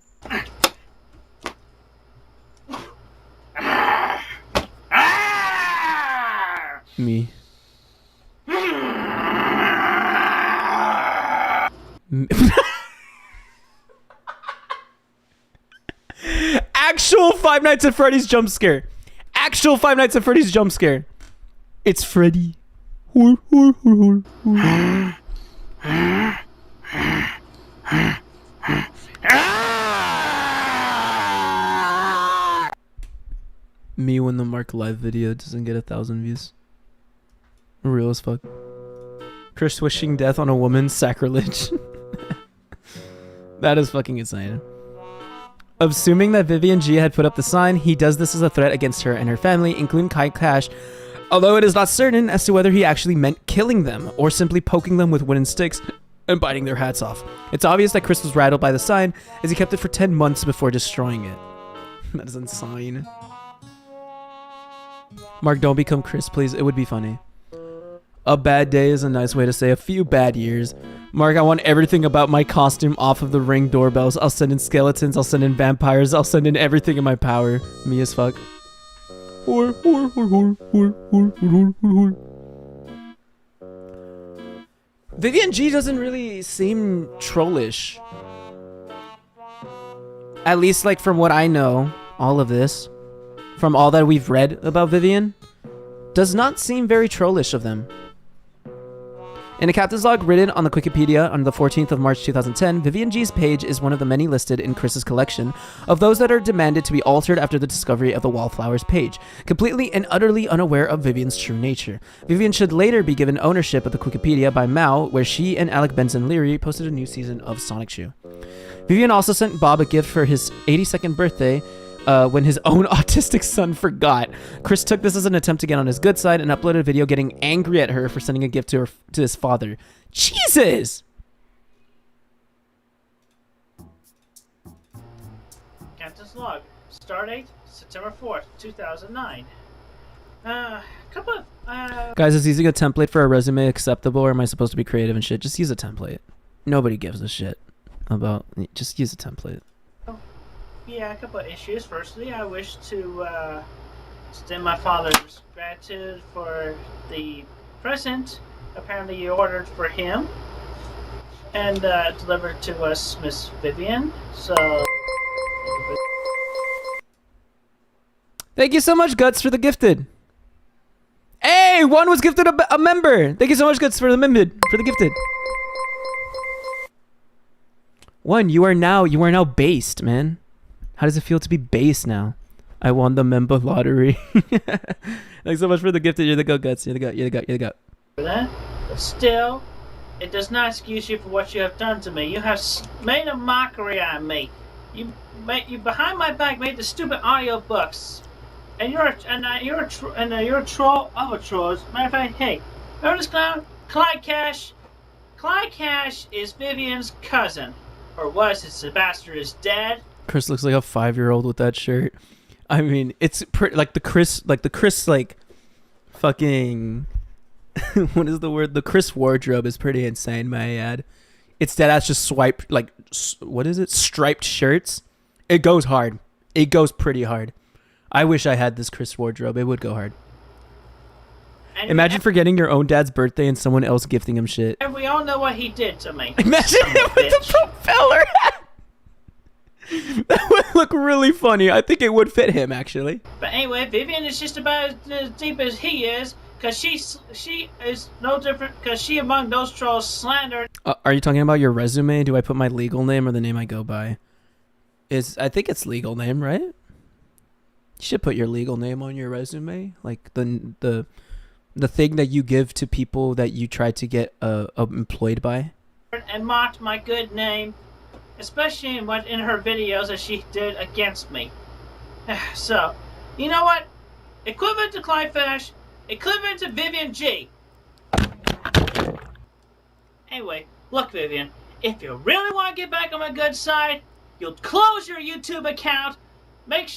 S1: Me. Actual Five Nights at Freddy's jump scare. Actual Five Nights at Freddy's jump scare. It's Freddy. Me when the Marc live video doesn't get 1,000 views. Real as fuck. Chris wishing death on a woman, sacrilege. That is fucking insane. Assuming that Vivian G had put up the sign, he does this as a threat against her and her family, including Kai Cash, although it is not certain as to whether he actually meant killing them or simply poking them with wooden sticks and biting their hats off. It's obvious that Chris was rattled by the sign as he kept it for 10 months before destroying it. That is insane. Marc, don't become Chris, please. It would be funny. A bad day is a nice way to say a few bad years. Marc, I want everything about my costume off of the Ring doorbells. I'll send in skeletons, I'll send in vampires, I'll send in everything in my power. Me as fuck. Vivian G doesn't really seem trollish. At least, like, from what I know, all of this, from all that we've read about Vivian, does not seem very trollish of them. In a captain's log written on the Wikipedia on the 14th of March 2010, Vivian G's page is one of the many listed in Chris's collection of those that are demanded to be altered after the discovery of the Wallflower's page, completely and utterly unaware of Vivian's true nature. Vivian should later be given ownership of the Wikipedia by Mao, where she and Alec Benson Leary posted a new season of Sonic Shoe. Vivian also sent Bob a gift for his 82nd birthday, when his own autistic son forgot. Chris took this as an attempt to get on his good side and uploaded a video getting angry at her for sending a gift to his father. Jesus!
S8: Captain's log. Stardate, September 4th, 2009.
S1: Guys, is using a template for a resume acceptable, or am I supposed to be creative and shit? Just use a template. Nobody gives a shit about... Just use a template.
S8: Yeah, a couple of issues. Firstly, I wish to extend my father's gratitude for the present apparently you ordered for him and delivered to us, Miss Vivian. So,
S1: thank you so much, Guts, for the gifted. Hey, one was gifted a member. Thank you so much, Guts, for the gifted. One, you are now based, man. How does it feel to be base now? I won the member lottery. Thanks so much for the gift. You're the go, Guts. You're the go. You're the go.
S8: For that, but still, it does not excuse you for what you have done to me. You have made a mockery out of me. You behind my back made the stupid audiobooks, and you're a troll of a troll. As a matter of fact, hey, remember this clown, Clyde Cash? Clyde Cash is Vivian's cousin, or was. His bastard is dead.
S1: Chris looks like a 5-year-old with that shirt. I mean, it's pretty like the Chris fucking what is the word? The Chris wardrobe is pretty insane, may I add. It's deadass just swiped, like, what is it? Striped shirts. It goes hard. It goes pretty hard. I wish I had this Chris wardrobe. It would go hard. Imagine forgetting your own dad's birthday and someone else gifting him shit.
S8: And we all know what he did to me.
S1: Imagine him with the propeller hat. That would look really funny. I think it would fit him, actually.
S8: But anyway, Vivian is just about as deep as he is, because she is no different, because she among those trolls slandered.
S1: Are you talking about your resume? Do I put my legal name or the name I go by? I think it's legal name, right? You should put your legal name on your resume, like the thing that you give to people that you try to get employed by.
S8: And mocked my good name, especially in her videos that she did against me. So, you know what? Equivalent to Clyde Fish, equivalent to Vivian G. Anyway, look, Vivian, if you really want to get back on my good side, you'll close your YouTube account. Make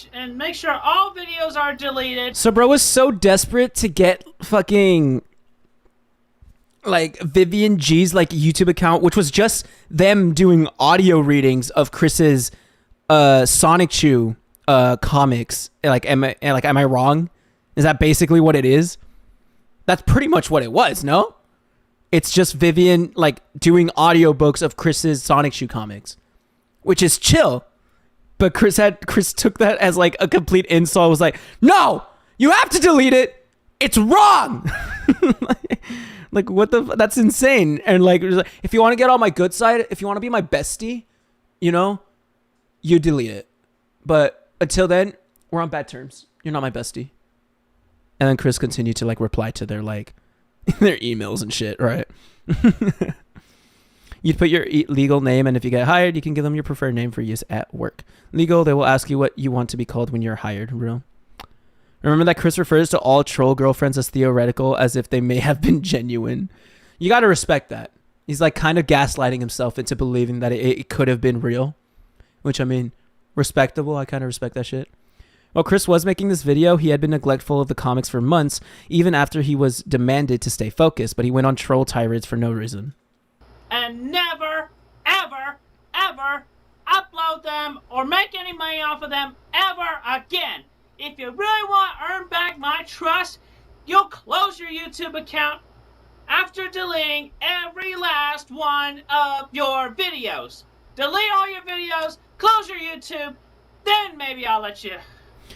S8: sure all videos are deleted.
S1: So bro was so desperate to get fucking like Vivian G's like YouTube account, which was just them doing audio readings of Chris's Sonic Chew comics. Like am I wrong? Is that basically what it is? That's pretty much what it was, no? It's just Vivian like doing audiobooks of Chris's Sonic Chew comics, which is chill. But Chris took that as like a complete insult. Was like, no, you have to delete it. It's wrong. Like what the? That's insane. And like, if you want to get on my good side, if you want to be my bestie, you know, you delete it. But until then, we're on bad terms. You're not my bestie. And then Chris continued to like reply to their like their emails and shit, right? You'd put your legal name, and if you get hired, you can give them your preferred name for use at work. Legal, they will ask you what you want to be called when you're hired. Real. Remember that Chris refers to all troll girlfriends as theoretical, as if they may have been genuine. You got to respect that. He's like kind of gaslighting himself into believing that it could have been real, which I mean, respectable. I kind of respect that shit. While Chris was making this video, he had been neglectful of the comics for months, even after he was demanded to stay focused, but he went on troll tirades for no reason.
S8: And never, ever, ever upload them or make any money off of them ever again. If you really want to earn back my trust, you'll close your YouTube account after deleting every last one of your videos. Delete all your videos, close your YouTube, then maybe I'll let you.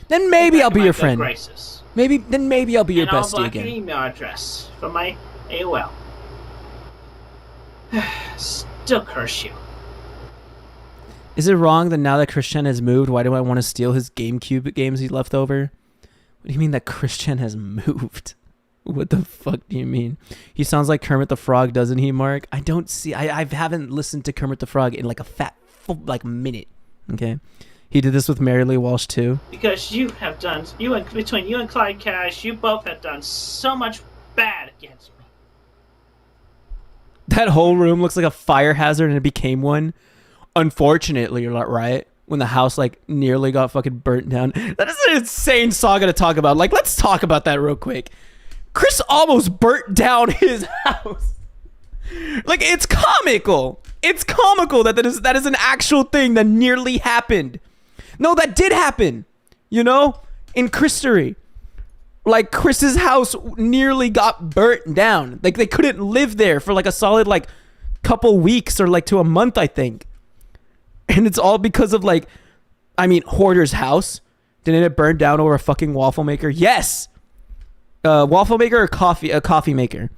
S1: Then maybe I'll be your friend.
S8: Graces.
S1: Then maybe I'll be your bestie
S8: and I'll block
S1: again.
S8: Your email address from my AOL. Still curse you.
S1: Is it wrong that now that Christian has moved, why do I want to steal his GameCube games he left over? What do you mean that Christian has moved? What the fuck do you mean? He sounds like Kermit the Frog, doesn't he, Mark? I don't see... I haven't listened to Kermit the Frog in like a minute. Okay? He did this with Mary Lee Walsh too.
S8: Because you have done... Between you and Clyde Cash, you both have done so much bad against me.
S1: That whole room looks like a fire hazard and it became one. Unfortunately, you're not right. When the house like nearly got fucking burnt down. That is an insane saga to talk about. Like, let's talk about that real quick. Chris almost burnt down his house. Like, it's comical. It's comical that that is an actual thing that nearly happened. No, that did happen. You know? In Christery. Like, Chris's house nearly got burnt down. Like, they couldn't live there for like a solid like couple weeks or like to a month, I think. And it's all because of like, I mean, Hoarder's house. Didn't it burn down over a fucking waffle maker? Yes. Waffle maker or a coffee maker.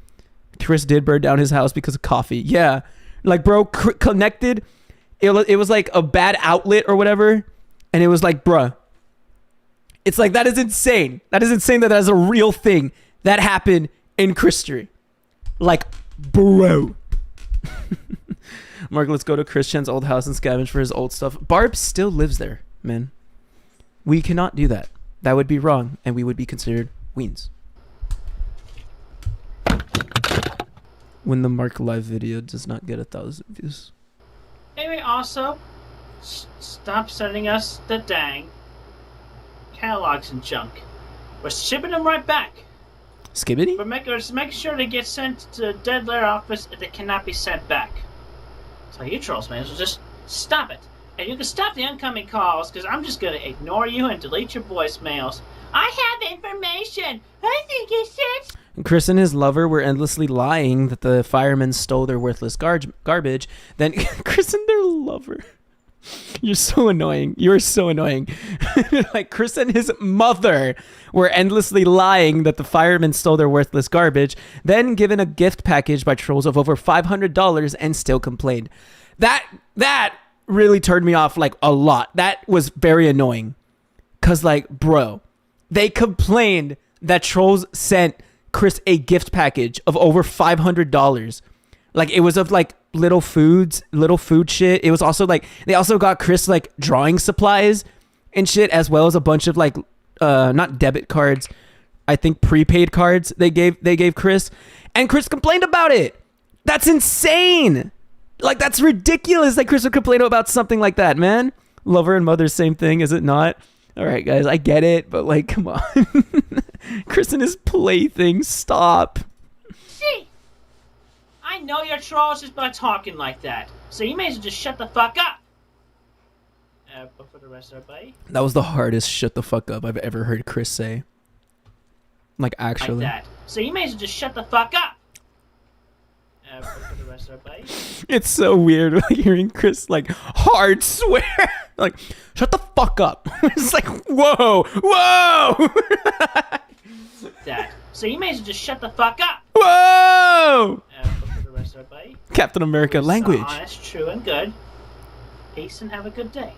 S1: Chris did burn down his house because of coffee. Yeah. Like, bro, connected. It was like a bad outlet or whatever. And it was like, bruh. It's like, that is insane. That is insane that is a real thing that happened in Christery. Like, bro. Mark, let's go to Christian's old house and scavenge for his old stuff. Barb still lives there, man. We cannot do that. That would be wrong, and we would be considered weens. When the Mark live video does not get 1,000 views.
S8: Anyway, also, stop sending us the dang catalogs and junk. We're shipping them right back.
S1: Skibbity?
S8: We're making sure they get sent to the Dead Lair office if they cannot be sent back. So you trolls, man, so just stop it. And you can stop the incoming calls, because I'm just going to ignore you and delete your voicemails. I have information. I think it's it.
S1: Chris and his lover were endlessly lying that the firemen stole their worthless garbage. Then Chris and their lover. You're so annoying. You're so annoying. Like Chris and his mother were endlessly lying that the firemen stole their worthless garbage, then given a gift package by trolls of over $500 and still complained. That really turned me off like a lot. That was very annoying. Cause like, bro, they complained that trolls sent Chris a gift package of over $500. Like it was of like little food shit. It was also like they also got Chris like drawing supplies and shit, as well as a bunch of like not debit cards, I think prepaid cards they gave Chris, and Chris complained about it. That's insane. Like that's ridiculous. Like Chris would complain about something like that, man. Lover and mother, same thing, is it not? All right, guys, I get it, but like, come on. Chris and his plaything, stop.
S8: See, I know you're trolls just by talking like that, so you may as well just shut the fuck up. But for the rest of everybody,
S1: that was the hardest "shut the fuck up" I've ever heard Chris say. Like actually.
S8: Like that. So you may as well just shut the fuck up. But for the rest of everybody,
S1: it's so weird like hearing Chris like hard swear. Like, shut the fuck up. It's like, whoa.
S8: that. So you may as well just shut the fuck up.
S1: Whoa.
S8: But for the rest of everybody,
S1: Captain America language.
S8: Honest, true, and good. Peace and have a good day.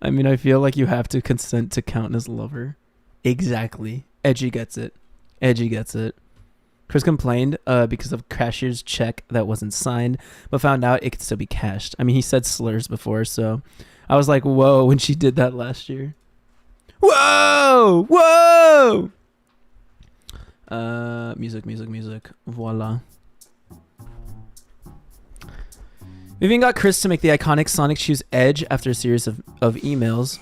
S1: I mean, I feel like you have to consent to count as lover. Exactly. Edgy gets it. Chris complained because of cashier's check that wasn't signed, but found out it could still be cashed. I mean, he said slurs before, so I was like, whoa, when she did that last year. Whoa! Music. Voila. We even got Chris to make the iconic Sonic choose Edge after a series of emails.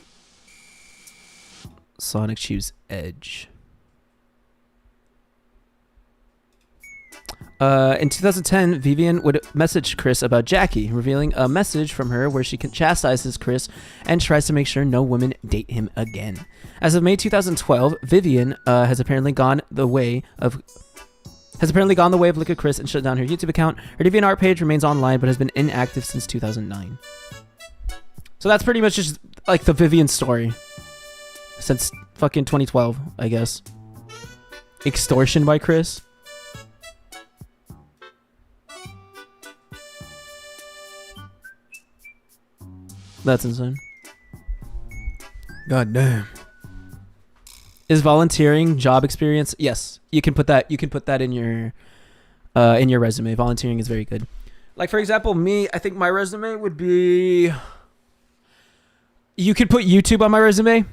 S1: Sonic choose Edge. In 2010, Vivian would message Chris about Jackie, revealing a message from her where she chastises Chris and tries to make sure no women date him again. As of May 2012, Vivian has apparently gone the way of Look at Chris and shut down her YouTube account. Her DeviantArt page remains online but has been inactive since 2009. So that's pretty much just like the Vivian story since fucking 2012, I guess. Extortion by Chris. That's insane. God damn. Is volunteering job experience? Yes, you can put that. You can put that in your resume. Volunteering is very good. Like for example, me, I think my resume would be. You could put YouTube on my resume.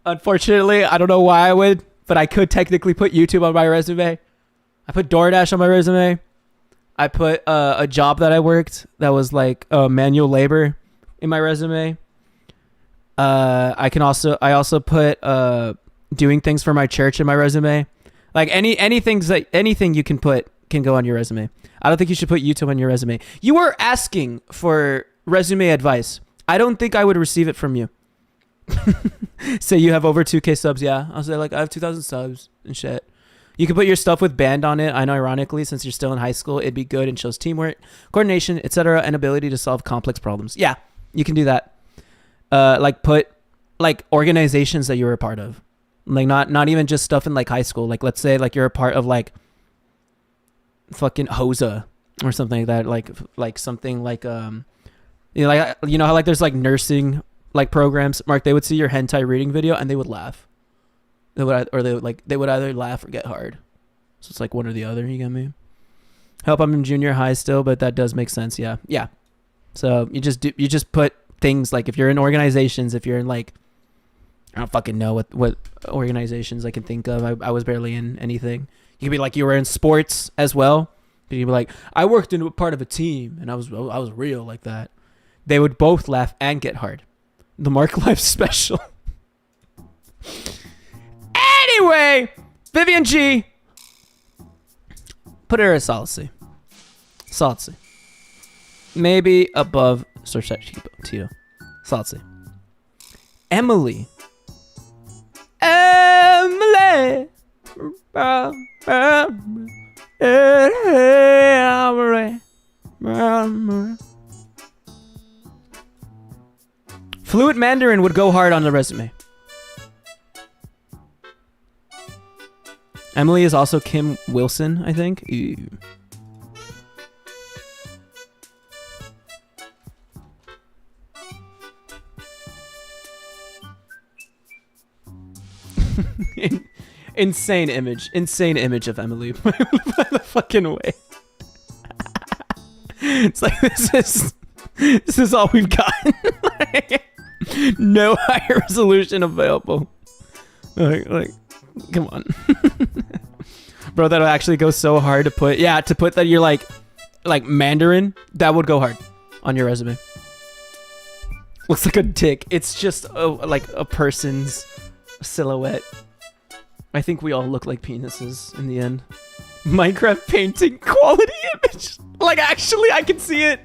S1: Unfortunately, I don't know why I would, but I could technically put YouTube on my resume. I put DoorDash on my resume. I put a job that I worked that was like manual labor in my resume. I also put doing things for my church in my resume. Like anything you can put can go on your resume. I don't think you should put YouTube on your resume. You were asking for resume advice. I don't think I would receive it from you. Say you have over 2K subs. Yeah, I'll say like I have 2,000 subs and shit. You can put your stuff with band on it. I know, ironically, since you're still in high school, it'd be good and shows teamwork, coordination, etc., and ability to solve complex problems. Yeah, you can do that. Like put like organizations that you were a part of, like not even just stuff in like high school. Like let's say like you're a part of like fucking HOSA or something like that. Like something like you know how like there's like nursing like programs. Mark, they would see your hentai reading video and they would laugh. They would either laugh or get hard. So it's like one or the other. You get me? Help, I'm in junior high still, but that does make sense. Yeah. So you just put things like if you're in organizations, if you're in like, I don't fucking know what organizations I can think of. I was barely in anything. You could be like you were in sports as well. You'd be like, I worked in a part of a team and I was real like that. They would both laugh and get hard. The Mark Life special. Anyway, Vivian G. Put her as Solicy. Salty. Maybe above Tito. Salty. Emily. Emily. Fluent Mandarin would go hard on the resume. Emily is also Kim Wilson, I think. Ew. Insane image of Emily by the fucking way. It's like this is all we've got. No higher resolution available. Like come on. Bro, that'll actually go so hard to put. Yeah, to put that you're like Mandarin, that would go hard on your resume. Looks like a dick. It's just like a person's silhouette. I think we all look like penises in the end. Minecraft painting quality image. Like, actually, I can see it.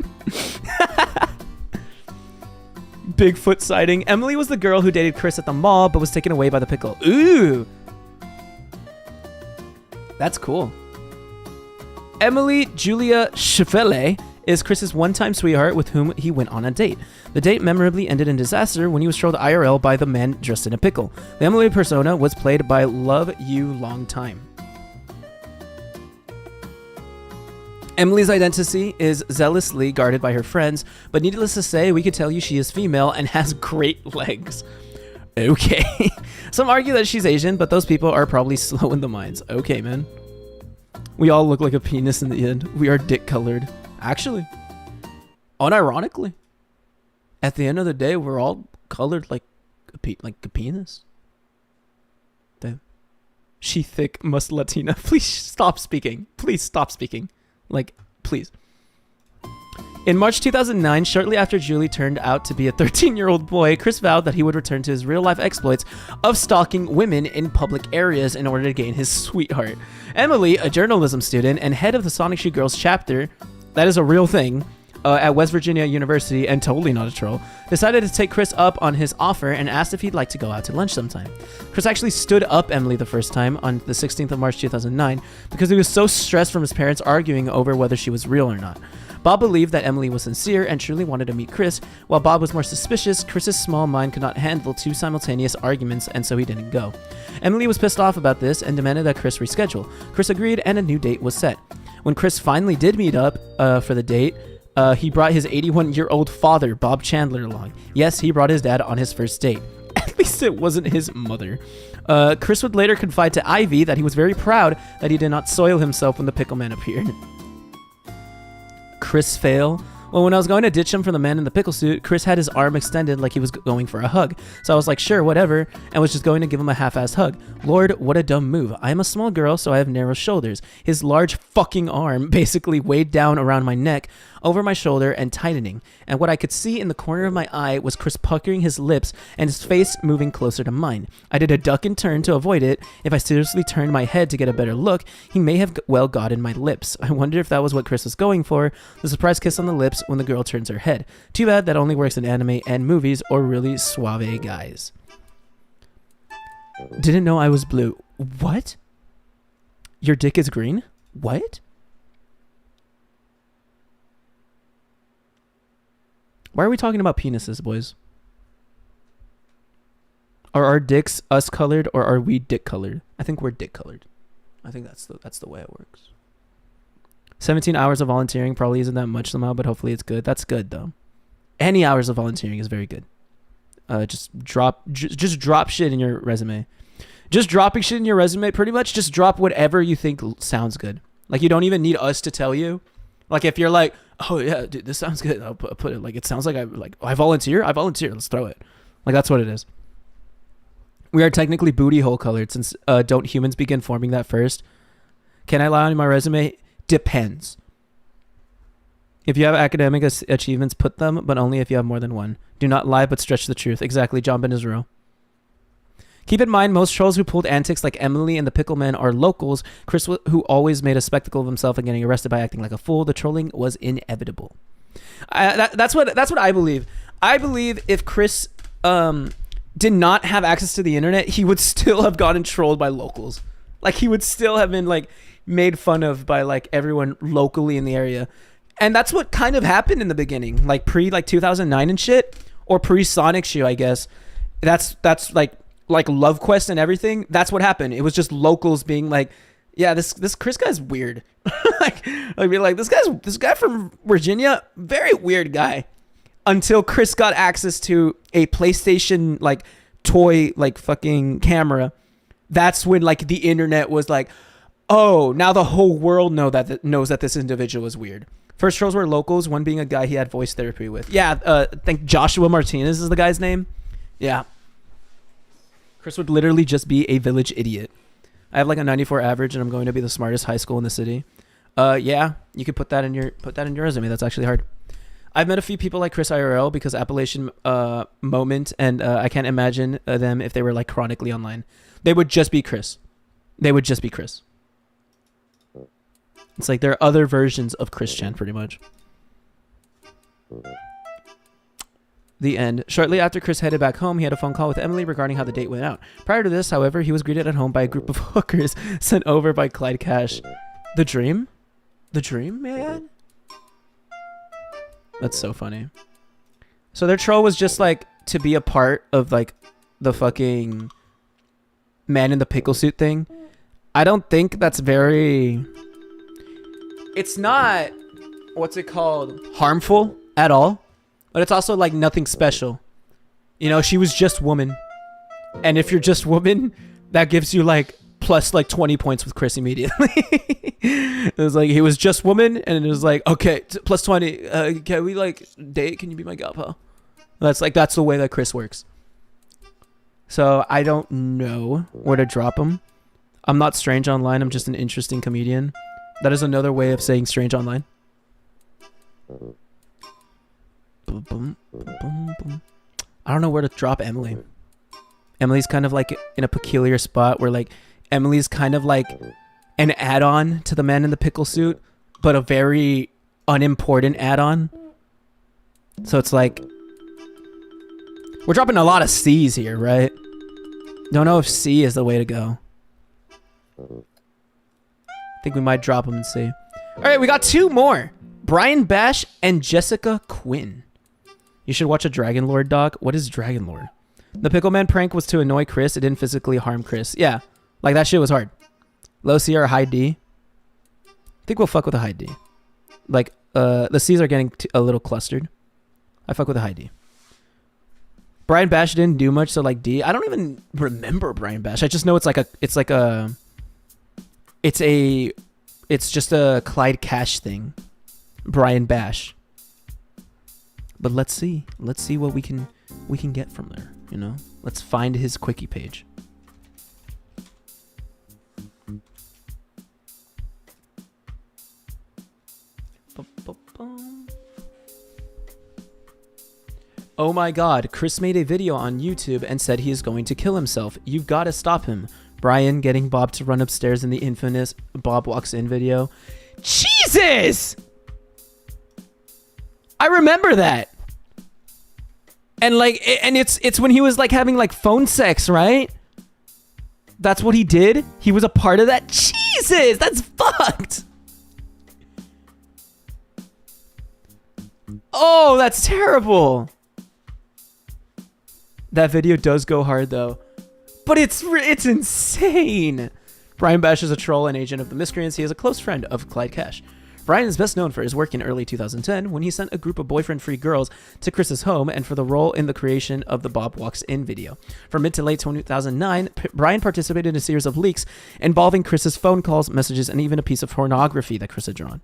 S1: Bigfoot sighting. Emily was the girl who dated Chris at the mall, but was taken away by the pickle. Ooh. That's cool. Emily Julia Chevelle is Chris's one-time sweetheart with whom he went on a date. The date memorably ended in disaster when he was trolled IRL by the man dressed in a pickle. The Emily persona was played by Love You Long Time. Emily's identity is zealously guarded by her friends, but needless to say, we could tell you she is female and has great legs. Okay. Some argue that she's Asian, but those people are probably slow in the minds. Okay, man. We all look like a penis in the end. We are dick-colored. Actually, unironically, at the end of the day, we're all colored like a penis. Damn. She thick, must Latina. Please stop speaking. Please stop speaking. Like, please. In March 2009, shortly after Julie turned out to be a 13-year-old boy, Chris vowed that he would return to his real-life exploits of stalking women in public areas in order to gain his sweetheart. Emily, a journalism student and head of the Sonic Shoe Girls chapter, that is a real thing, at West Virginia University, and totally not a troll, decided to take Chris up on his offer and asked if he'd like to go out to lunch sometime. Chris actually stood up Emily the first time on the 16th of March 2009 because he was so stressed from his parents arguing over whether she was real or not. Bob believed that Emily was sincere and truly wanted to meet Chris, while Bob was more suspicious. Chris's small mind could not handle two simultaneous arguments, and so he didn't go. Emily was pissed off about this and demanded that Chris reschedule. Chris agreed, and a new date was set. When Chris finally did meet up for the date, he brought his 81-year-old father, Bob Chandler, along. Yes, he brought his dad on his first date. At least it wasn't his mother. Chris would later confide to Ivy that he was very proud that he did not soil himself when the pickle man appeared. Chris fail? Well, when I was going to ditch him for the man in the pickle suit, Chris had his arm extended like he was going for a hug. So I was like, sure, whatever, and was just going to give him a half-assed hug. Lord, what a dumb move. I am a small girl, so I have narrow shoulders. His large fucking arm basically weighed down around my neck, over my shoulder, and tightening. And what I could see in the corner of my eye was Chris puckering his lips and his face moving closer to mine. I did a duck and turn to avoid it. If I seriously turned my head to get a better look, he may have well gotten my lips. I wonder if that was what Chris was going for, the surprise kiss on the lips when the girl turns her head. Too bad that only works in anime and movies or really suave guys. Didn't know I was blue. What? Your dick is green? What? Why are we talking about penises, boys? Are our dicks us colored or are we dick colored? I think we're dick colored. I think that's the way it works. 17 hours of volunteering probably isn't that much somehow, but hopefully it's good. That's good though. Any hours of volunteering is very good. Just drop shit in your resume. Just dropping shit in your resume, pretty much just drop whatever you think sounds good. Like, you don't even need us to tell you. Like, if you're like, oh yeah, dude, this sounds good, I'll put it. Like, it sounds like I volunteer. Let's throw it. Like, that's what it is. We are technically booty hole colored since don't humans begin forming that first? Can I lie on my resume? Depends. If you have academic achievements, put them, but only if you have more than one. Do not lie, but stretch the truth. Exactly, John Ben Israel. Keep in mind, most trolls who pulled antics like Emily and the Pickle Man are locals. Chris, who always made a spectacle of himself and getting arrested by acting like a fool, the trolling was inevitable. That's what I believe. I believe if Chris did not have access to the internet, he would still have gotten trolled by locals. Like, he would still have been like made fun of by like everyone locally in the area. And that's what kind of happened in the beginning, like pre like 2009 and shit, or pre Sonic Shoe, I guess. That's like Love Quest and everything. That's what happened. It was just locals being like, yeah, this Chris guy's weird. I'd be like, this guy from Virginia, very weird guy. Until Chris got access to a PlayStation like toy like fucking camera. That's when like the internet was like, oh, now the whole world knows that this individual is weird. First trolls were locals, one being a guy he had voice therapy with. Yeah, I think Joshua Martinez is the guy's name. Yeah. Chris would literally just be a village idiot. I have like a 94 average and I'm going to be the smartest high school in the city. Yeah, you could put that in your resume. That's actually hard. I've met a few people like Chris IRL because Appalachian moment, and I can't imagine them if they were like chronically online. They would just be Chris. It's like there are other versions of Christian, pretty much. The end. Shortly after Chris headed back home, he had a phone call with Emily regarding how the date went out. Prior to this, however, he was greeted at home by a group of hookers sent over by Clyde Cash. The dream? The dream, man? That's so funny. So their troll was just like to be a part of like the fucking man in the pickle suit thing. I don't think that's very... It's not, what's it called, harmful at all. But it's also like nothing special. You know, she was just woman. And if you're just woman, that gives you like plus like 20 points with Chris immediately. It was like, he was just woman. And it was like, okay, plus 20. Can we like date? Can you be my gal pal? That's the way that Chris works. So I don't know where to drop him. I'm not strange online. I'm just an interesting comedian. That is another way of saying strange online. I don't know where to drop Emily. Emily's kind of like in a peculiar spot where like Emily's kind of like an add-on to the man in the pickle suit, but a very unimportant add-on. So it's like we're dropping a lot of C's here, right? Don't know if C is the way to go. I think we might drop them and see. All right, we got two more. Brian Bash and Jessica Quinn. You should watch a Dragon Lord doc. What is Dragon Lord? The Pickleman prank was to annoy Chris. It didn't physically harm Chris. Yeah, like that shit was hard. Low C or high D? I think we'll fuck with a high D. Like, the C's are getting a little clustered. I fuck with a high D. Brian Bash didn't do much, so like D. I don't even remember Brian Bash. I just know it's just a Clyde Cash thing. Brian Bash. But let's see what we can get from there, you know? Let's find his quickie page. Oh my god, Chris made a video on YouTube and said he is going to kill himself. You've got to stop him. Brian getting Bob to run upstairs in the infamous Bob Walks In video. Jesus! I remember that. And like, and it's when he was like having like phone sex, right? That's what he did? He was a part of that? Jesus, that's fucked. Oh, that's terrible. That video does go hard though. But it's insane. Brian Bash is a troll and agent of the Miscreants. He is a close friend of Clyde Cash. Brian is best known for his work in early 2010 when he sent a group of boyfriend-free girls to Chris's home and for the role in the creation of the Bob Walks In video. From mid to late 2009, Brian participated in a series of leaks involving Chris's phone calls, messages, and even a piece of pornography that Chris had drawn.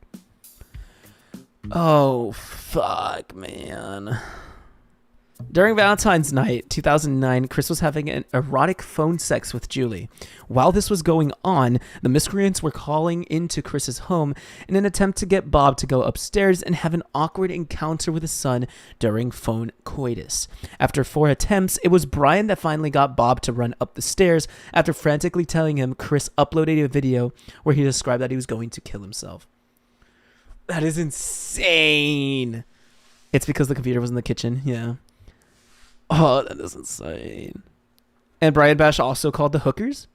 S1: Oh, fuck, man. During Valentine's night, 2009, Chris was having an erotic phone sex with Julie. While this was going on, the miscreants were calling into Chris's home in an attempt to get Bob to go upstairs and have an awkward encounter with his son during phone coitus. After 4 attempts, it was Brian that finally got Bob to run up the stairs after frantically telling him Chris uploaded a video where he described that he was going to kill himself. That is insane. It's because the computer was in the kitchen, yeah. Oh, that is insane. And Brian Bash also called the hookers.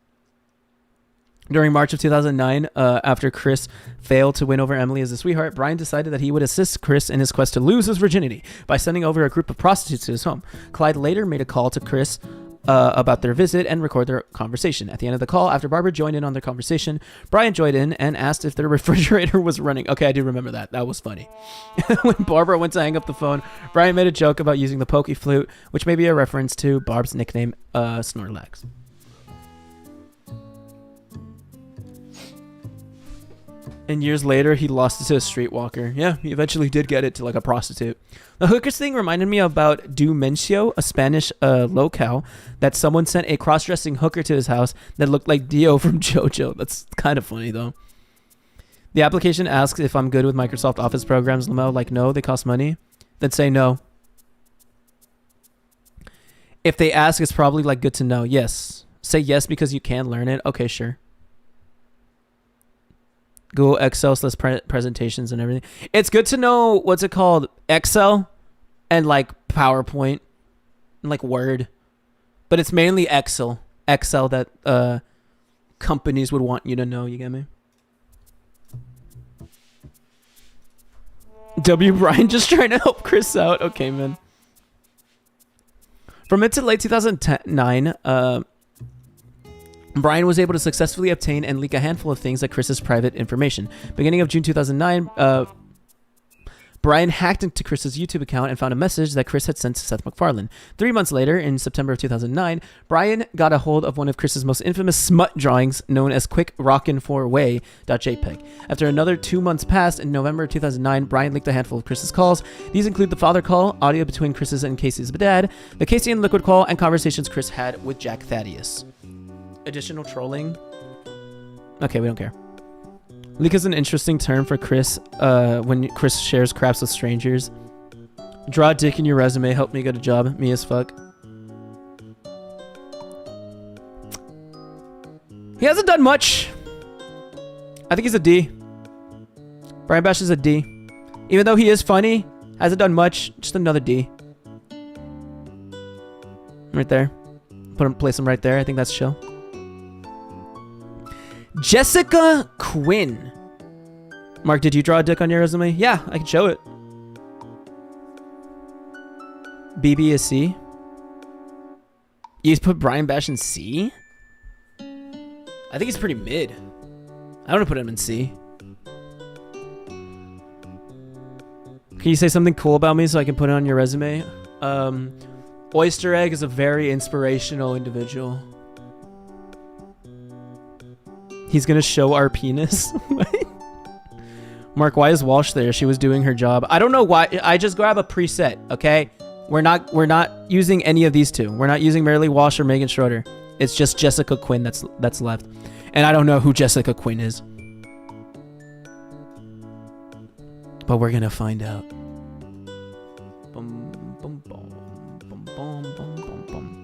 S1: During March of 2009, after Chris failed to win over Emily as a sweetheart, Brian decided that he would assist Chris in his quest to lose his virginity by sending over a group of prostitutes to his home. Clyde later made a call to Chris about their visit and record their conversation. At the end of the call, after Barbara joined in on their conversation, Brian joined in and asked if their refrigerator was running. Okay, I do remember that. That was funny. When Barbara went to hang up the phone, Brian made a joke about using the pokey flute, which may be a reference to Barb's nickname, Snorlax. And years later, he lost it to a streetwalker. Yeah, he eventually did get it to like a prostitute. The hookers thing reminded me about Dumencio, a Spanish locale, that someone sent a cross-dressing hooker to his house that looked like Dio from JoJo. That's kind of funny, though. The application asks if I'm good with Microsoft Office programs. Lamel, like, no, they cost money. Then say no. If they ask, it's probably like good to know. Yes. Say yes because you can learn it. Okay, sure. Google Excel / presentations and everything. It's good to know, what's it called? Excel and like PowerPoint and like Word. But it's mainly Excel that companies would want you to know. You get me? W. Brian just trying to help Chris out. Okay, man. From mid to late 2009, Brian was able to successfully obtain and leak a handful of things like Chris's private information. Beginning of June 2009, Brian hacked into Chris's YouTube account and found a message that Chris had sent to Seth MacFarlane. 3 months later, in September of 2009, Brian got a hold of one of Chris's most infamous smut drawings known as quickrockin4way.jpg. After another 2 months passed, in November of 2009, Brian leaked a handful of Chris's calls. These include the father call, audio between Chris's and Casey's dad, the Casey and Liquid call, and conversations Chris had with Jack Thaddeus. Additional trolling. Okay, we don't care. Leak is an interesting term for Chris when Chris shares craps with strangers. Draw a dick in your resume. Help me get a job. Me as fuck. He hasn't done much. I think he's a D. Brian Bash is a D. Even though he is funny, hasn't done much. Just another D. Right there. Place him right there. I think that's chill. Jessica Quinn. Mark, did you draw a dick on your resume? Yeah, I can show it. BB is C. You put Brian Bash in C? I think he's pretty mid. I want to put him in C. Can you say something cool about me so I can put it on your resume? Oyster Egg is a very inspirational individual. He's gonna show our penis. Mark, why is Walsh there? She was doing her job. I don't know why. I just grab a preset, okay? We're not using any of these two. We're not using Marilee Walsh or Megan Schroeder. It's just Jessica Quinn that's left. And I don't know who Jessica Quinn is. But we're gonna find out. Bum, bum, bum, bum, bum, bum, bum, bum.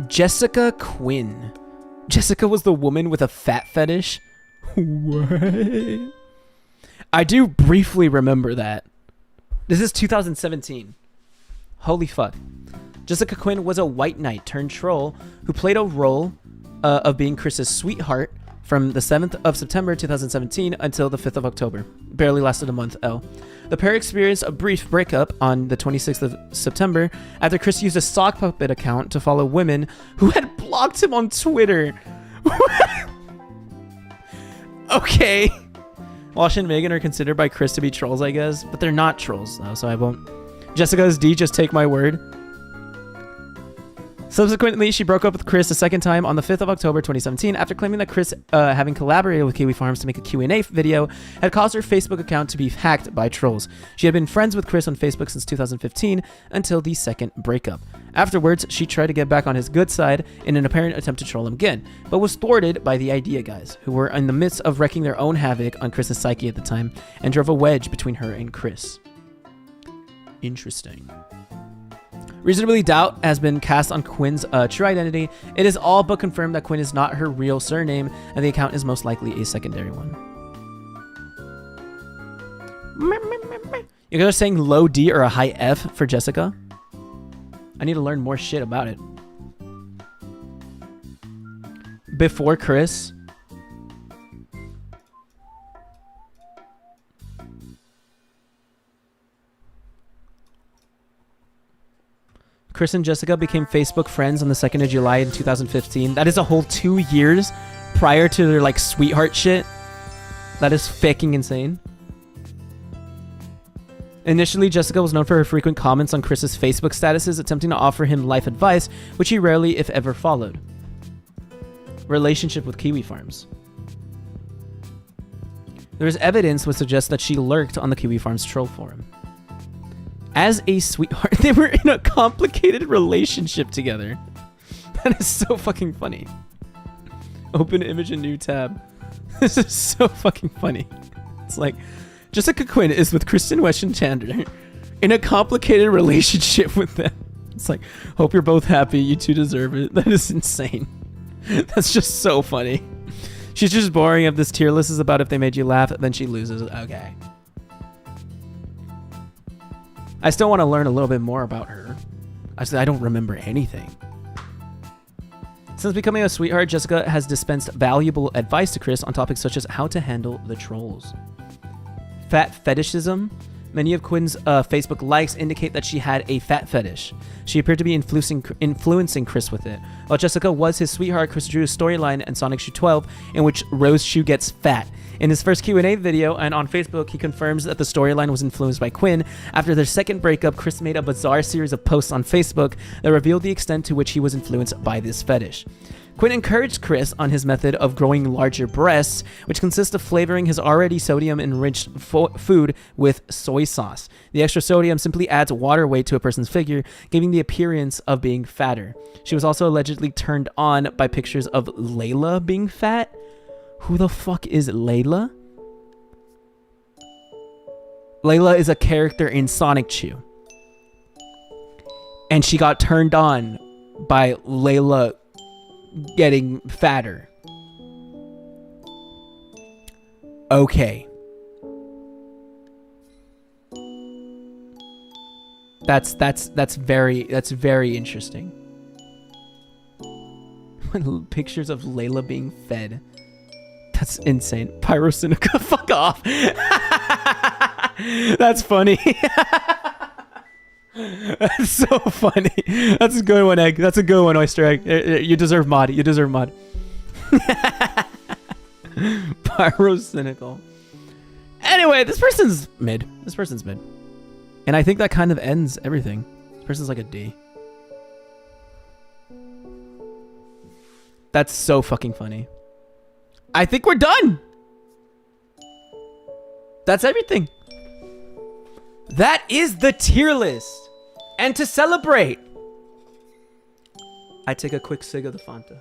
S1: Jessica Quinn. Jessica was the woman with a fat fetish. What? I do briefly remember that. This is 2017. Holy fuck. Jessica Quinn was a white knight turned troll who played a role of being Chris's sweetheart from the 7th of September 2017 until the 5th of October. Barely lasted a month, L. The pair experienced a brief breakup on the 26th of September after Chris used a sock puppet account to follow women who had blocked him on Twitter. Okay. Walsh and Megan are considered by Chris to be trolls, I guess, but they're not trolls, though, so I won't. Jessica's D, just take my word. Subsequently, she broke up with Chris a second time on the 5th of October 2017 after claiming that Chris, having collaborated with Kiwi Farms to make a Q&A video, had caused her Facebook account to be hacked by trolls. She had been friends with Chris on Facebook since 2015 until the second breakup. Afterwards, she tried to get back on his good side in an apparent attempt to troll him again, but was thwarted by the Idea guys, who were in the midst of wreaking their own havoc on Chris's psyche at the time and drove a wedge between her and Chris. Interesting. Reasonably doubt has been cast on Quinn's true identity. It is all but confirmed that Quinn is not her real surname, and the account is most likely a secondary one. You guys are saying low D or a high F for Jessica? I need to learn more shit about it. Before Chris. Chris and Jessica became Facebook friends on the 2nd of July in 2015. That is a whole 2 years prior to their like sweetheart shit. That is fucking insane. Initially, Jessica was known for her frequent comments on Chris's Facebook statuses, attempting to offer him life advice, which he rarely, if ever, followed. Relationship with Kiwi Farms. There is evidence which suggests that she lurked on the Kiwi Farms troll forum. As a sweetheart, they were in a complicated relationship together. That is so fucking funny. Open image in new tab. This is so fucking funny. It's like, Jessica Quinn is with Christian Weston Chandler in a complicated relationship with them. It's like, hope you're both happy. You two deserve it. That is insane. That's just so funny. She's just boring. If this tier list is about if they made you laugh, then she loses. Okay. I still want to learn a little bit more about her. I don't remember anything. Since becoming a sweetheart, Jessica has dispensed valuable advice to Chris on topics such as how to handle the trolls. Fat fetishism. Many of Quinn's Facebook likes indicate that she had a fat fetish. She appeared to be influencing Chris with it. While Jessica was his sweetheart, Chris drew a storyline in Sonic Shoe 12 in which Rose Shoe gets fat. In his first Q&A video and on Facebook, he confirms that the storyline was influenced by Quinn. After their second breakup, Chris made a bizarre series of posts on Facebook that revealed the extent to which he was influenced by this fetish. Quinn encouraged Chris on his method of growing larger breasts, which consists of flavoring his already sodium-enriched food with soy sauce. The extra sodium simply adds water weight to a person's figure, giving the appearance of being fatter. She was also allegedly turned on by pictures of Layla being fat. Who the fuck is Layla? Layla is a character in Sonic Shoe. And she got turned on by Layla getting fatter. Okay. That's very interesting. Pictures of Layla being fed. That's insane. Pyrocynica, fuck off. That's funny. That's so funny. That's a good one, Egg. That's a good one, Oyster Egg. You deserve mod. You deserve mod. Pyrocynical. Anyway, this person's mid. This person's mid. And I think that kind of ends everything. This person's like a D. That's so fucking funny. I think we're done. That's everything. That is the tier list. And to celebrate, I take a quick sig of the Fanta.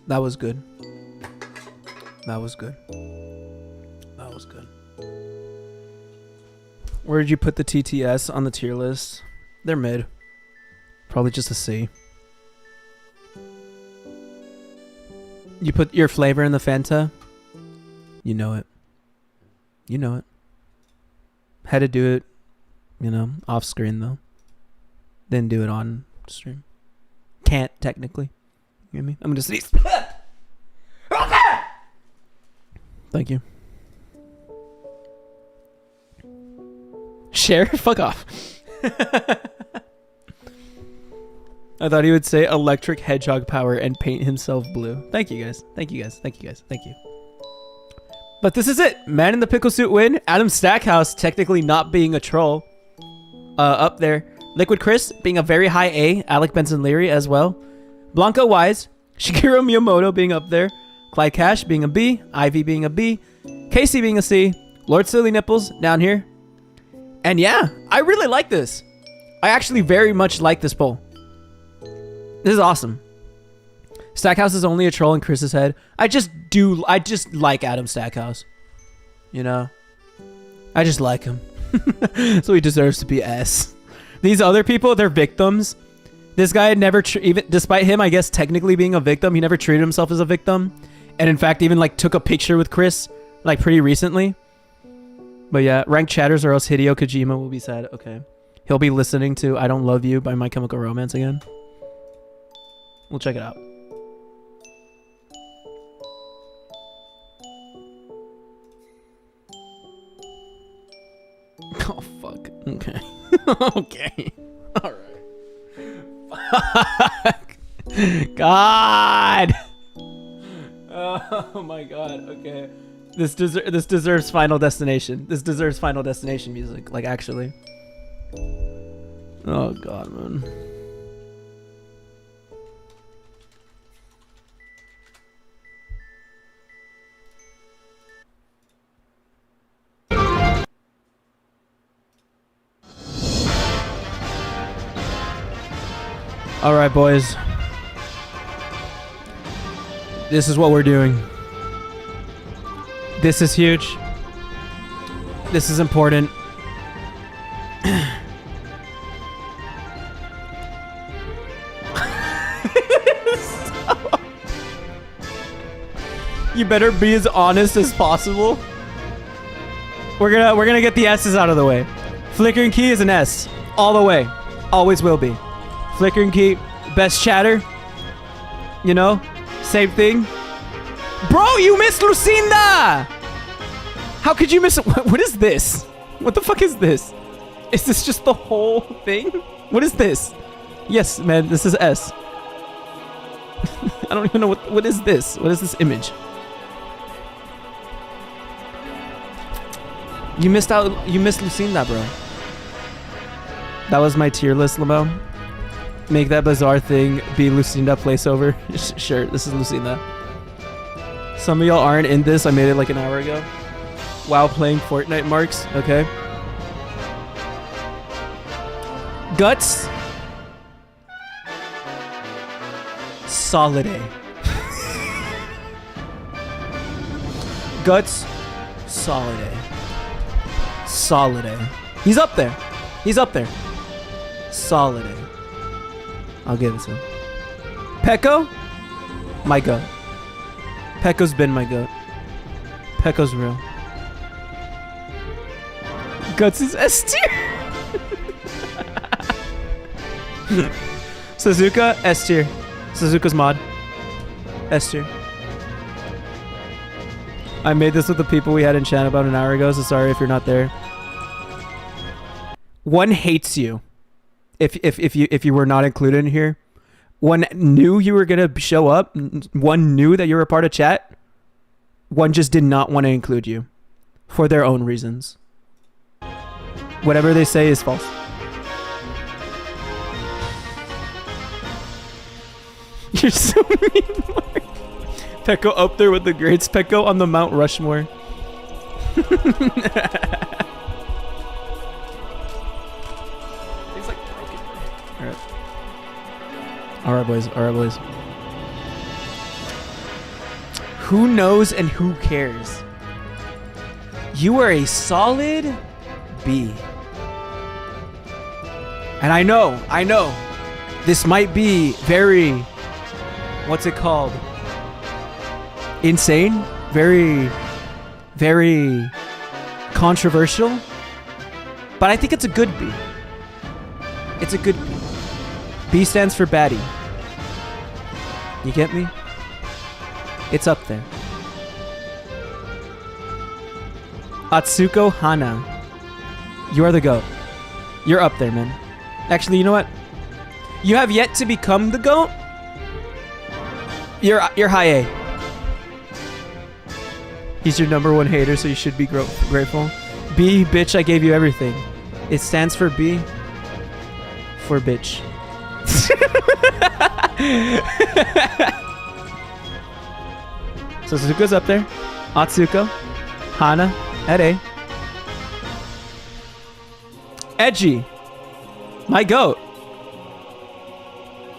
S1: That was good. That was good. That was good. Where did you put the TTS on the tier list? They're mid. Probably just a C. You put your flavor in the Fanta? You know it. You know it. Had to do it, you know, off screen though. Didn't do it on stream. Can't, technically. You know what I mean? I'm gonna sneeze. Thank you. Share? Fuck off. I thought he would say electric hedgehog power and paint himself blue. Thank you guys. Thank you guys. Thank you guys. Thank you. But this is it. Man in the pickle suit win. Adam Stackhouse technically not being a troll. Up there. Liquid Chris being a very high A. Alec Benson Leary as well. Blanca Wise. Shigeru Miyamoto being up there. Clyde Cash being a B. Ivy being a B. Casey being a C. Lord Silly Nipples down here. And yeah, I really like this. I actually very much like this poll. This is awesome. Stackhouse is only a troll in Chris's head. I just like Adam Stackhouse. You know? I just like him. So he deserves to be S. These other people, they're victims. This guy had never, even despite him, I guess, technically being a victim, he never treated himself as a victim. And in fact, even like took a picture with Chris, like pretty recently. But yeah, rank chatters or else Hideo Kojima will be sad. Okay. He'll be listening to I Don't Love You by My Chemical Romance again. We'll check it out. Oh, fuck. Okay. Okay. Alright. Fuck. God. Oh my god. Okay. This deserves Final Destination. This deserves Final Destination music. Like, actually. Oh god, man. All right, boys. This is what we're doing. This is huge. This is important. You better be as honest as possible. We're gonna get the S's out of the way. Flickering Key is an S. All the way. Always will be. Flickering Key, best chatter. You know? Same thing. Bro, you missed Lucinda! How could you miss it? What is this? What the fuck is this? Is this just the whole thing? What is this? Yes, man, this is S. I don't even know what is this? What is this image? You missed out. You missed Lucinda, bro. That was my tier list, Lamo. Make that bizarre thing be Lucinda placeover. Sure, this is Lucinda. Some of y'all aren't in this. I made it like an hour ago. While playing Fortnite, Marks. Okay. Guts. Solid A. Guts. Solid A. Solid A. He's up there. He's up there. Solid A. I'll give it to him. Pecco? My goat. Pecco's been my goat. Pecco's real. Guts is S tier. Suzuka, S tier. Suzuka's mod. S tier. I made this with the people we had in chat about an hour ago, so sorry if you're not there. One hates you. If you were not included in here. One knew you were gonna show up. One knew that you were a part of chat. One just did not want to include you. For their own reasons. Whatever they say is false. You're so mean, Mark. Pecco up there with the greats. Pecco on the Mount Rushmore. Alright, boys. Alright, boys. Who knows and who cares? You are a solid B. And I know. This might be very... What's it called? Insane? Very controversial. But I think it's a good B. It's a good B. B stands for baddie. You get me? It's up there. Atsuko Hana. You are the GOAT. You're up there, man. Actually, you know what? You have yet to become the GOAT. You're high A. He's your #1 hater, so you should be grateful. B, bitch, I gave you everything. It stands for B. For bitch. So Zuko's up there. Atsuko. Hana at A. Edgy. My GOAT.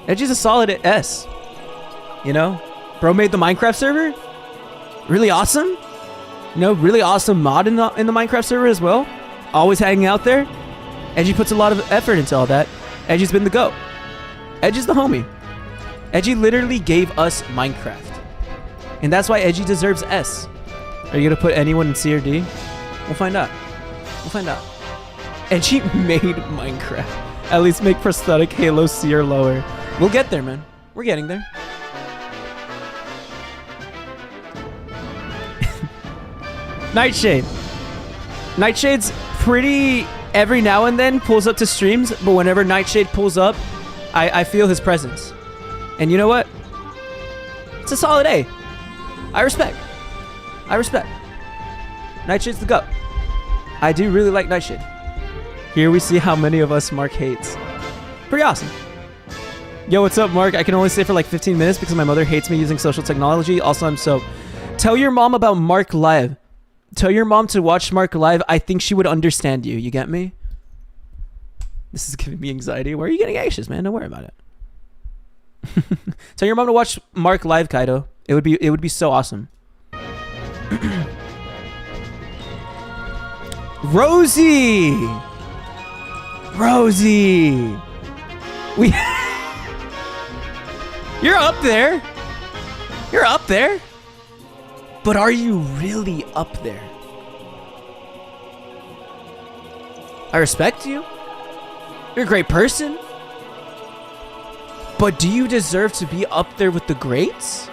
S1: Edgy's a solid S. You know? Bro made the Minecraft server. Really awesome. You know, really awesome mod in the Minecraft server as well. Always hanging out there. Edgy puts a lot of effort into all that. Edgy's been the GOAT. Edgy's the homie. Edgy literally gave us Minecraft. And that's why Edgy deserves S. Are you gonna put anyone in C or D? We'll find out. We'll find out. Edgy made Minecraft. At least make prosthetic Halo C or lower. We'll get there, man. We're getting there. Nightshade. Nightshade's pretty every now and then pulls up to streams, but whenever Nightshade pulls up, I feel his presence. And you know what? It's a solid A. I respect. I respect. Nightshade's the GOAT. I do really like Nightshade. Here we see how many of us Marc hates. Pretty awesome. Yo, what's up, Marc? I can only stay for like 15 minutes because my mother hates me using social technology. Also, I'm so... Tell your mom about Marc Live. Tell your mom to watch Marc Live. I think she would understand you. You get me? This is giving me anxiety. Why are you getting anxious, man? Don't worry about it. Tell your mom to watch Marc Live, Kaido. It would be so awesome. Rosie! Rosie! You're up there. You're up there. But are you really up there? I respect you. You're a great person. But do you deserve to be up there with the greats?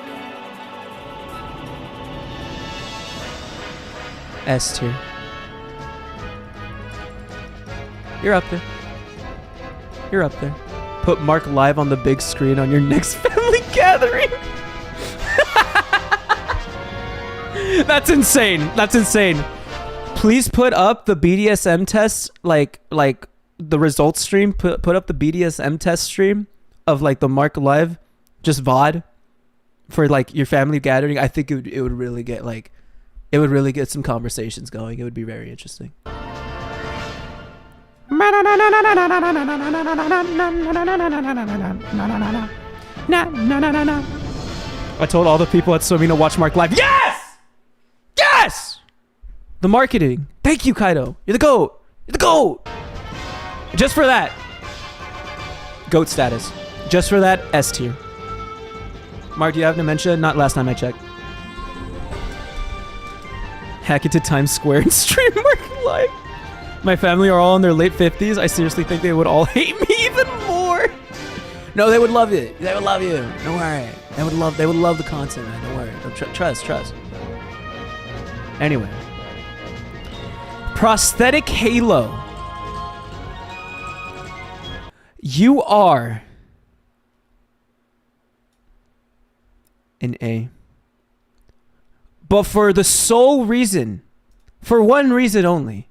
S1: S tier. You're up there. You're up there. Put Marc Live on the big screen on your next family gathering. That's insane. That's insane. Please put up the BDSM test, like the results stream. Put up the BDSM test stream of like the Marc Live, just VOD for like your family gathering. I think it would really get like, it would really get some conversations going. It would be very interesting. I told all the people at swimming to watch Marc Live. Yes! Yes! The marketing. Thank you, Kaido. You're the GOAT. You're the GOAT. Just for that. GOAT status. Just for that, S tier. Marc, do you have dementia? Not last time I checked. Hack it to Times Square and stream Marc Live. My family are all in their late 50s. I seriously think they would all hate me even more. No, they would love it. They would love you. Don't worry. They would love the content, man. Don't worry. Trust. Anyway. Prosthetic Halo. You are an A. But for the sole reason, for one reason only.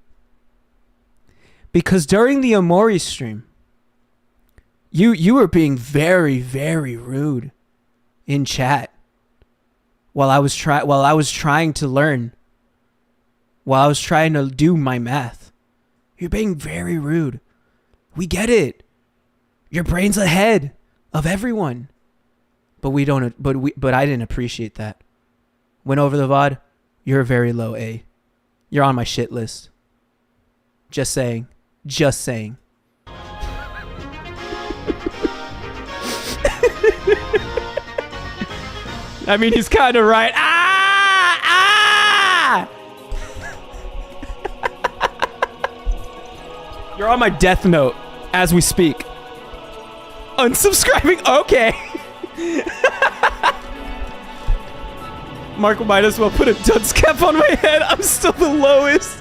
S1: Because during the Omori stream, you were being very, very rude in chat while I was trying to learn, while I was trying to do my math. You're being very rude. We get it. Your brain's ahead of everyone. But I didn't appreciate that. Went over the VOD. You're a very low A. You're on my shit list. Just saying. Just saying. I mean, he's kind of right. You're on my death note as we speak. Unsubscribing? Okay. Marc might as well put a dunce cap on my head. I'm still the lowest.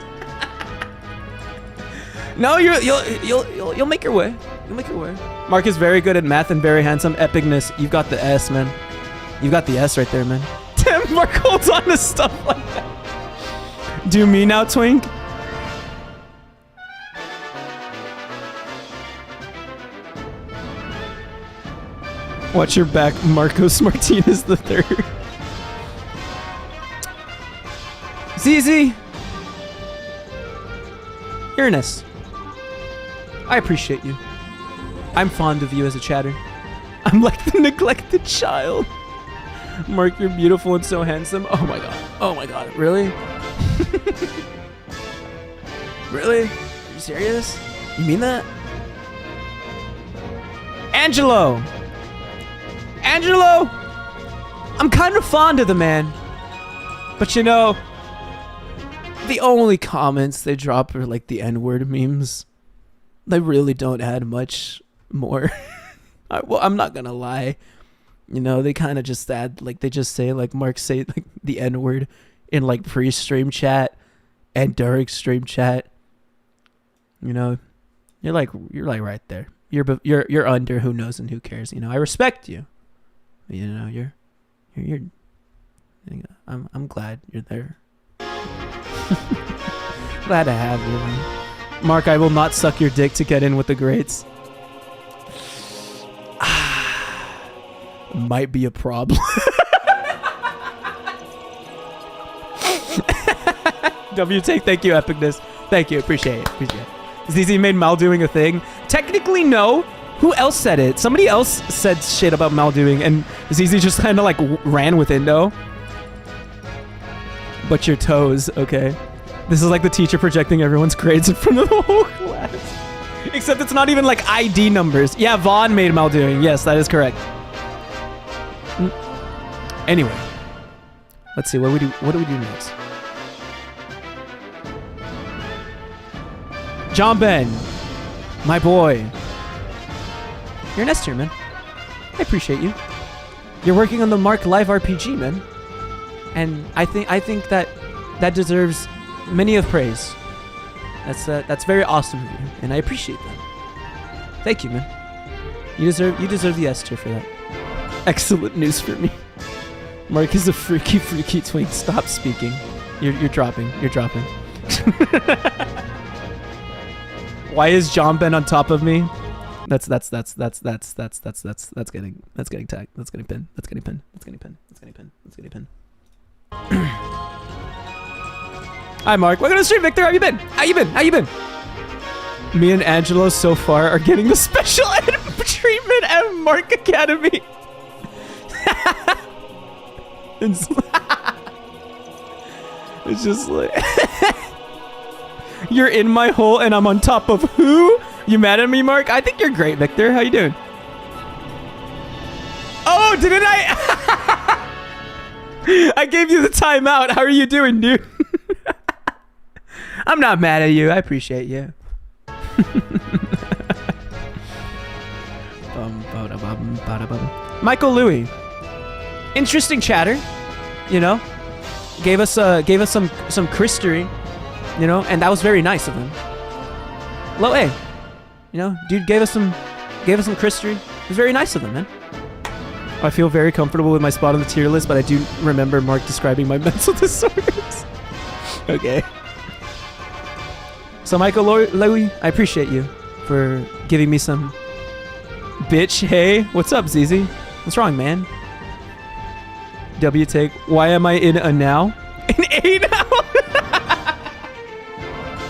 S1: No, you'll make your way. You make it work. Mark is very good at math and very handsome. Epicness. You've got the S, man. You've got the S right there, man. Damn, Mark holds on to stuff like that. Do me now, Twink? Watch your back, Marcos Martinez the third. ZZ. Uranus. I appreciate you. I'm fond of you as a chatter. I'm like the neglected child. Mark, you're beautiful and so handsome. Oh my god. Oh my god. Really? Really? Are you serious? You mean that? Angelo! Angelo! I'm kind of fond of the man. But you know, the only comments they drop are like the N-word memes. They really don't add much more. Well, I'm not gonna lie. You know, they kind of just add, like, they just say, like, Mark say, like, the N-word in, like, pre-stream chat and during stream chat. You know, you're like right there. You're under who knows and who cares. You know, I respect you. You know, you're I'm glad you're there. Glad to have you, man. Mark, I will not suck your dick to get in with the greats. Might be a problem. W take, thank you, epicness. Thank you, appreciate it. ZZ made Mal doing a thing. Technically, no. Who else said it? Somebody else said shit about Mal doing, and ZZ just kind of like ran with it, no? But your toes, okay. This is like the teacher projecting everyone's grades in front of the whole class. Except it's not even like ID numbers. Yeah, Vaughn made Mal doing. Yes, that is correct. Anyway, let's see what do we do next. John Ben, my boy, you're an S tier, man. I appreciate you. You're working on the Mark Live RPG, man, and I think that deserves many of praise. That's very awesome of you, and I appreciate that. Thank you, man. You deserve the S tier for that. Excellent news for me. Mark is a freaky twink. Stop speaking. You're dropping. Why is John Ben on top of me? That's getting tagged. That's getting pinned. Hi Mark, welcome to the stream, Victor. How you been? Me and Angelo so far are getting the special ed treatment at Mark Academy. It's just like you're in my hole and I'm on top of who? You mad at me, Mark? I think you're great, Victor. How you doing? Oh, didn't I? I gave you the timeout. How are you doing, dude? I'm not mad at you. I appreciate you. Michael Louie. Interesting chatter, you know, gave us some Christery, you know, and that was very nice of him. Low A, you know, dude gave us some Christery. It was very nice of him, man. I feel very comfortable with my spot on the tier list, but I do remember Mark describing my mental disorders. Okay. So Michael Louie, I appreciate you for giving me some bitch. Hey, what's up, ZZ? What's wrong, man? W take, why am I in a now? An A now?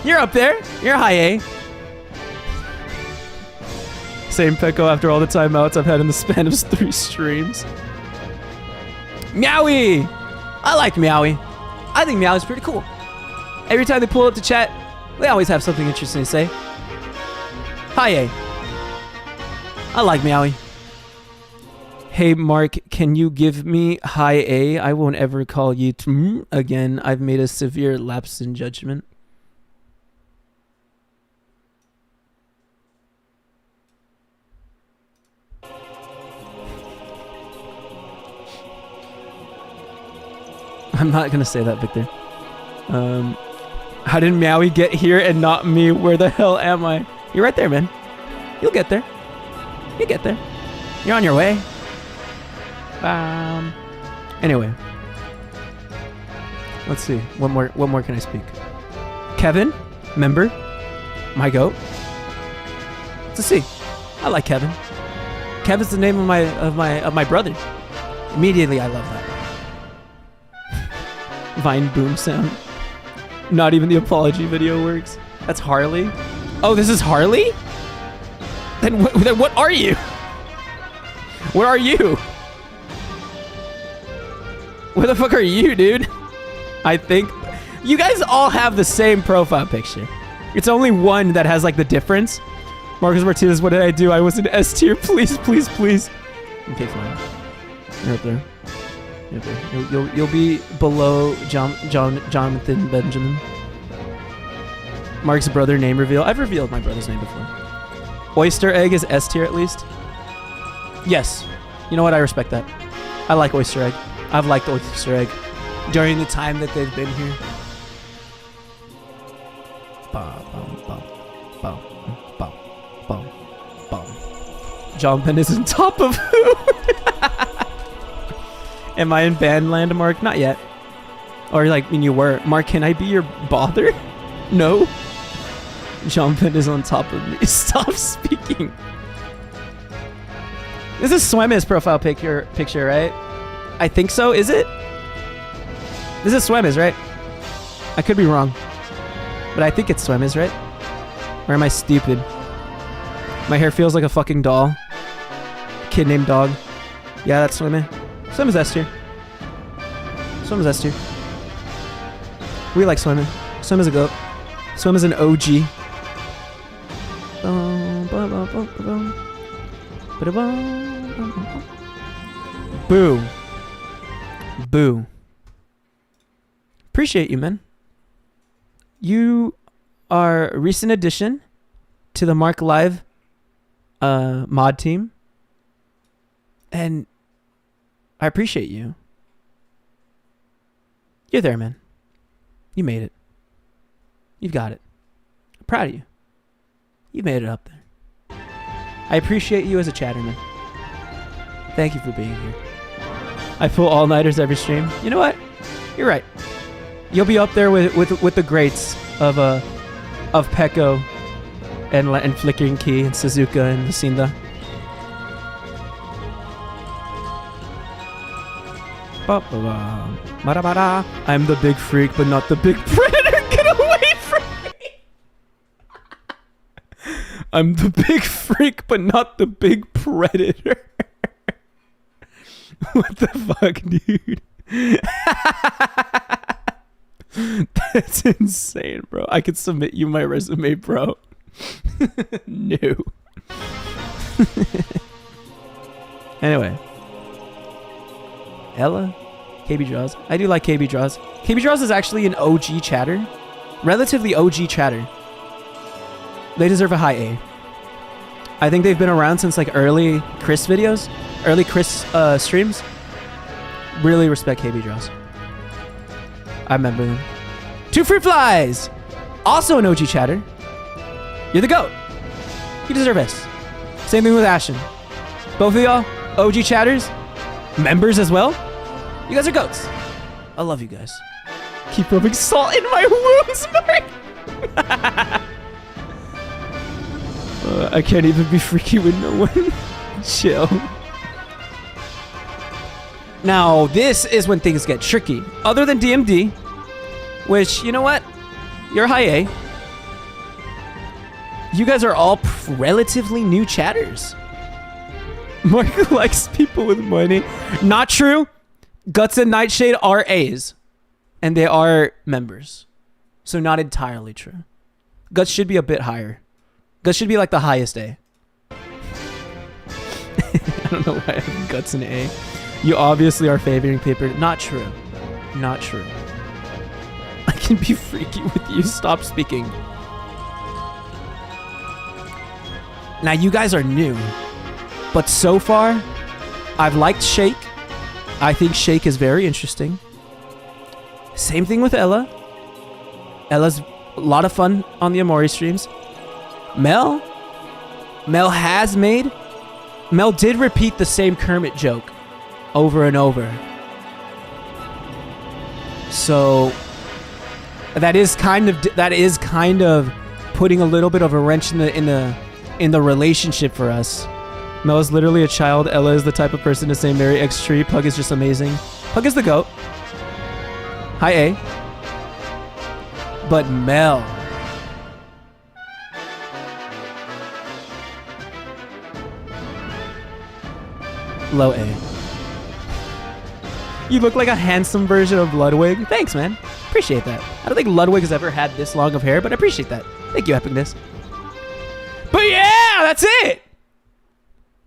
S1: You're up there. You're high A. Same Pecco after all the timeouts I've had in the span of 3 streams. Meowie! I like Meowie. I think Meowie's pretty cool. Every time they pull up to chat, they always have something interesting to say. High A. I like Meowie. Hey Mark, can you give me high A? I won't ever call you again. I've made a severe lapse in judgment. I'm not gonna say that, Victor. How did Meowie get here and not me? Where the hell am I? You're right there, man. You'll get there. You get there. You're on your way. Anyway. Let's see. What more can I speak? Kevin, member, my goat. Let's see. I like Kevin. Kevin's the name of my brother. Immediately, I love that. Vine boom sound. Not even the apology video works. That's Harley. Oh, this is Harley? Then what are you? What are you? Where the fuck are you, dude? I think you guys all have the same profile picture. It's only one that has like the difference. Marcus Martinez, what did I do? I was in S tier. Please, please, please. Okay, fine. You're up there. You're up there. You'll be below Jonathan Benjamin. Mark's brother name reveal. I've revealed my brother's name before. Oyster egg is S tier at least. Yes. You know what? I respect that. I like oyster egg. I've liked oyster egg during the time that they've been here. John Penn is on top of who? Am I in band land, Mark? Not yet. Or like when you were. Mark, can I be your bother? No. John Penn is on top of me. Stop speaking. This is Swem's profile picture, right? I think so. Is it? This is Swem's, right? I could be wrong. But I think it's Swem's, right? Or am I stupid? My hair feels like a fucking doll. Kid named Dog. Yeah, that's Swem. Swem is S tier. Swem is S tier. We like Swem. Swem is a goat. Swem is an OG. Boo. Boo. Appreciate you, man. You are a recent addition to the Mark Live mod team. And I appreciate you. You're there, man. You made it. You've got it. I'm proud of you. You made it up there. I appreciate you as a chatterman. Thank you for being here. I pull all-nighters every stream. You know what? You're right. You'll be up there with the greats of Pecco and Flickering Key and Suzuka and Lucinda. I'm the big freak, but not the big predator. Get away from me! I'm the big freak, but not the big predator. What the fuck, dude? That's insane, bro. I could submit you my resume, bro. No. Anyway. Ella? KB Draws. I do like KB Draws. KB Draws is actually an OG chatter. Relatively OG chatter. They deserve a high A. I think they've been around since like early Chris videos. Early Chris streams. Really respect KB Draws. I remember them. Two Fruit Flies! Also an OG chatter. You're the GOAT. You deserve S. Same thing with Ashton. Both of y'all, OG chatters. Members as well. You guys are GOATs. I love you guys. Keep rubbing salt in my wounds, Mark. I can't even be freaky with no one. Chill. Now, this is when things get tricky. Other than DMD, which, you know what? You're high A. You guys are all relatively new chatters. Mark likes people with money. Not true. Guts and Nightshade are A's. And they are members. So not entirely true. Guts should be a bit higher. Guts should be like the highest A. I don't know why I have Guts and A. You obviously are favoring paper. Not true. Not true. I can be freaky with you. Stop speaking. Now you guys are new. But so far, I've liked Shake. I think Shake is very interesting. Same thing with Ella. Ella's a lot of fun on the Amori streams. Mel has made Mel did repeat the same Kermit joke over and over. So that is kind of putting a little bit of a wrench in the relationship for us. Mel is literally a child. Ella is the type of person to say marry X Tree. Pug is just amazing. Pug is the GOAT. Hi, A. But Mel. Low A. You look like a handsome version of Ludwig. Thanks, man. Appreciate that. I don't think Ludwig has ever had this long of hair, but I appreciate that. Thank you, Epicness. But yeah, that's it.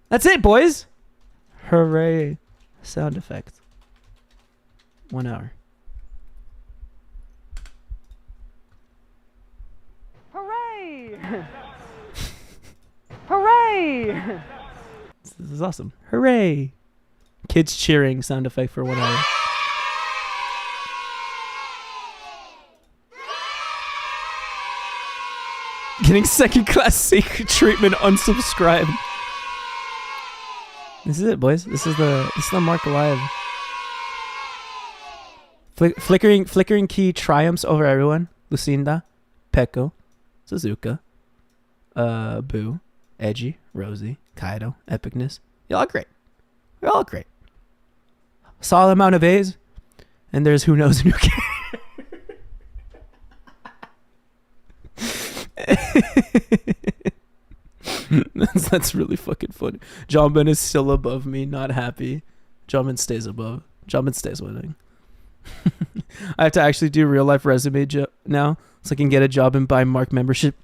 S1: That's it, boys. Hooray. Sound effect. 1 hour.
S12: Hooray! Hooray!
S1: This is awesome. Hooray. Kids cheering sound effect for 1 hour. Getting second class secret treatment, unsubscribed. This is it, boys. This is the Marc Alive. Flickering key triumphs over everyone. Lucinda, Pecco, Suzuka, Boo, Edgy, Rosie, Kaido, Epicness. You're all great. You're all great. Solid amount of A's, and there's who knows and who cares. That's really fucking funny. Jonben is still above me, not happy. Jonben stays above. Jonben stays winning. I have to actually do real life resume now, so I can get a job and buy Marc membership.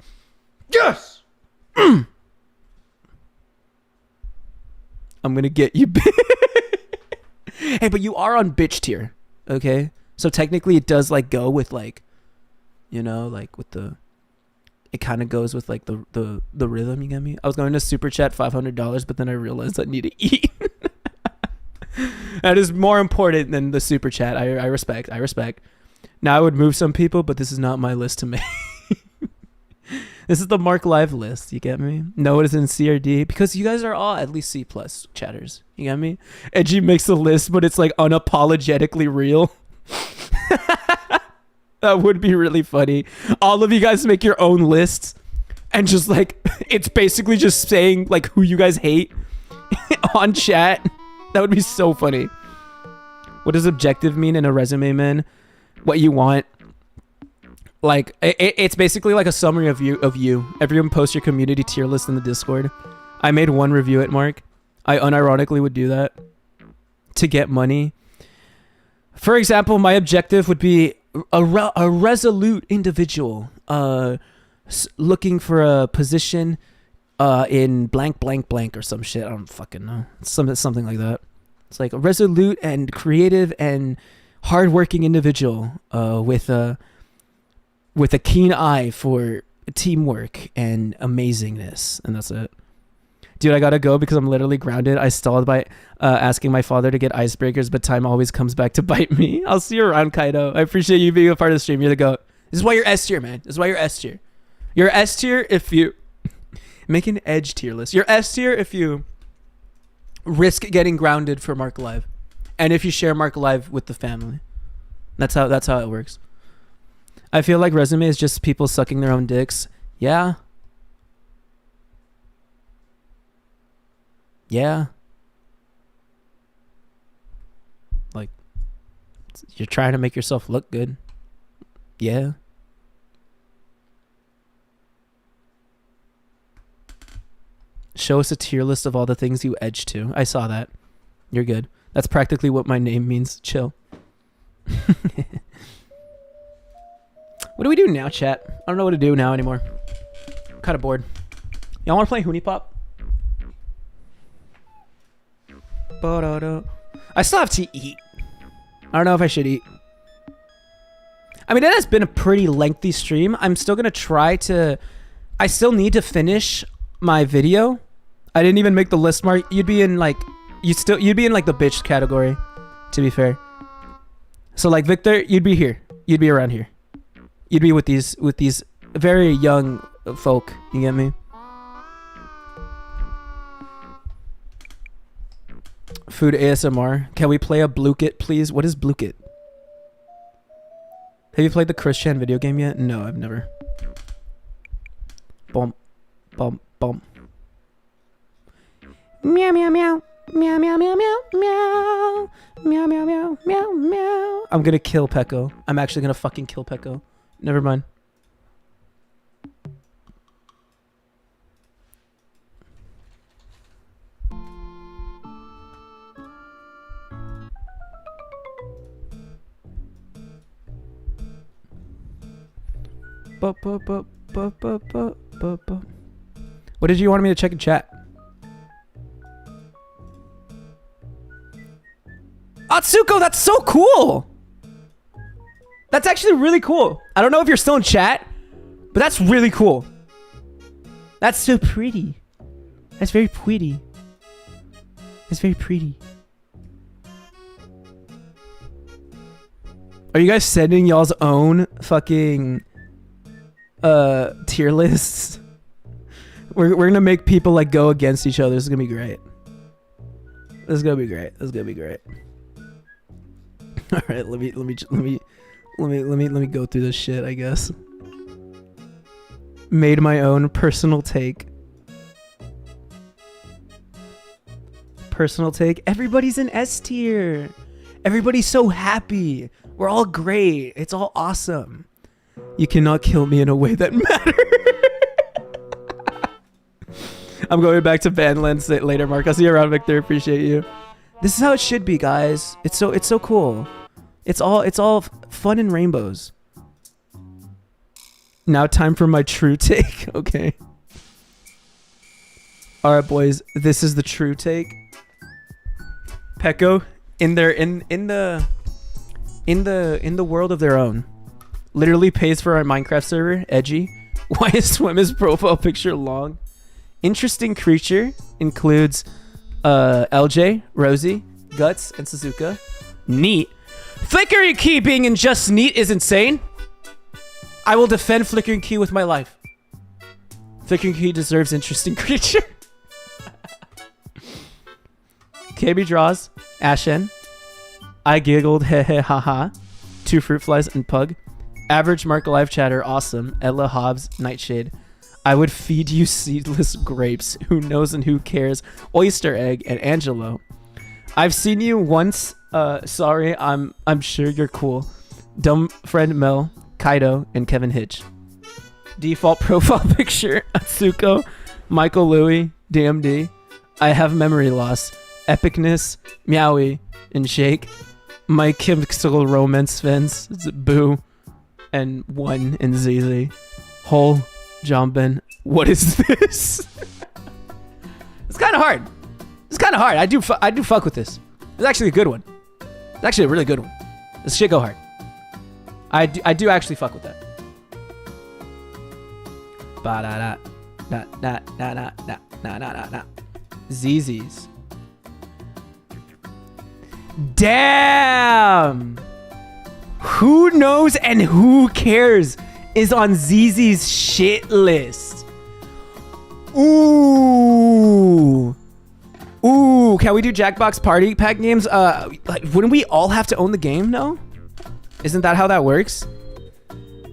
S4: Yes!
S1: I'm gonna get you. Hey, but you are on bitch tier, okay? So technically it does like go with like, you know, like with the, it kind of goes with like the rhythm, you get me? I was going to super chat $500, but then I realized I need to eat. That is more important than the super chat. I respect. Now I would move some people, but this is not my list to make. This is the Marc Live list, you get me? No, it is in C or D, because you guys are all at least C+ chatters, you get me? Edgy makes a list, but it's like unapologetically real. That would be really funny. All of you guys make your own lists, and just like, it's basically just saying like who you guys hate on chat. That would be so funny. What does objective mean in a resume, man? What you want. Like, it's basically like a summary of you. Everyone post your community tier list in the Discord. I made one review at Marc. I unironically would do that to get money. For example, my objective would be a resolute individual looking for a position in blank blank blank or some shit. I don't fucking know. Something like that. It's like a resolute and creative and hardworking individual with a keen eye for teamwork and amazingness, and that's it. Dude, I gotta go because I'm literally grounded. I stalled by asking my father to get icebreakers, but time always comes back to bite me. I'll see you around, Kaido. I appreciate you being a part of the stream. You're the GOAT. This is why you're S tier, man. This is why you're S tier. You're S tier if you make an edge tier list. You're S tier if you risk getting grounded for Marc Alive, and if you share Marc Alive with the family. That's how it works. I feel like resume is just people sucking their own dicks. Yeah. Yeah. Like, you're trying to make yourself look good. Yeah. Show us a tier list of all the things you edge to. I saw that. You're good. That's practically what my name means. Chill. What do we do now, chat? I don't know what to do now anymore. I'm kind of bored. Y'all want to play Hoonie Pop? I still have to eat. I don't know if I should eat. I mean, it has been a pretty lengthy stream. I'm still going to try to... I still need to finish my video. I didn't even make the list, Marc. You'd be in like... You'd be in like the bitch category, to be fair. So like Victor, you'd be here. You'd be around here. You'd be with these very young folk. You get me? Food ASMR. Can we play a Blukit, please? What is Blukit? Have you played the Christian video game yet? No, I've never. Bump, bump, bump. Meow, meow, meow. Meow, meow, meow, meow, meow. Meow, meow, meow, meow, meow. I'm gonna kill Pecco. I'm actually gonna fucking kill Pecco. Never mind. What did you want me to check in chat? Atsuko, that's so cool. That's actually really cool. I don't know if you're still in chat, but that's really cool. That's so pretty. That's very pretty. That's very pretty. Are you guys sending y'all's own fucking tier lists? We're gonna make people like go against each other. This is gonna be great. This is gonna be great. This is gonna be great. All right, let me go through this shit, I guess. Made my own personal take. Personal take. Everybody's in S tier. Everybody's so happy. We're all great. It's all awesome. You cannot kill me in a way that matters. I'm going back to Vanland later, Marc. I'll see you around, Victor. Appreciate you. This is how it should be, guys. It's so cool. It's all fun and rainbows. Now time for my true take. Okay. All right, boys. This is the true take. Pecco in the world of their own. Literally pays for our Minecraft server. Edgy. Why is Swim's profile picture long? Interesting creature includes LJ, Rosie, Guts, and Suzuka. Neat. Flickering Key being in just neat is insane. I will defend Flickering Key with my life. Flickering Key deserves interesting creature. KB draws. Ashen. I giggled. Heh heh ha ha. 2 fruit flies and pug. Average Mark Alive chatter. Awesome. Ella Hobbs. Nightshade. I would feed you seedless grapes. Who knows and who cares? Oyster Egg and Angelo. I've seen you once. Sorry, I'm sure you're cool. Dumb friend Mel, Kaido, and Kevin Hitch. Default profile picture: Atsuko, Michael Louie, DMD. I have memory loss. Epicness, Meowie, and Shake. My Chemical Romance fans, Boo, and 1 and ZZ. Hole. Jomben, what is this? It's kind of hard. It's kind of hard. I do fuck with this. It's actually a good one. It's actually a really good one. This shit go hard. I do actually fuck with that. Ba da da da da da da da da da. ZZ's. Damn. Who knows and who cares is on ZZ's shit list. Ooh. Ooh, can we do Jackbox Party Pack games? Like, wouldn't we all have to own the game? No? Isn't that how that works?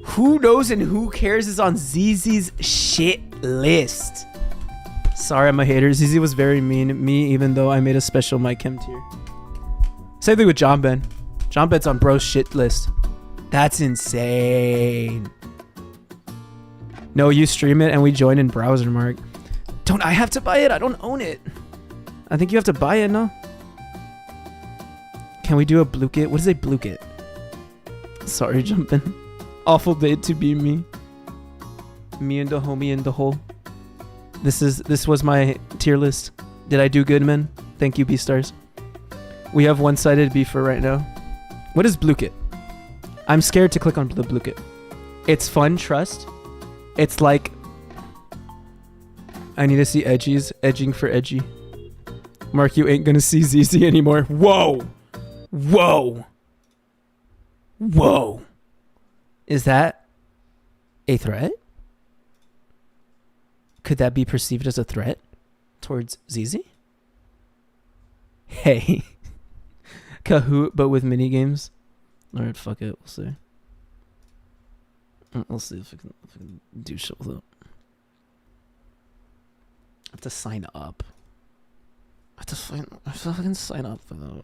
S1: Who knows and who cares is on ZZ's shit list. Sorry, I'm a hater. ZZ was very mean to me, even though I made a special My Chem tier. Same thing with John Ben. John Ben's on bro's shit list. That's insane. No, you stream it and we join in browser, Mark. Don't I have to buy it? I don't own it. I think you have to buy it, no? Can we do a Blukit? What is a Blukit? Sorry, jumping. Awful day to be me. Me and the homie in the hole. This was my tier list. Did I do good, man? Thank you, B-stars. We have one-sided beef for right now. What is Blukit? I'm scared to click on the Blukit. It's fun, trust. It's like... I need to see edgies. Edging for edgy. Mark, you ain't gonna see ZZ anymore. Whoa! Whoa! Whoa! Is that a threat? Could that be perceived as a threat towards ZZ? Hey. Kahoot, but with mini games. Alright, fuck it. We'll see. We'll see if I can do shit with it. I have to sign up. I have to fucking sign up for that.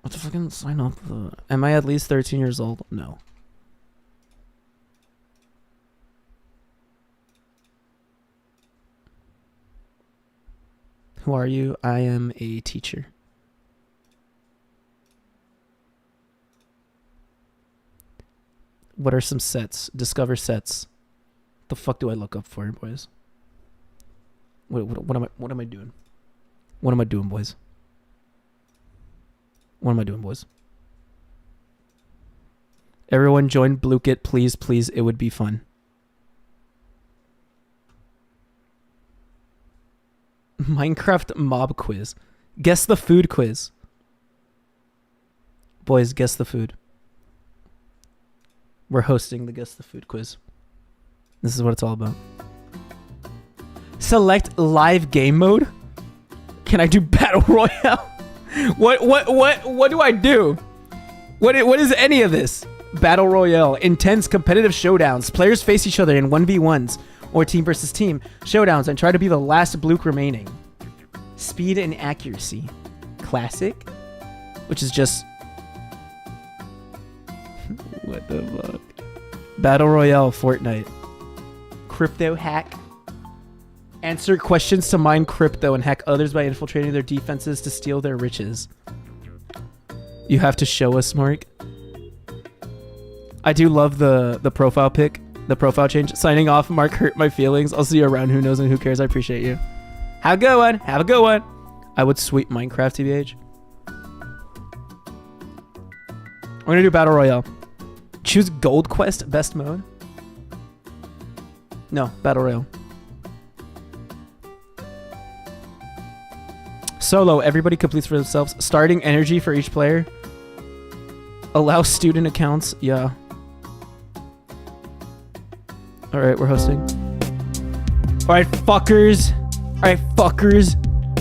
S1: I have to fucking sign up for that. Am I at least 13 years old? No. Who are you? I am a teacher. What are some sets? Discover sets. The fuck do I look up for, boys? What am I doing? What am I doing, boys? What am I doing, boys? Everyone join Blukit, please, please. It would be fun. Minecraft mob quiz. Guess the food quiz. Boys, guess the food. We're hosting the guess the food quiz. This is what it's all about. Select live game mode. Can I do battle royale? What do I do? What is any of this? Battle royale, intense competitive showdowns. Players face each other in 1v1s or team versus team showdowns and try to be the last Bluke remaining. Speed and accuracy. Classic, which is just what the fuck? Battle royale, Fortnite. Crypto hack. Answer questions to mine crypto and hack others by infiltrating their defenses to steal their riches. You have to show us, Marc. I do love the profile pic, the profile change. Signing off, Marc hurt my feelings. I'll see you around. Who knows and who cares? I appreciate you. Have a good one. Have a good one. I would sweep Minecraft, TBH. I'm gonna do battle royale. Choose gold quest best mode. No, battle royale. Solo, everybody completes for themselves. Starting energy for each player. Allow student accounts. Yeah. Alright, we're hosting. Alright, fuckers. Alright, fuckers.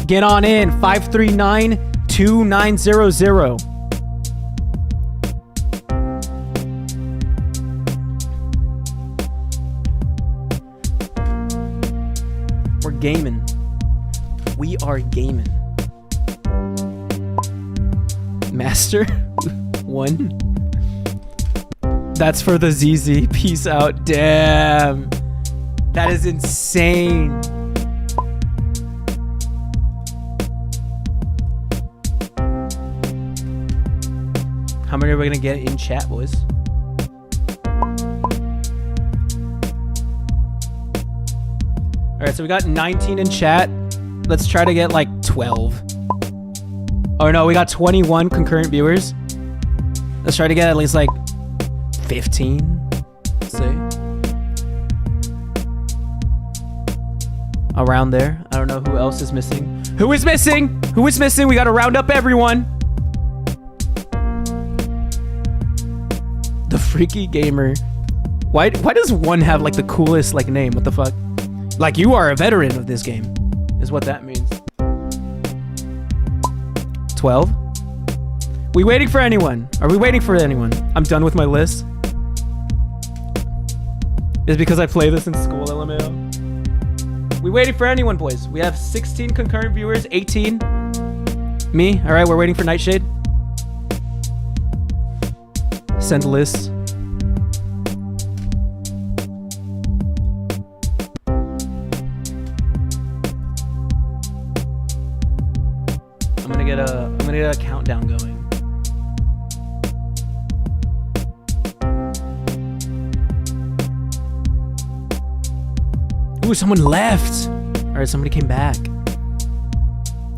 S1: Get on in. 539-2900. We're gaming. We are gaming. Master 1. That's for the ZZ. Peace out. Damn. That is insane. How many are we gonna get in chat, boys? Alright, so we got 19 in chat. Let's try to get like 12. Oh no, we got 21 concurrent viewers. Let's try to get at least like 15. Let's see. Around there. I don't know who else is missing. Who is missing? Who is missing? We gotta round up everyone. The Freaky Gamer. Why does one have like the coolest like name? What the fuck? Like you are a veteran of this game, is what that means. 12. We waiting for anyone? Are we waiting for anyone? I'm done with my list. It's because I play this in school, LMAO. We waiting for anyone, boys. We have 16 concurrent viewers, 18. Me. All right, we're waiting for Nightshade. Send list. I'm gonna get a countdown going. Ooh, someone left. All right, somebody came back.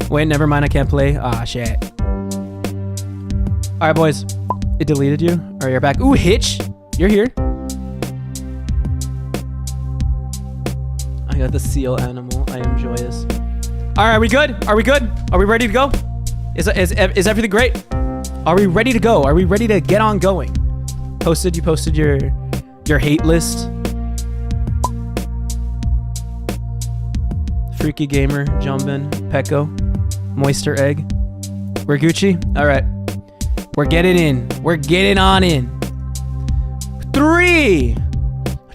S1: Wait, never mind. I can't play. Ah, shit. All right, boys. It deleted you. All right, you're back. Ooh, Hitch. You're here. I got the seal animal. I am joyous. All right, are we good? Are we good? Are we ready to go? Is everything great? Are we ready to go? Are we ready to get on going? You posted your hate list. Freaky Gamer, Jumbin, Pecco, Moister Egg. We're Gucci? Alright. We're getting in. We're getting on in. 3,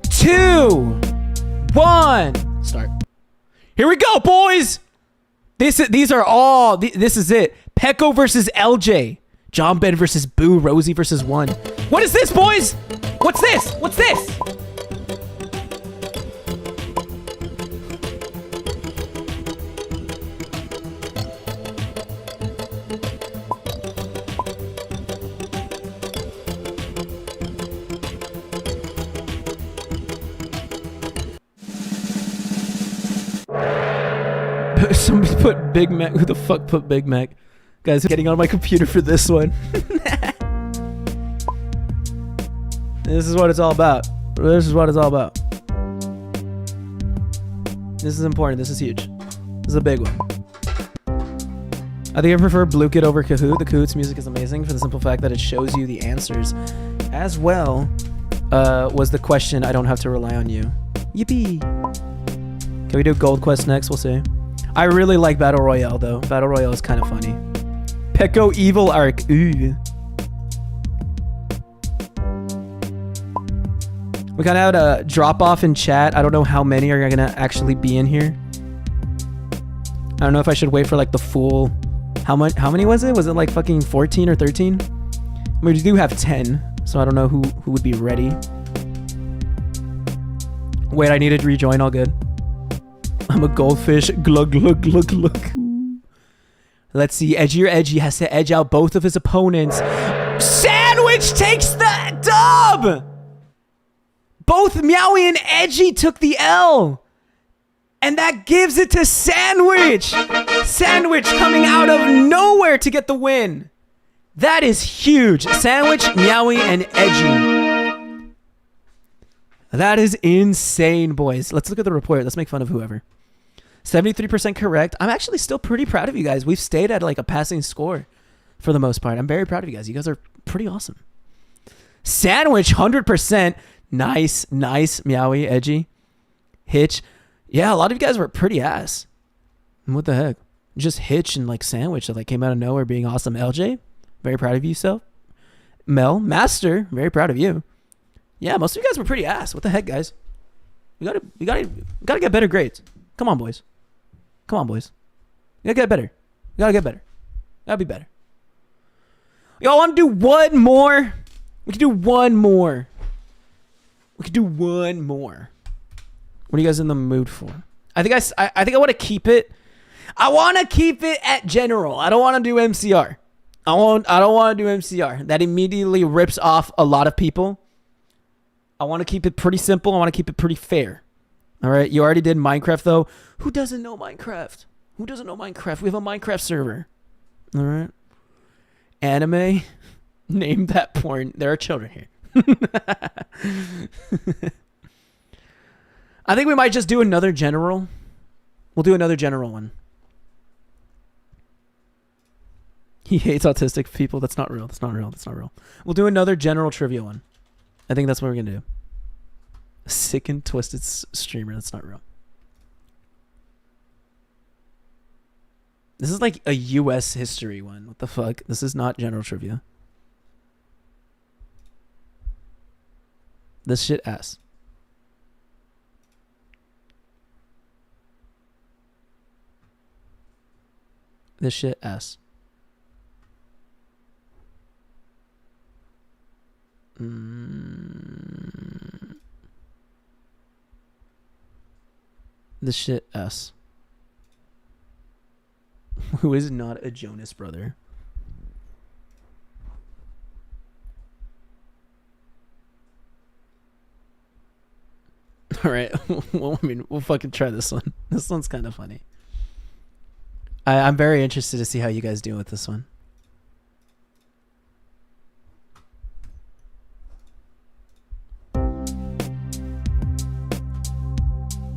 S1: 2, 1. Start. Here we go, boys! This is it. Pecco versus LJ. John Ben versus Boo. Rosie versus 1. What is this, boys? What's this? What's this? Somebody put Big Mac. Who the fuck put Big Mac? Guys, getting on my computer for this one. This is what it's all about. This is what it's all about. This is important. This is huge. This is a big one. I think I prefer Blue Kid over Kahoot. The Kahoot's music is amazing for the simple fact that it shows you the answers. As well, was the question, I don't have to rely on you. Yippee! Can we do Gold Quest next? We'll see. I really like Battle Royale, though. Battle Royale is kind of funny. Pecco Evil Arc. Ooh. We kind of had a drop off in chat. I don't know how many are going to actually be in here. I don't know if I should wait for like the full... How many was it? Was it like fucking 14 or 13? We do have 10, so I don't know who would be ready. Wait, I needed to rejoin. All good. I'm a goldfish. Glug, glug, glug, glug. Let's see. Edgy or Edgy has to edge out both of his opponents. Sandwich takes the dub! Both Meowie and Edgy took the L. And that gives it to Sandwich. Sandwich coming out of nowhere to get the win. That is huge. Sandwich, Meowie, and Edgy. That is insane, boys. Let's look at the report. Let's make fun of whoever. 73% correct. I'm actually still pretty proud of you guys. We've stayed at like a passing score for the most part. I'm very proud of you guys. You guys are pretty awesome. Sandwich, 100%. Nice, nice. Meowie, Edgy. Hitch. Yeah, a lot of you guys were pretty ass. What the heck? Just Hitch and like Sandwich that like came out of nowhere being awesome. LJ, very proud of you, self. Mel, Master, very proud of you. Yeah, most of you guys were pretty ass. What the heck, guys? We gotta get better grades. Come on, boys. Come on, boys. You gotta get better. You gotta get better. Gotta be better. Y'all want to do one more? We can do one more. We can do one more. What are you guys in the mood for? I think I want to keep it. I want to keep it at general. I don't want to do MCR. I don't want to do MCR. That immediately rips off a lot of people. I want to keep it pretty simple. I want to keep it pretty fair. All right. You already did Minecraft though. Who doesn't know Minecraft? Who doesn't know Minecraft? We have a Minecraft server. All right. Anime. Name that porn. There are children here. I think we might just do another general. We'll do another general one. He hates autistic people. That's not real. That's not real. That's not real. We'll do another general trivia one. I think that's what we're going to do. Sick and twisted streamer. That's not real. This is like a US history one. What the fuck? This is not general trivia. This shit ass. This shit ass. This shit ass. Who is not a Jonas brother? All right. Well, I mean, we'll fucking try this one. This one's kind of funny. I'm very interested to see how you guys do with this one.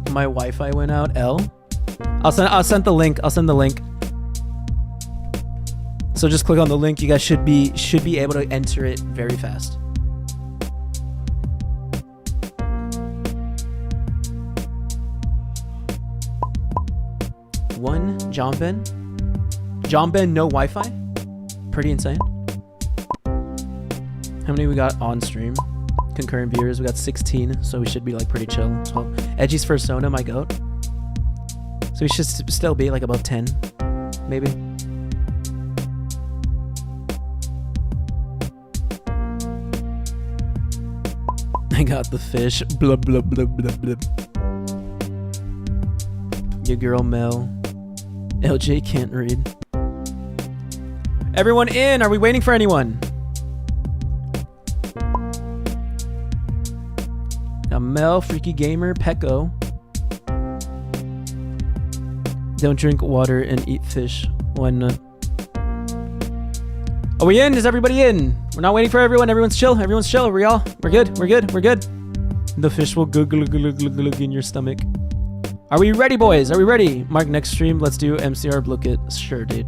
S1: My Wi-Fi went out. L. I'll send the link. I'll send the link. So just click on the link. You guys should be able to enter it very fast. One, John Ben. John Ben, no Wi-Fi? pretty insane. How many we got on stream? Concurrent viewers, we got 16, so we should be like pretty chill. 12. Edgy's persona, my goat. So we should still be like above 10, maybe. I got the fish. Blub blub blub blub blub. Your girl Mel. LJ can't read. Everyone in! Are we waiting for anyone? Got Mel, Freaky Gamer, Pecco. Don't drink water and eat fish. Why not? Are we in? Is everybody in? We're not waiting for everyone. Everyone's chill. Everyone's chill. Are we all? We're good. We're good. We're good. The fish will glug glug glug glug glug in your stomach. Are we ready, boys? Are we ready? Mark, next stream, let's do MCR Look It. Sure, dude.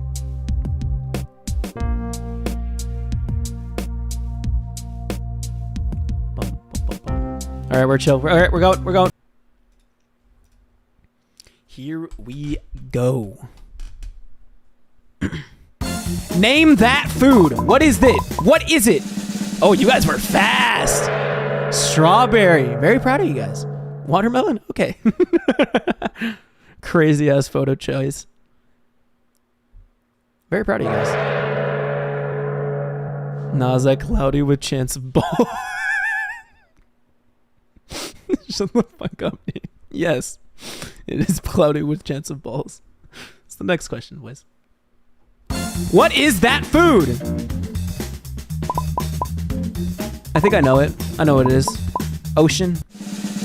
S1: All right, we're chill. All right, we're going. We're going. Here we go. Name that food. What is it? What is it? Oh, you guys were fast. Strawberry. Very proud of you guys. Watermelon? Okay. Crazy ass photo choice. Very proud of you guys. Naza cloudy with chance of ball. Shut the fuck up, dude. Yes. It is cloudy with chance of balls. It's the next question, boys. What is that food? I think I know it. I know what it is. Ocean.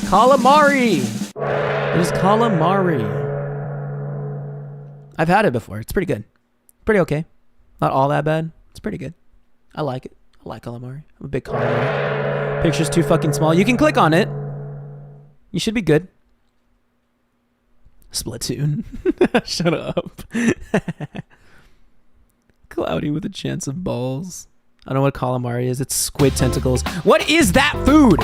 S1: Calamari. It is calamari. I've had it before. It's pretty good. Pretty okay. Not all that bad. It's pretty good. I like it. I like calamari. I'm a big calamari. Picture's too fucking small. You can click on it. You should be good. Splatoon. Shut up. Cloudy with a chance of balls. I don't know what calamari is. It's squid tentacles. What is that food?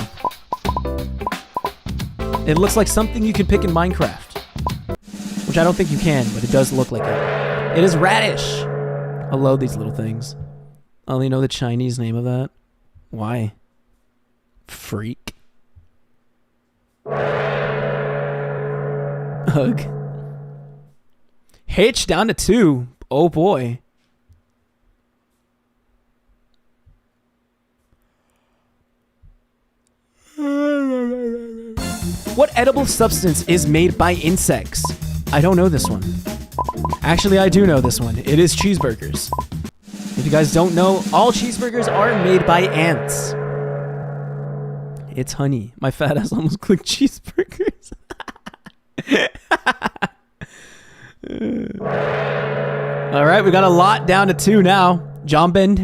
S1: It looks like something you can pick in Minecraft. Which I don't think you can, but it does look like it. It is radish. I love these little things. I only know the Chinese name of that. Why? Freak. Ugh. H down to 2. Oh boy. What edible substance is made by insects? I don't know this one. Actually, I do know this one. It is cheeseburgers. If you guys don't know, all cheeseburgers are made by ants. It's honey. My fat ass almost clicked cheeseburgers. All right, we got a lot down to 2 now. John Bend